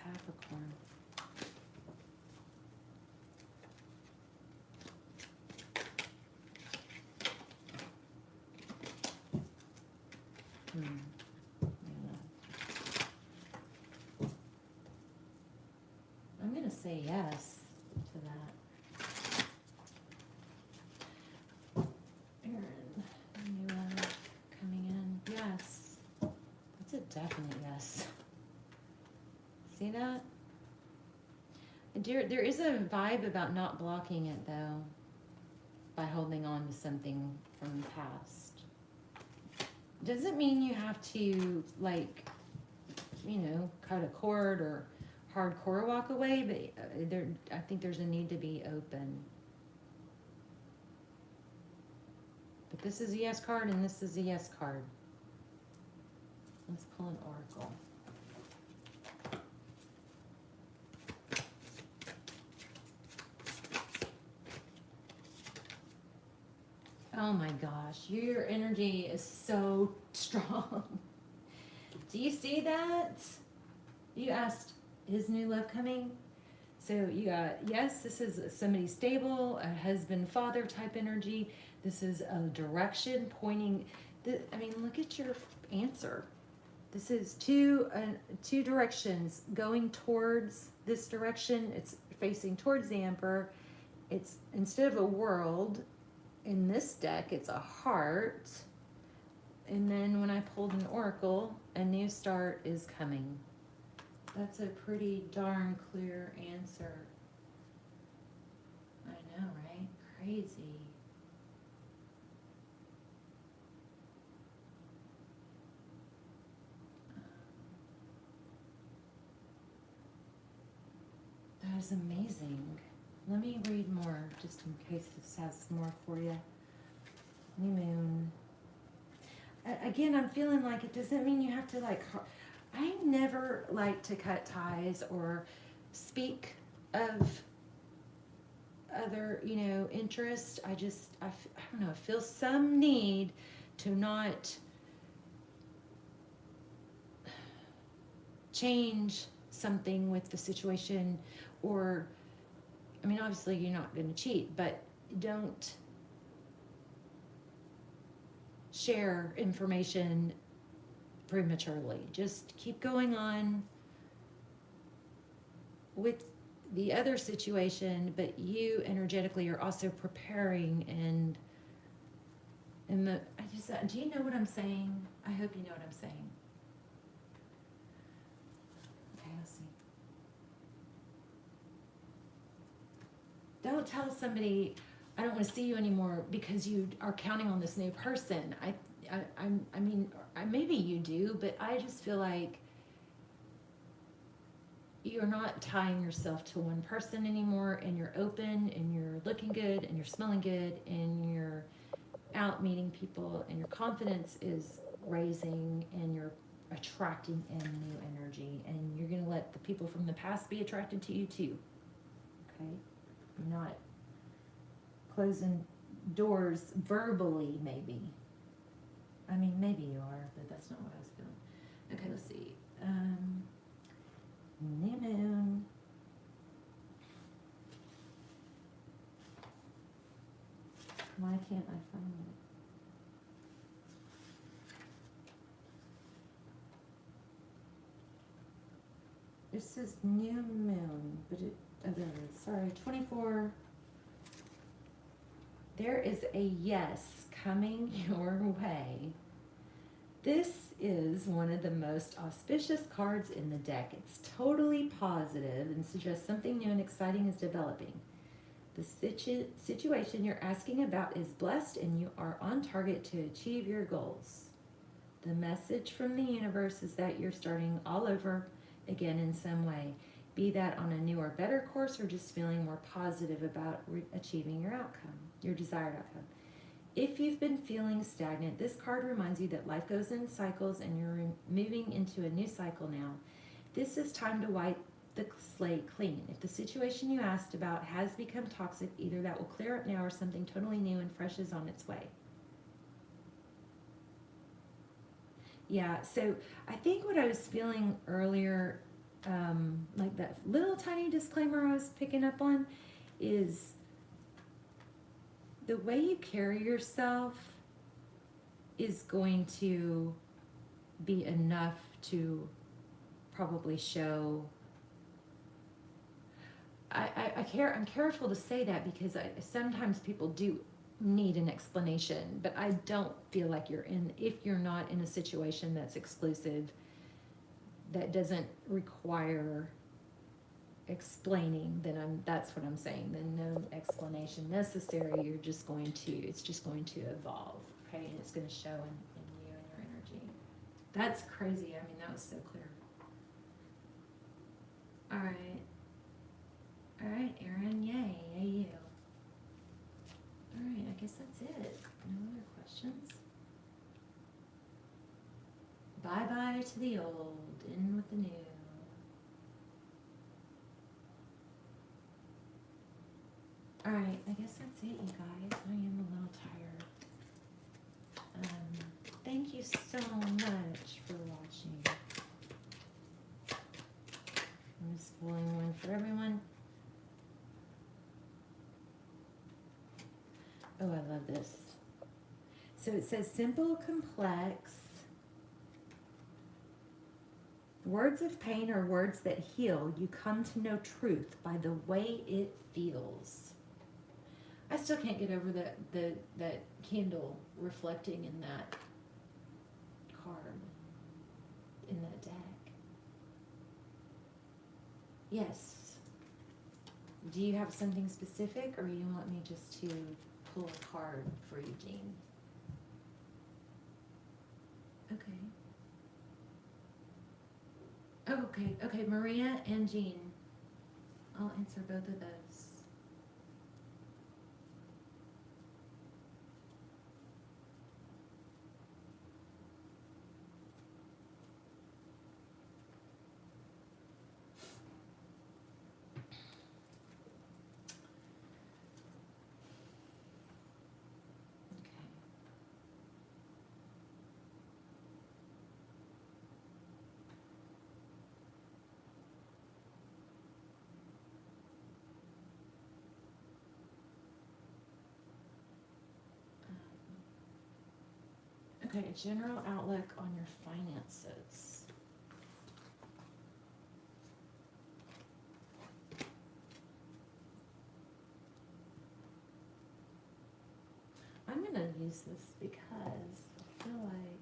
Capricorn. I'm gonna say yes to that. Aaron, new love coming in. Yes. That's a definite yes. See that? There is a vibe about not blocking it though, by holding on to something from the past. Doesn't mean you have to cut a cord or hardcore walk away, but I think there's a need to be open. But this is a yes card and this is a yes card. Let's pull an oracle. Oh my gosh, your energy is so strong. Do you see that? You asked, is new love coming? So you got, yes, this is somebody stable, a husband, father type energy. This is a direction pointing. Look at your answer. This is two directions going towards this direction. It's facing towards the Emperor. It's, instead of a world, in this deck, it's a heart. And then when I pulled an oracle, a new start is coming. That's a pretty darn clear answer. I know, right? Crazy. That is amazing.
Let me read more, just in case this has more for you. New moon. Again, I'm feeling like it doesn't mean you have to like. I never like to cut ties or speak of other, interest. I don't know, feel some need to not change something with the situation, or, I mean, obviously you're not going to cheat, but don't share information prematurely. Just keep going on with the other situation, but you energetically are also preparing do you know what I'm saying? I hope you know what I'm saying. Okay, let's see. Don't tell somebody, I don't want to see you anymore because you are counting on this new person. I mean, maybe you do, but I just feel like you're not tying yourself to one person anymore, and you're open, and you're looking good, and you're smelling good, and you're out meeting people, and your confidence is raising, and you're attracting in new energy, and you're going to let the people from the past be attracted to you too. Okay? You're not closing doors verbally, maybe. I mean, maybe you are, but that's not what I was feeling. Okay, let's see. New moon. Why can't I find it? It says new moon, but there it is. Sorry, 24. There is a yes coming your way. This is one of the most auspicious cards in the deck. It's totally positive and suggests something new and exciting is developing. The situation you're asking about is blessed, and you are on target to achieve your goals. The message from the universe is that you're starting all over again in some way, be that on a new or better course, or just feeling more positive about achieving your outcome, your desired outcome. If you've been feeling stagnant, this card reminds you that life goes in cycles, and you're moving into a new cycle now. This is time to wipe the slate clean. If the situation you asked about has become toxic, either that will clear up now, or something totally new and fresh is on its way. Yeah, so I think what I was feeling earlier, like that little tiny disclaimer I was picking up on, is the way you carry yourself is going to be enough to probably show. I'm careful to say that because sometimes people do need an explanation, but I don't feel like if you're not in a situation that's exclusive, that doesn't require explaining, then that's what I'm saying. Then no explanation necessary. It's just going to evolve, okay? And it's going to show in you and your energy. That's crazy. I mean, that was so clear. All right, Erin, yay you. All right, I guess that's it. No other questions? Bye-bye to the old, in with the new. All right, I guess that's it, you guys. I am a little tired. Thank you so much for watching. I'm just pulling one for everyone. Oh, I love this. So it says simple, complex. Words of pain are words that heal. You come to know truth by the way it feels. I still can't get over that candle reflecting in that card, in that deck. Yes. Do you have something specific, or you want me just to pull a card for you, Jean? Okay. Oh, okay, Maria and Jean. I'll answer both of those.
Okay, a general outlook on your finances. I'm going to use this because I feel like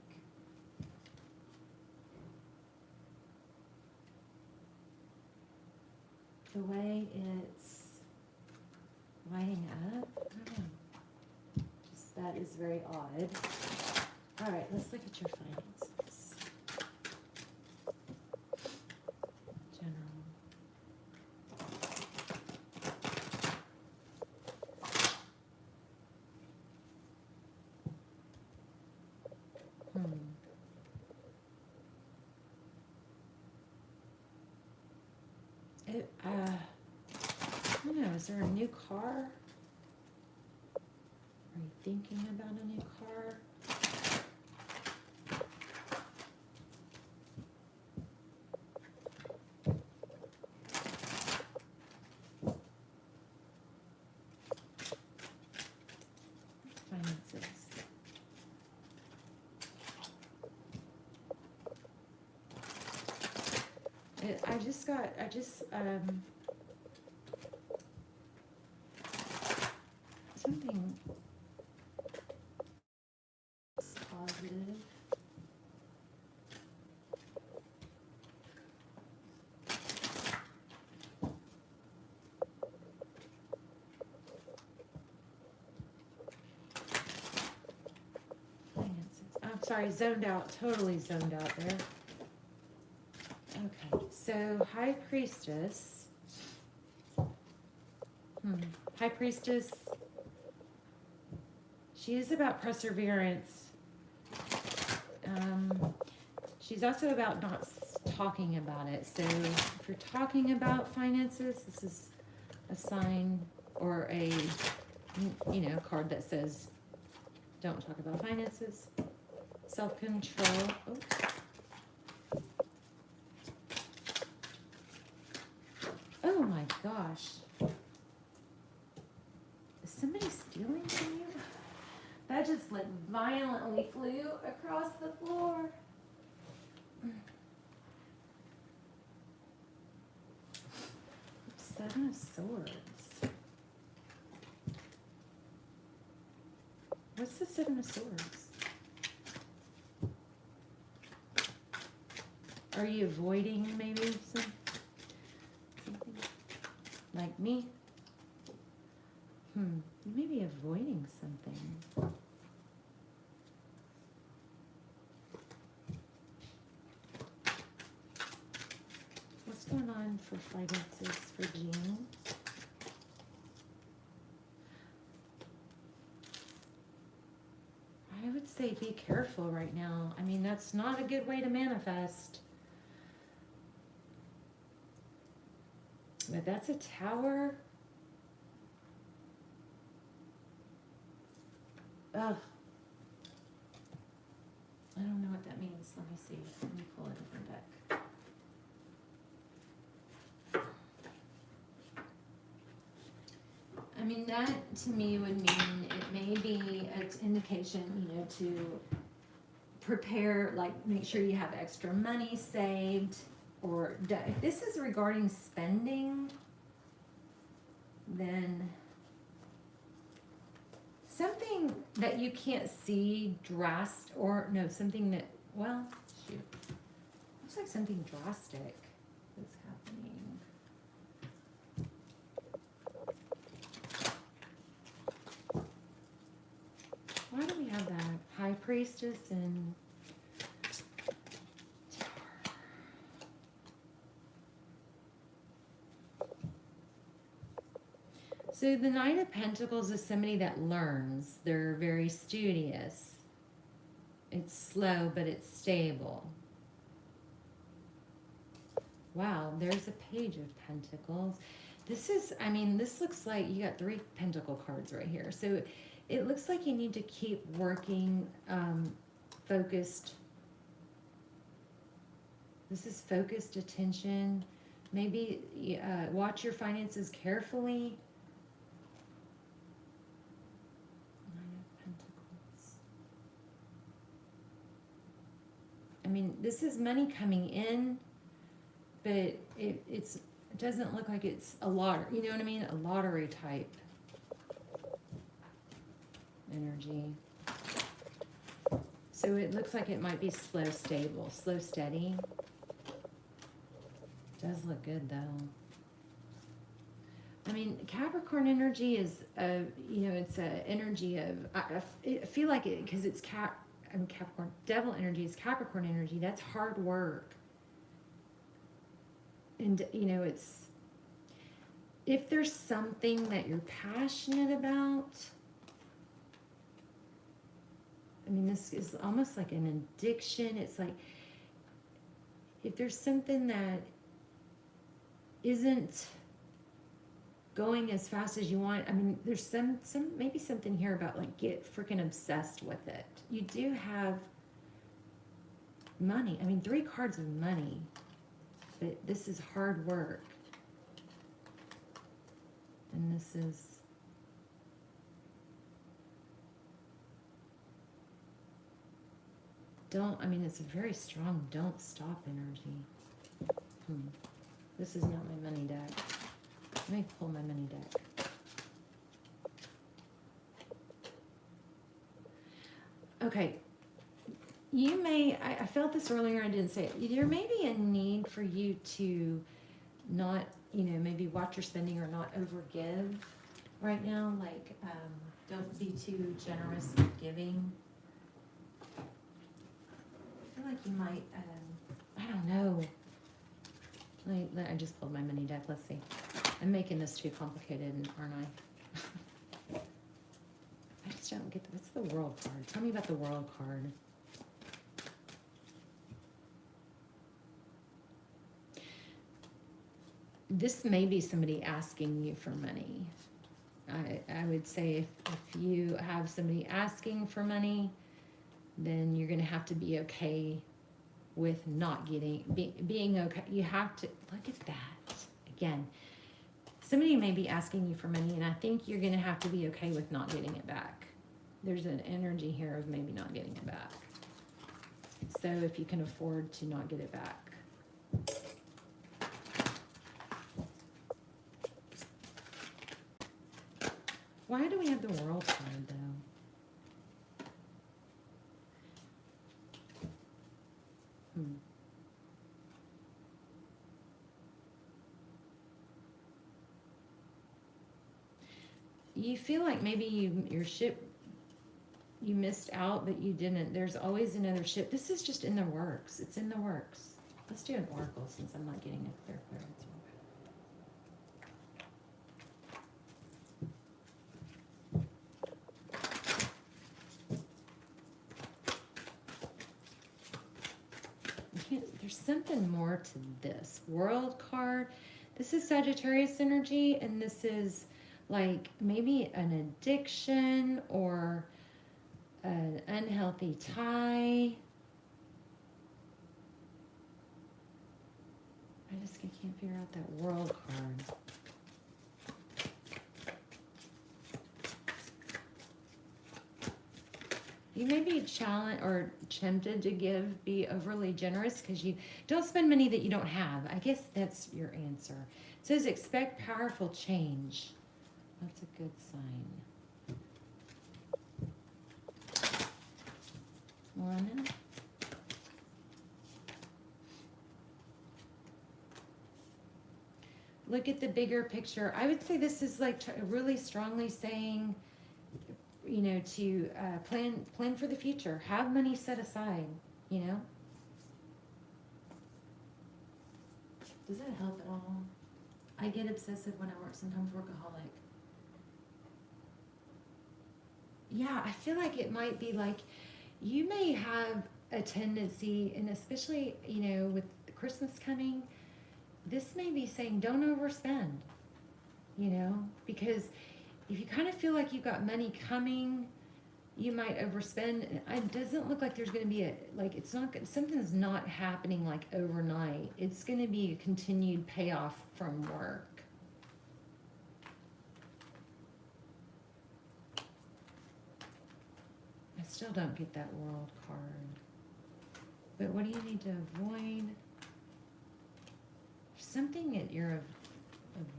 the way it's lining up, I don't know, just that is very odd. All right, let's look at your finances. General. I don't know, is there a new car? Are you thinking about a new car? Finances. I just something positive. Finances. I'm sorry, zoned out, totally zoned out there. Okay, so High Priestess. High Priestess. She is about perseverance. She's also about not talking about it. So if you're talking about finances, this is a sign or a, card that says, don't talk about finances. Self-control. Oh my gosh. Is somebody stealing from you? That just like violently flew across the floor. Seven of Swords. What's the Seven of Swords? Are you avoiding maybe something like me? You may be avoiding something. What's going on for finances for June? I would say be careful right now. I mean, that's not a good way to manifest. But that's a Tower. Ugh. I don't know what that means. Let me see. Let me pull a different deck. I mean, that to me would mean it may be an indication, to prepare, like make sure you have extra money saved, or if this is regarding spending, then something that you can't see something that, well, shoot. Looks like something drastic is happening. Why do we have that? High Priestess and so the Knight of Pentacles is somebody that learns. They're very studious. It's slow, but it's stable. Wow, there's a Page of Pentacles. This looks like you got 3 Pentacle cards right here. So it looks like you need to keep working, focused. This is focused attention. Maybe watch your finances carefully.
this is money coming in, but it doesn't look like it's a lot, you know what I mean? A lottery type energy. So it looks like it might be slow, stable, slow, steady. Does look good though. I mean, Capricorn energy is, you know, it's an energy of, I feel like it, because it's Capricorn, devil energy is Capricorn energy. That's hard work. And, you know, it's, if there's something that you're passionate about, I mean, this is almost like an addiction. It's like, if there's something that isn't going as fast as you want, I mean, there's some maybe something here about like get freaking obsessed with it. You do have money. I mean, 3 cards of money, but this is hard work. And this is, I mean, it's a very strong don't stop energy. This is not my money deck. Let me pull my money deck. Okay. You may, I felt this earlier, I didn't say it. There may be a need for you to not, you know, maybe watch your spending or not overgive right now. Like, don't be too generous with giving. I feel like you might, I don't know. I just pulled my money deck. Let's see. I'm making this too complicated, aren't I? I just don't get, what's the world card? Tell me about the world card. This may be somebody asking you for money. I would say if you have somebody asking for money, then you're going to have to be okay with not getting, being okay. You have to, look at that. Again, somebody may be asking you for money, and I think you're going to have to be okay with not getting it back. There's an energy here of maybe not getting it back. So if you can afford to not get it back. Why do we have the World card, though? You feel like maybe your ship, you missed out, but you didn't. There's always another ship. This is just in the works. It's in the works. Let's do an oracle since I'm not getting a clear clearance. There's something more to this World card. This is Sagittarius energy, and this is like maybe an addiction or an unhealthy tie. I just can't figure out that World card. You may be challenged or tempted to be overly generous because you don't spend money that you don't have. I guess that's your answer. It says expect powerful change. That's a good sign. One. Look at the bigger picture. I would say this is like really strongly saying, you know, to plan for the future. Have money set aside, you know. Does that help at all? I get obsessive when I work, sometimes workaholic. Yeah, I feel like it might be like you may have a tendency, and especially, you know, with Christmas coming, this may be saying don't overspend, you know, because if you kind of feel like you've got money coming, you might overspend. It doesn't look like there's going to be it's not, something's not happening like overnight. It's going to be a continued payoff from work. I still don't get that World card.
But what do you need to avoid? Something that you're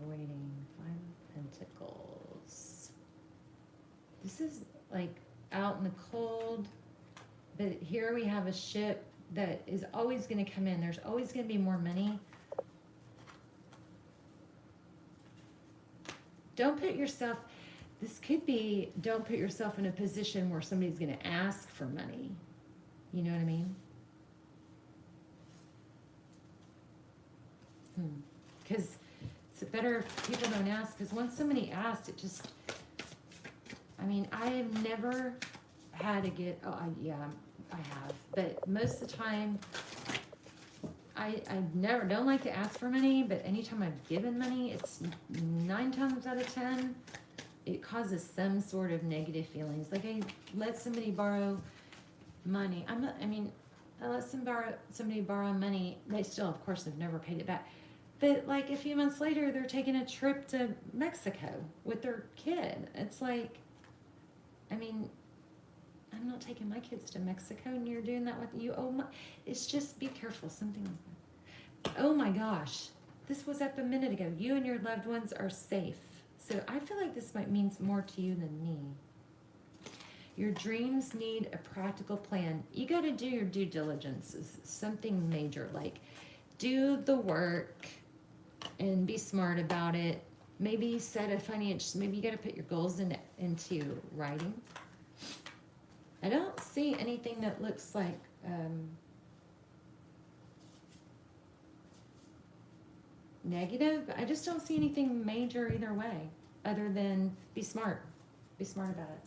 avoiding. Five of Pentacles. This is like out in the cold, but here we have a ship that is always going to come in. There's always going to be more money. Don't put yourself, this could be, don't put yourself in a position where somebody's going to ask for money. You know what I mean? Because it's better if people don't ask, because once somebody asks, it just, I mean, I have never had to get, yeah, I have, but most of the time, I never, don't like to ask for money, but anytime I've given money, it's 9 times out of 10, it causes some sort of negative feelings. Like I let somebody borrow money. I let somebody borrow money. They still, of course, have never paid it back. But like a few months later, they're taking a trip to Mexico with their kid. It's like, I mean, I'm not taking my kids to Mexico and you're doing that with you. Oh my, it's just be careful, something like that. Oh my gosh, this was up a minute ago. You and your loved ones are safe. So I feel like this might mean more to you than me. Your dreams need a practical plan. You got to do your due diligence. Something major, like do the work and be smart about it. Maybe set a financial, maybe you got to put your goals into writing. I don't see anything that looks like negative. I just don't see anything major either way, other than be smart. Be smart about it.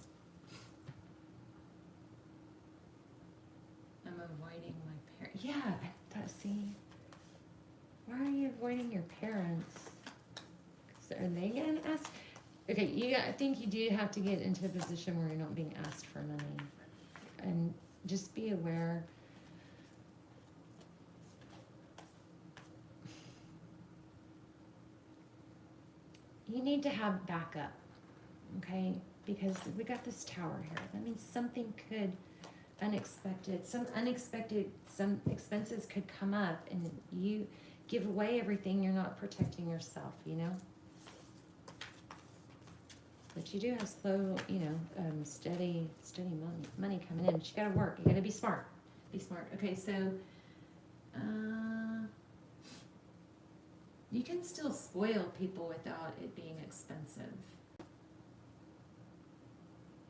I'm avoiding my parents. Yeah, see. Why are you avoiding your parents? Are they going to ask? Okay, I think you do have to get into a position where you're not being asked for money. And just be aware. You need to have backup, okay? Because we got this tower here. That means something could some expenses could come up and you give away everything. You're not protecting yourself, you know? But you do have slow, steady money coming in. But you gotta work. You gotta be smart. Be smart. Okay, so you can still spoil people without it being expensive.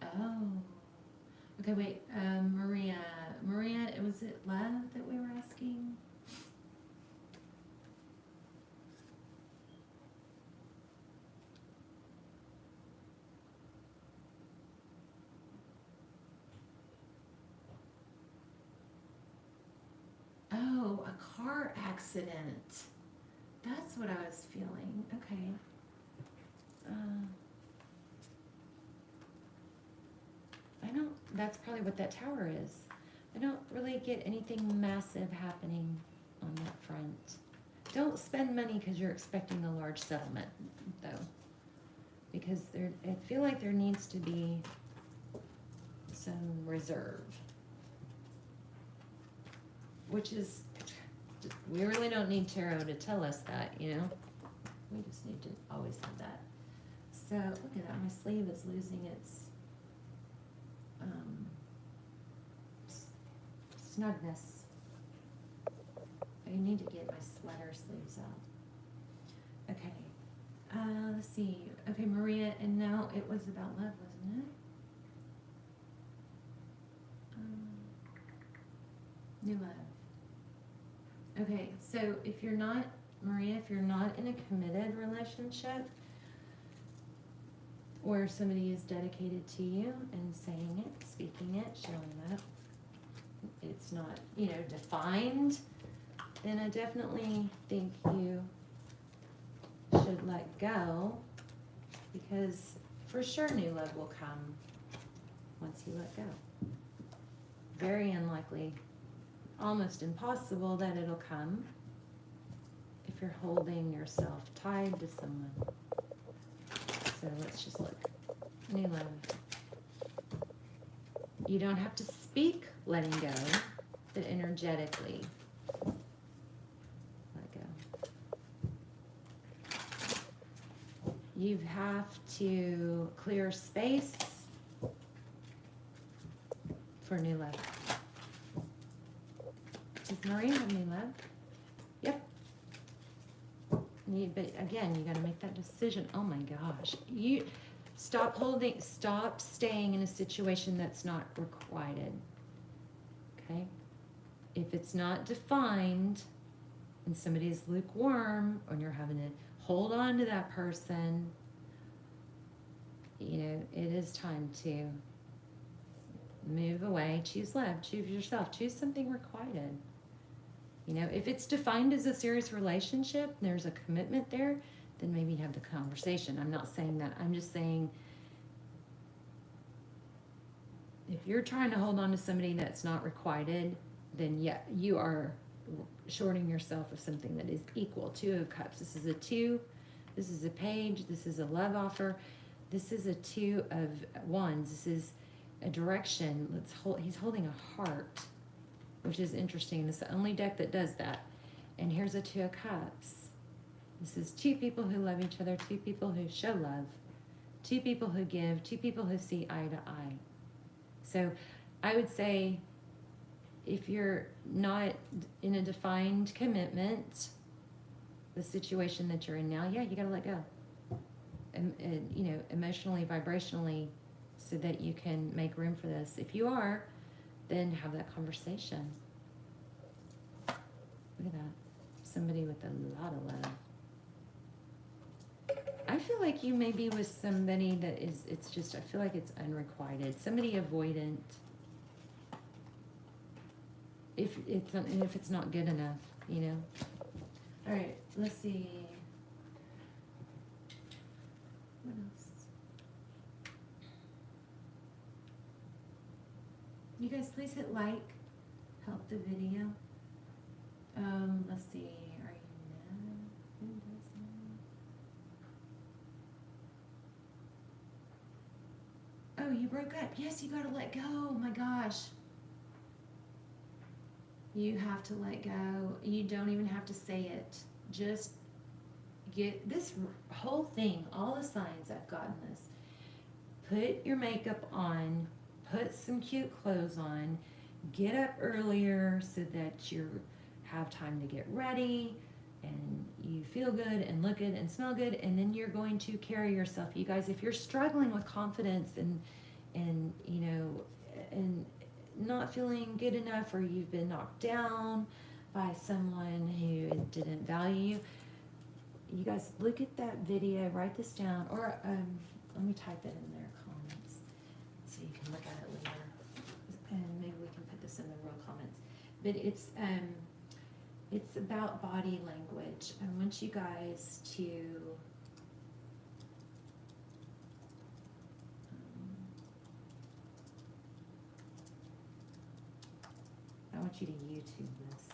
Oh. Okay, wait. Maria, was it love that we were asking? Oh, a car accident. That's what I was feeling. Okay. That's probably what that tower is. I don't really get anything massive happening on that front. Don't spend money because you're expecting a large settlement, though. Because I feel like there needs to be some reserve. Which is, we really don't need tarot to tell us that, you know? We just need to always have that. So, look at that, my sleeve is losing its snugness. I need to get my sweater sleeves out. Okay, let's see. Okay, Maria, and now it was about love, wasn't it? New love. Okay, so if you're not, Maria, if you're not in a committed relationship where somebody is dedicated to you and saying it, speaking it, showing up, it's not, defined, then I definitely think you should let go, because for sure new love will come once you let go. Very unlikely, almost impossible that it'll come if you're holding yourself tied to someone. So let's just look. New love. You don't have to speak letting go.
but energetically, let go. You have to clear space for new love. Does Marie have new love? Yep. But again, you got to make that decision. Oh my gosh. You stop staying in a situation that's not requited. Okay? If it's not defined and somebody is lukewarm and you're having to hold on to that person, you know, it is time to move away, choose love, choose yourself, choose something requited. You know, if it's defined as a serious relationship, there's a commitment there, then maybe have the conversation. I'm not saying that. I'm just saying if you're trying to hold on to somebody that's not requited, then yeah, you are shorting yourself of something that is equal. 2 of Cups. This is a 2. This is a page. This is a love offer. This is a 2 of Wands. This is a direction. He's holding a heart, which is interesting. This is the only deck that does that. And here's a 2 of Cups. This is 2 people who love each other, 2 people who show love, 2 people who give, 2 people who see eye to eye. So I would say if you're not in a defined commitment, the situation that you're in now, yeah, you got to let go. And, you know, emotionally, vibrationally, so that you can make room for this. If you are, then have that conversation. Look at that. Somebody with a lot of love. I feel like you may be with somebody that is, it's just, I feel like it's unrequited. Somebody avoidant. If it's not good enough, you know. All right, let's see. What else? You guys please hit like, help the video. Let's see, are you mad? Who does that? Oh, you broke up. Yes, you gotta let go. Oh my gosh. You have to let go. You don't even have to say it. Just get this whole thing, all the signs I've gotten this. Put your makeup on, put some cute clothes on, get up earlier so that you have time to get ready and you feel good and look good and smell good, and then you're going to carry yourself. You guys, if you're struggling with confidence and you know, and not feeling good enough, or you've been knocked down by someone who didn't value you, you guys look at that video, write this down, or let me type it in their comments so you can look at it later, and maybe we can put this in the real comments. But it's about body language. I want you guys to I want you to YouTube this.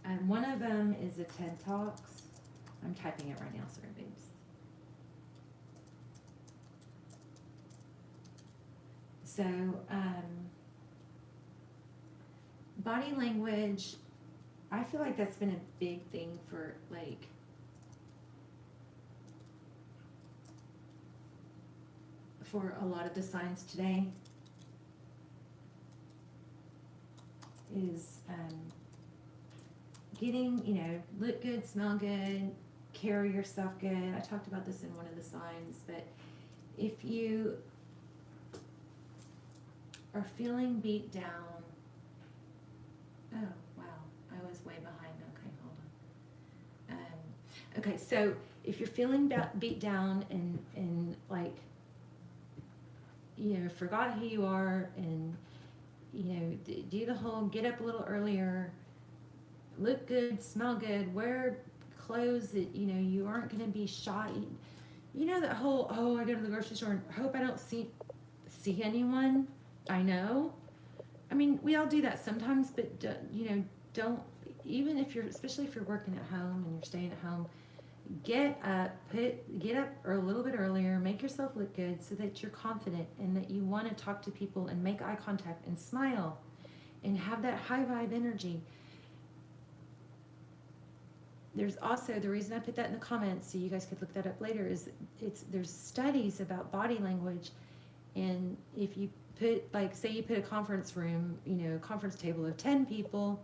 And one of them is a TED Talks. I'm typing it right now, sorry, babes. So, body language, I feel like that's been a big thing for, like, for a lot of the signs today. Is getting, you know, look good, smell good, carry yourself good. I talked about this in one of the signs, but if you are feeling beat down, oh wow, I was way behind. Okay, hold on. Okay, so if you're feeling beat down and like, you know, forgot who you are, and you know, do the whole get up a little earlier, look good, smell good, wear clothes that, you know, you aren't going to be shy. You know, that whole, oh, I go to the grocery store and hope I don't see anyone I know. I mean, we all do that sometimes, but, you know, don't, even if you're, especially if you're working at home and you're staying at home, get up a little bit earlier, make yourself look good so that you're confident and that you want to talk to people and make eye contact and smile and have that high vibe energy. There's also, the reason I put that in the comments so you guys could look that up later, is there's studies about body language. And if you put, like, say you put a conference room, you know, a conference table of 10 people,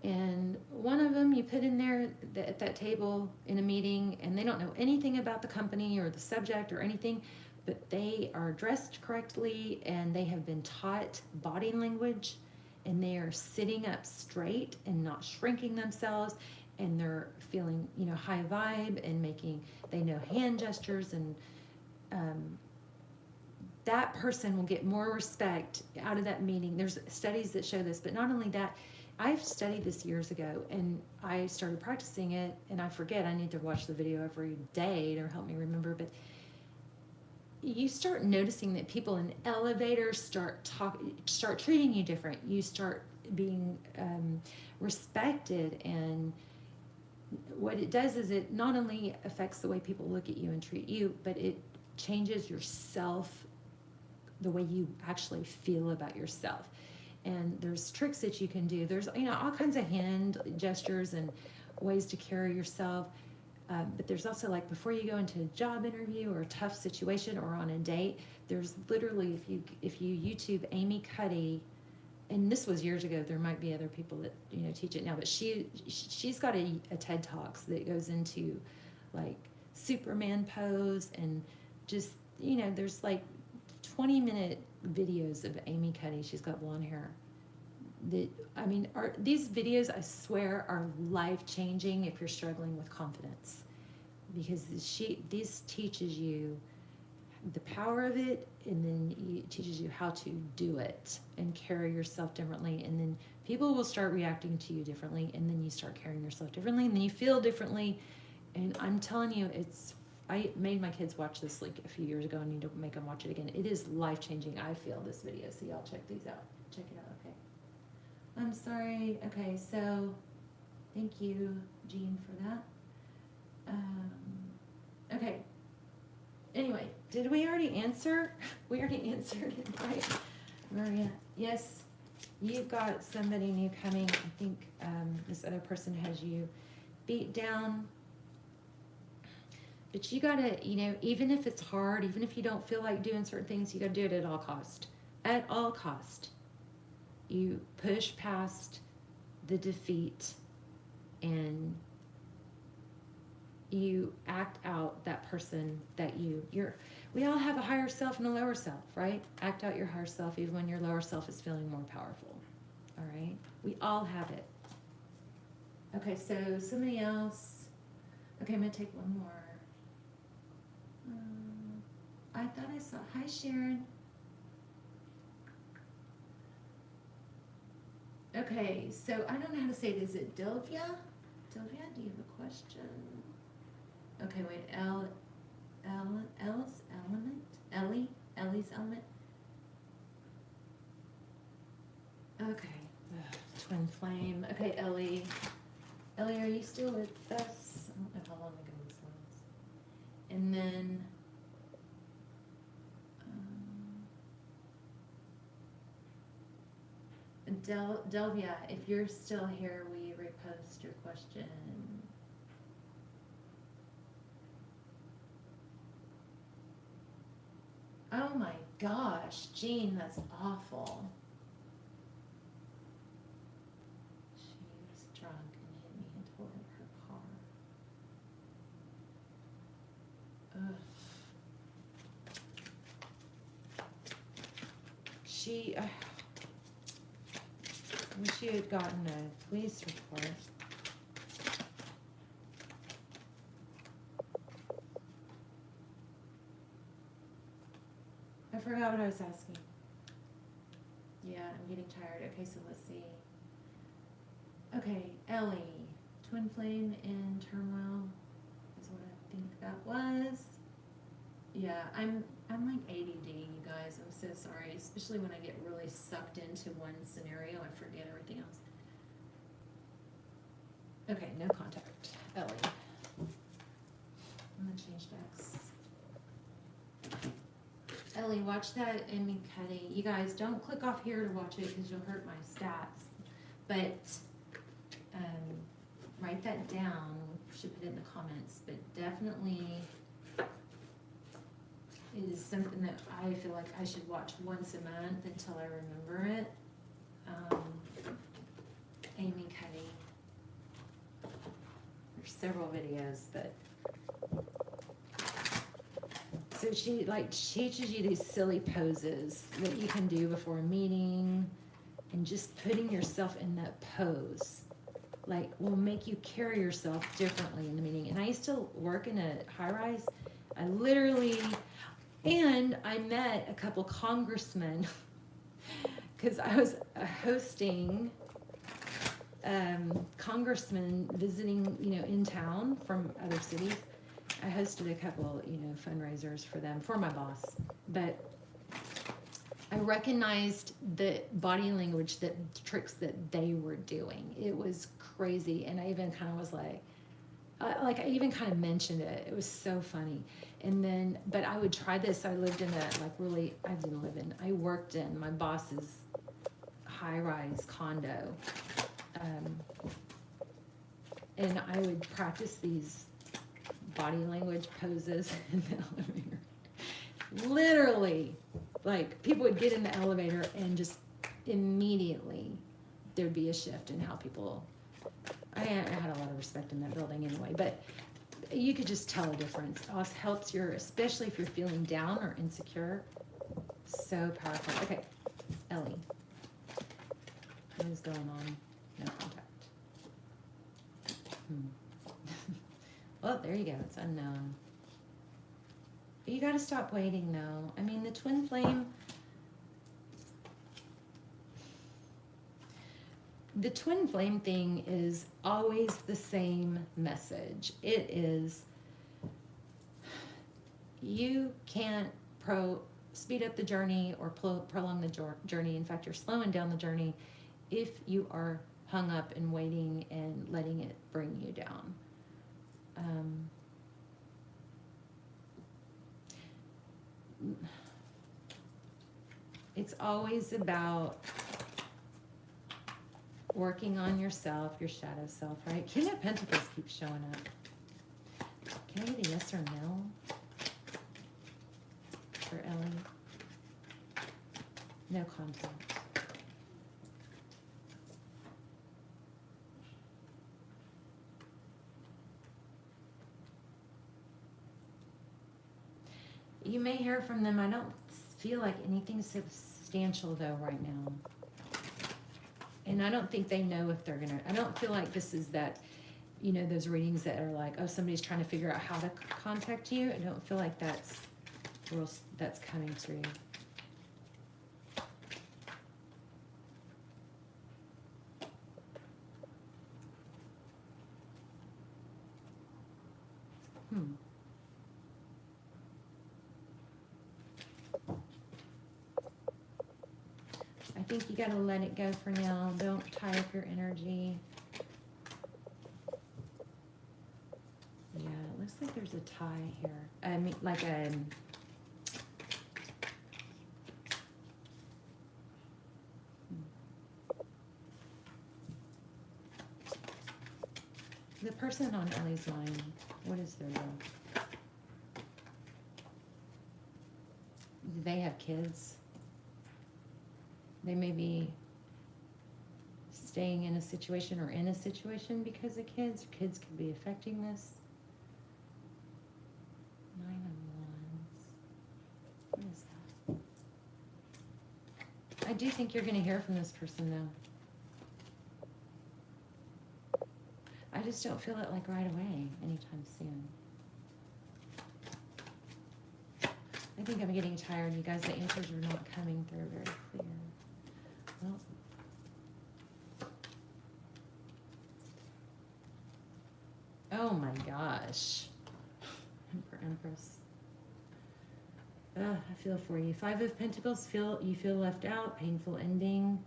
and one of them you put in there at that table in a meeting, and they don't know anything about the company or the subject or anything, but they are dressed correctly and they have been taught body language, and they are sitting up straight and not shrinking themselves, and they're feeling, you know, high vibe and they know hand gestures, and that person will get more respect out of that meeting. There's studies that show this, but not only that, I've studied this years ago, and I started practicing it, and I forget, I need to watch the video every day to help me remember, but you start noticing that people in elevators start treating you different. You start being respected, and what it does is it not only affects the way people look at you and treat you, but it changes yourself, the way you actually feel about yourself. And there's tricks that you can do. There's, you know, all kinds of hand gestures and ways to carry yourself. But there's also, like, before you go into a job interview or a tough situation or on a date, there's literally, if you YouTube Amy Cuddy, and this was years ago, there might be other people that, you know, teach it now, but she's got a TED Talks that goes into, like, Superman pose, and just, you know, there's like 20-minute videos of Amy Cuddy. She's got blonde hair. That, I mean, these videos, I swear, are life-changing if you're struggling with confidence, because this teaches you the power of it, and then it teaches you how to do it and carry yourself differently, and then people will start reacting to you differently, and then you start carrying yourself differently, and then you feel differently. And I'm telling you, I made my kids watch this like a few years ago. I need to make them watch it again. It is life-changing, I feel, this video. So y'all check these out. Check it out, okay? I'm sorry. Okay, so thank you, Jean, for that. Okay. Anyway, did we already answer? We already answered it, right? Maria, yes, you've got somebody new coming. I think this other person has you beat down. But you gotta, you know, even if it's hard, even if you don't feel like doing certain things, you gotta do it at all cost. At all cost. You push past the defeat, and you act out that person that you're. We all have a higher self and a lower self, right? Act out your higher self even when your lower self is feeling more powerful. All right? We all have it. Okay, so somebody else. Okay, I'm gonna take one more. I thought I saw. Hi, Sharon. Okay, so I don't know how to say it. Is it Delvia? Delvia, do you have a question? Okay, wait. Ellie's element? Ellie's element? Okay. Ugh, twin flame. Okay, Ellie. Ellie, are you still with us? I don't know how long ago this was. And then Delvia, if you're still here, will you repost your question? Oh my gosh, Jean, that's awful. She was drunk and hit me and tore up her car. Ugh. I wish you had gotten a police report. I forgot what I was asking. Yeah, I'm getting tired. Okay, so let's see. Okay, Ellie, twin flame in turmoil is what I think that was. Yeah, I'm like ADD, you guys. I'm so sorry, especially when I get really sucked into one scenario, I forget everything else. Okay, no contact. Ellie. I'm gonna change decks. Ellie, watch that Amy Cuddy. You guys, don't click off here to watch it because you'll hurt my stats. But write that down. We should put it in the comments. But definitely, it is something that I feel like I should watch once a month until I remember it. Amy Cuddy. There's several videos, but so she like teaches you these silly poses that you can do before a meeting, and just putting yourself in that pose like will make you carry yourself differently in the meeting. And I used to work in a high-rise. I literally, and I met a couple congressmen because I was hosting congressmen visiting, you know, in town from other cities. I hosted a couple, you know, fundraisers for them, for my boss. But I recognized the body language, the tricks that they were doing. It was crazy. And I even kind of was like I even kind of mentioned it. It was so funny. And then, but I would try this. I lived in I worked in my boss's high-rise condo. And I would practice these body language poses in the elevator. Literally, like people would get in the elevator and just immediately there'd be a shift in how people. I had a lot of respect in that building anyway, but you could just tell a difference. It also helps especially if you're feeling down or insecure. So powerful. Okay, Ellie, what is going on? No contact. Well, there you go. It's unknown. You got to stop waiting, though. I mean, the twin flame. The twin flame thing is always the same message. It is you can't speed up the journey or prolong the journey. In fact, you're slowing down the journey if you are hung up and waiting and letting it bring you down. It's always about working on yourself, your shadow self, right? King of Pentacles keeps showing up. Can I get a yes or no for Ellie? No contact. You may hear from them. I don't feel like anything substantial though right now. And I don't think they know if they're gonna, I don't feel like this is that, you know, those readings that are like, oh, somebody's trying to figure out how to contact you. I don't feel like that's coming through. I think you gotta let it go for now. Don't tie up your energy. Yeah, it looks like there's a tie here. I mean, like a... The person on Ellie's mind, what is their role? Do they have kids? They may be staying in a situation or in a situation because of kids. Kids could be affecting this. 9 of Wands. What is that? I do think you're going to hear from this person, though. I just don't feel it like right away anytime soon. I think I'm getting tired, you guys. The answers are not coming through very clear. Well, oh my gosh. Empress. I feel for you. 5 of Pentacles, you feel left out, painful ending.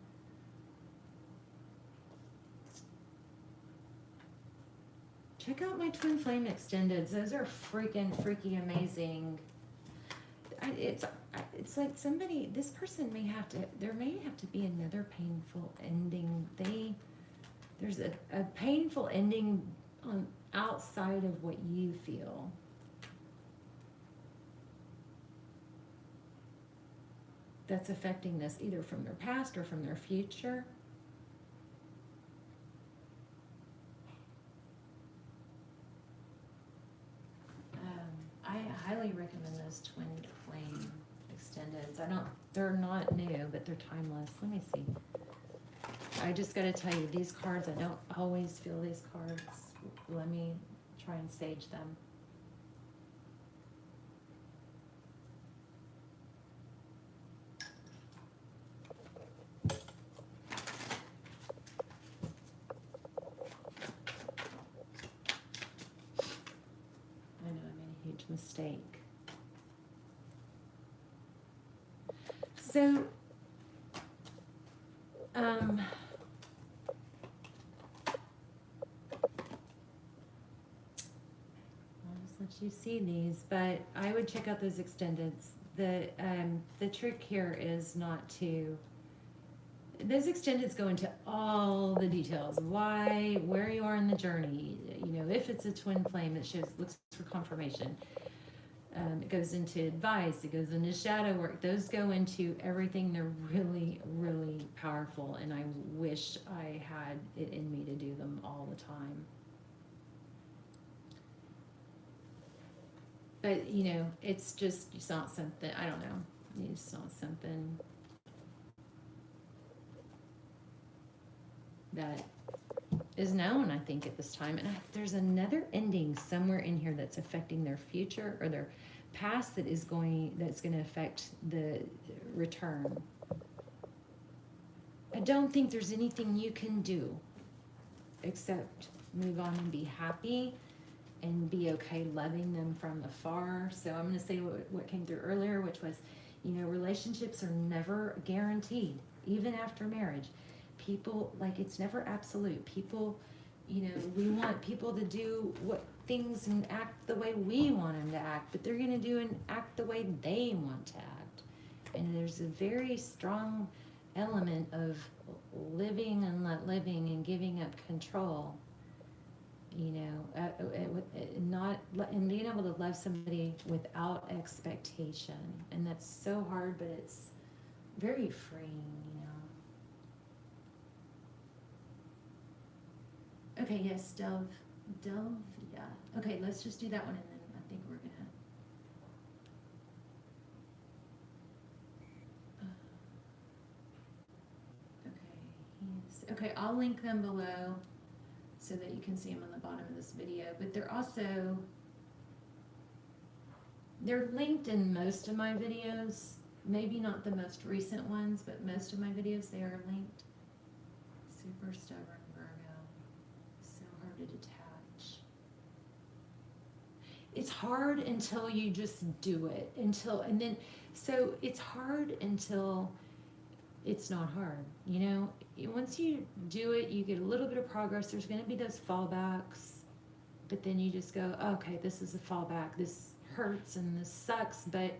Check out my Twin Flame Extendeds. Those are freaking freaky amazing. It's like somebody, this person may have to, there may have to be another painful ending. There's a painful ending on outside of what you feel. That's affecting this either from their past or from their future. I highly recommend those twin flame extendeds. They're not new, but they're timeless. Let me see. I just got to tell you, these cards, I don't always feel these cards. Let me try and sage them. I know I made a huge mistake. So, I'll just let you see these, but I would check out those extendeds. The trick here is not to, those extendeds go into all the details, why, where you are in the journey, you know, if it's a twin flame, it looks for confirmation. It goes into advice, it goes into shadow work. Those go into everything. They're really, really powerful, and I wish I had it in me to do them all the time. But, you know, it's not something, I don't know, it's not something that is known, I think, at this time. And there's another ending somewhere in here that's affecting their future or their past that's going to affect the return. I don't think there's anything you can do except move on and be happy and be okay loving them from afar. So I'm going to say what came through earlier, which was, you know, relationships are never guaranteed, even after marriage. People, like, it's never absolute. People, you know, we want people to do what things and act the way we want them to act, but they're going to do and act the way they want to act. And there's a very strong element of living and let living and giving up control, you know, and being able to love somebody without expectation. And that's so hard, but it's very freeing, you know. Okay, yes, Dove, yeah. Okay, let's just do that one, and then I think we're gonna. Okay, I'll link them below so that you can see them on the bottom of this video. But they're linked in most of my videos. Maybe not the most recent ones, but most of my videos, they are linked. Super stubborn. To detach. It's hard until you just do it, so it's hard until it's not hard, you know. Once you do it, you get a little bit of progress. There's going to be those fallbacks, but then you just go, okay, this is a fallback, this hurts and this sucks, but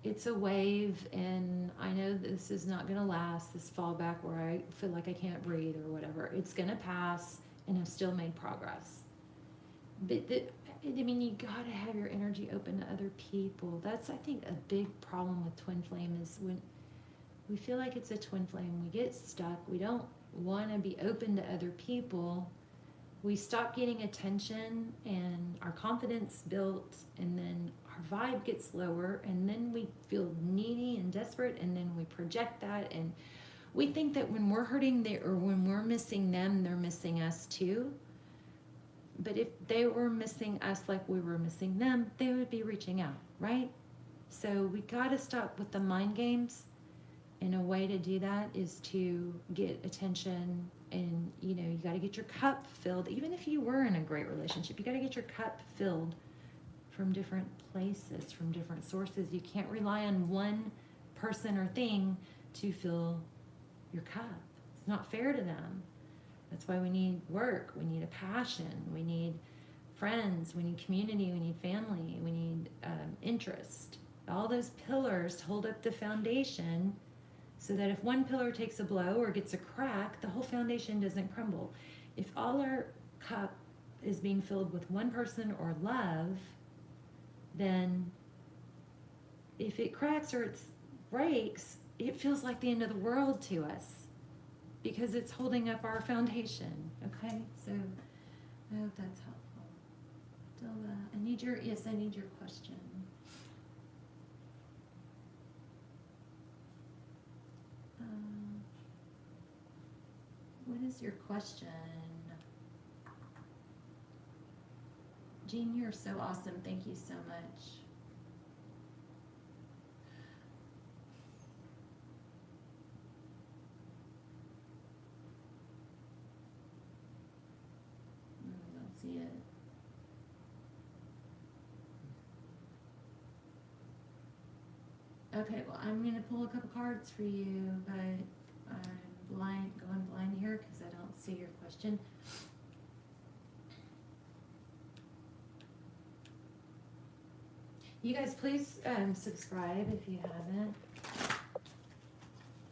it's a wave, and I know this is not going to last, this fallback where I feel like I can't breathe or whatever. It's going to pass, and I've still made progress. But I mean, you gotta have your energy open to other people. That's, I think, a big problem with twin flame is when we feel like it's a twin flame, we get stuck, we don't want to be open to other people, we stop getting attention, and our confidence built, and then our vibe gets lower, and then we feel needy and desperate, and then we project that, and we think that when we're hurting or when we're missing them, they're missing us too. But if they were missing us like we were missing them, they would be reaching out, right? So we got to stop with the mind games. And a way to do that is to get attention, and, you know, you got to get your cup filled. Even if you were in a great relationship, you got to get your cup filled from different places, from different sources. You can't rely on one person or thing to fill your cup. It's not fair to them. That's why we need work, we need a passion, we need friends, we need community, we need family, we need interest. all those pillars hold up the foundation so that if one pillar takes a blow or gets a crack, the whole foundation doesn't crumble. If all our cup is being filled with one person or love, then if it cracks or it breaks, it feels like the end of the world to us because it's holding up our foundation. Okay, so I hope that's helpful. Dilla, I need your question. What is your question? Jean, you're so awesome. Thank you so much. Don't see it. Okay, well, I'm going to pull a couple cards for you, but I'm going blind here because I don't see your question. You guys, please subscribe if you haven't.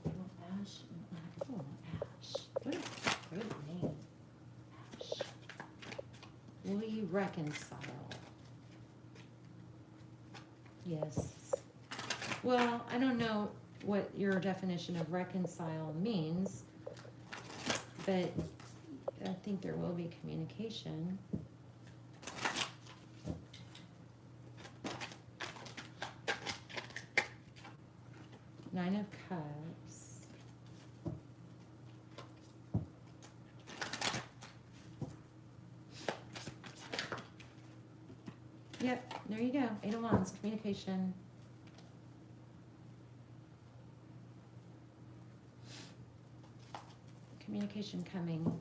Oh, Ash. Oh, Ash. What a great name. Ash. Will you reconcile? Yes. Well, I don't know what your definition of reconcile means, but I think there will be communication. Nine of Cups. Yep, there you go. Eight of Wands, communication. Communication coming.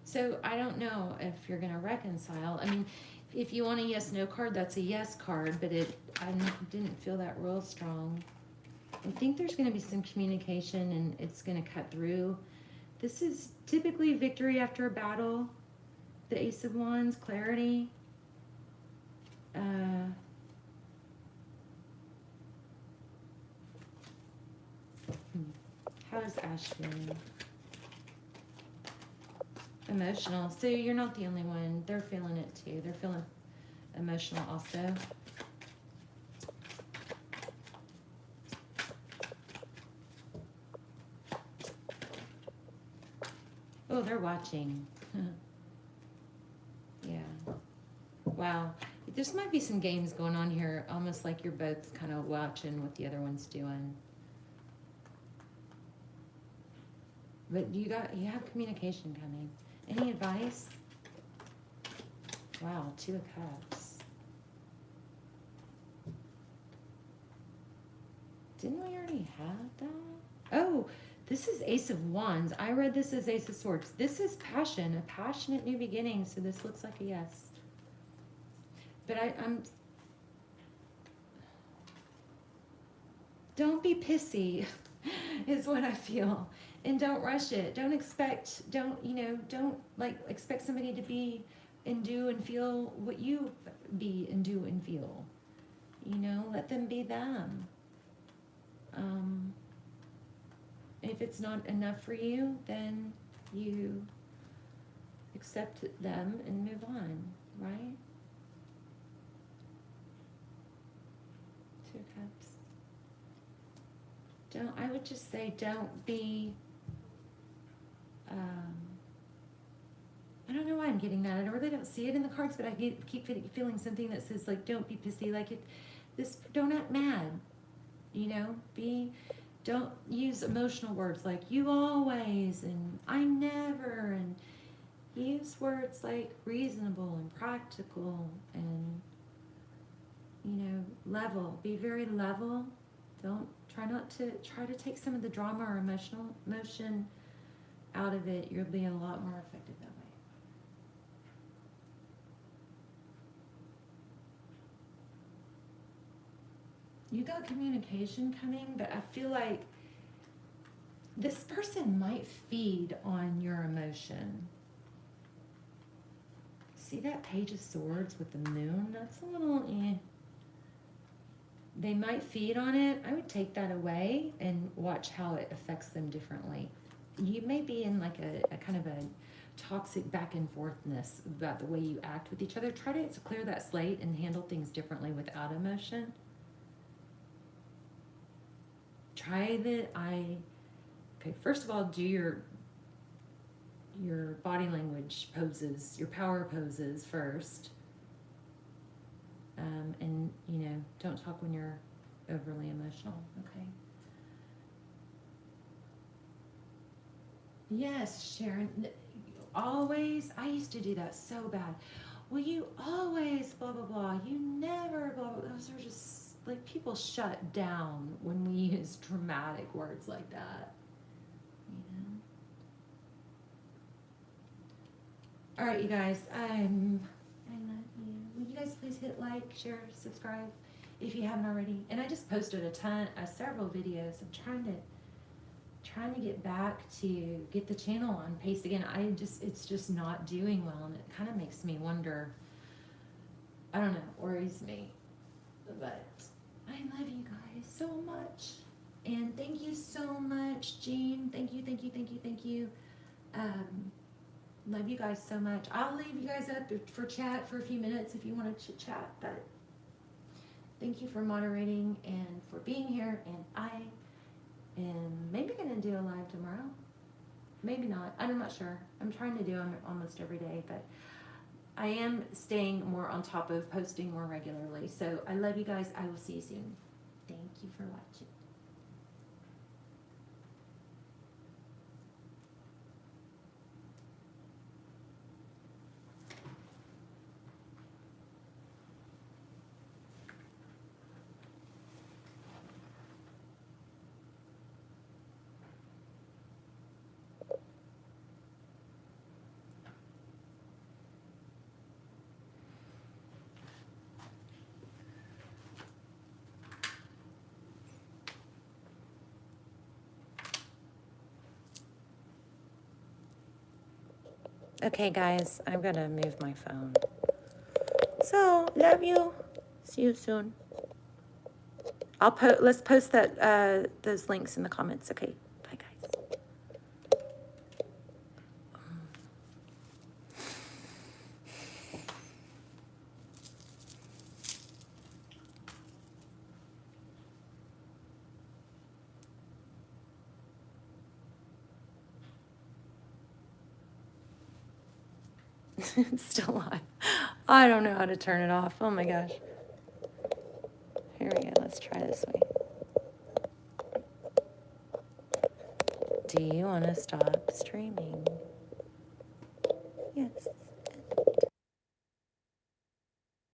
So I don't know if you're going to reconcile. I mean, if you want a yes/no card, that's a yes card, but I didn't feel that real strong. I think there's going to be some communication and it's going to cut through. This is typically victory after a battle. The Ace of Wands, clarity. How is Ash feeling? Emotional. So you're not the only one. They're feeling it too. They're feeling emotional also. Oh, they're watching. Yeah. Wow. There might be some games going on here, almost like you're both kind of watching what the other one's doing. But you have communication coming. Any advice? Wow, Two of Cups. Didn't we already have that? Oh, this is Ace of Wands. I read this as Ace of Swords. This is passion, a passionate new beginning. So this looks like a yes. But I'm don't be pissy is what I feel. And don't rush it. Don't expect somebody to be and do and feel what you be and do and feel. Let them be them. If it's not enough for you, then you accept them and move on, right? Two of Cups. I would just say don't be, I don't know why I'm getting that. I really don't see it in the cards, but I keep feeling something that says, like, don't be pissy. Like, don't act mad, don't use emotional words like you always and I never, and use words like reasonable and practical and, level. Be very level. Try to take some of the drama or emotion out of it. You'll be a lot more effective that way. You got communication coming, but I feel like this person might feed on your emotion. See that Page of Swords with the moon? That's a little, They might feed on it. I would take that away and watch how it affects them differently. You may be in like a kind of a toxic back and forthness about the way you act with each other. Try to clear that slate and handle things differently without emotion. Okay, first of all, do your body language poses, your power poses first. And, don't talk when you're overly emotional, okay? Yes, Sharon, always, I used to do that so bad. Well, you always blah, blah, blah. You never blah, blah. Those are just, like, people shut down when we use dramatic words like that, All right, you guys, I love you. Will you guys please hit like, share, subscribe if you haven't already? And I just posted several videos. I'm trying to get back to get the channel on pace again. It's just not doing well, and it kind of makes me wonder. I don't know, worries me. But I love you guys so much, and thank you so much, Jean. Thank you. Love you guys so much. I'll leave you guys up for chat for a few minutes if you want to chit chat, but thank you for moderating and for being here. And I am maybe going to do a live tomorrow. Maybe not. I'm not sure. I'm trying to do them almost every day, but I am staying more on top of posting more regularly. So I love you guys. I will see you soon. Thank you for watching. Okay, guys, I'm gonna move my phone. So, love you. See you soon. Let's post those links in the comments. Okay, bye, guys. It's still live. I don't know how to turn it off. Oh my gosh. Here we go. Let's try this way. Do you want to stop streaming?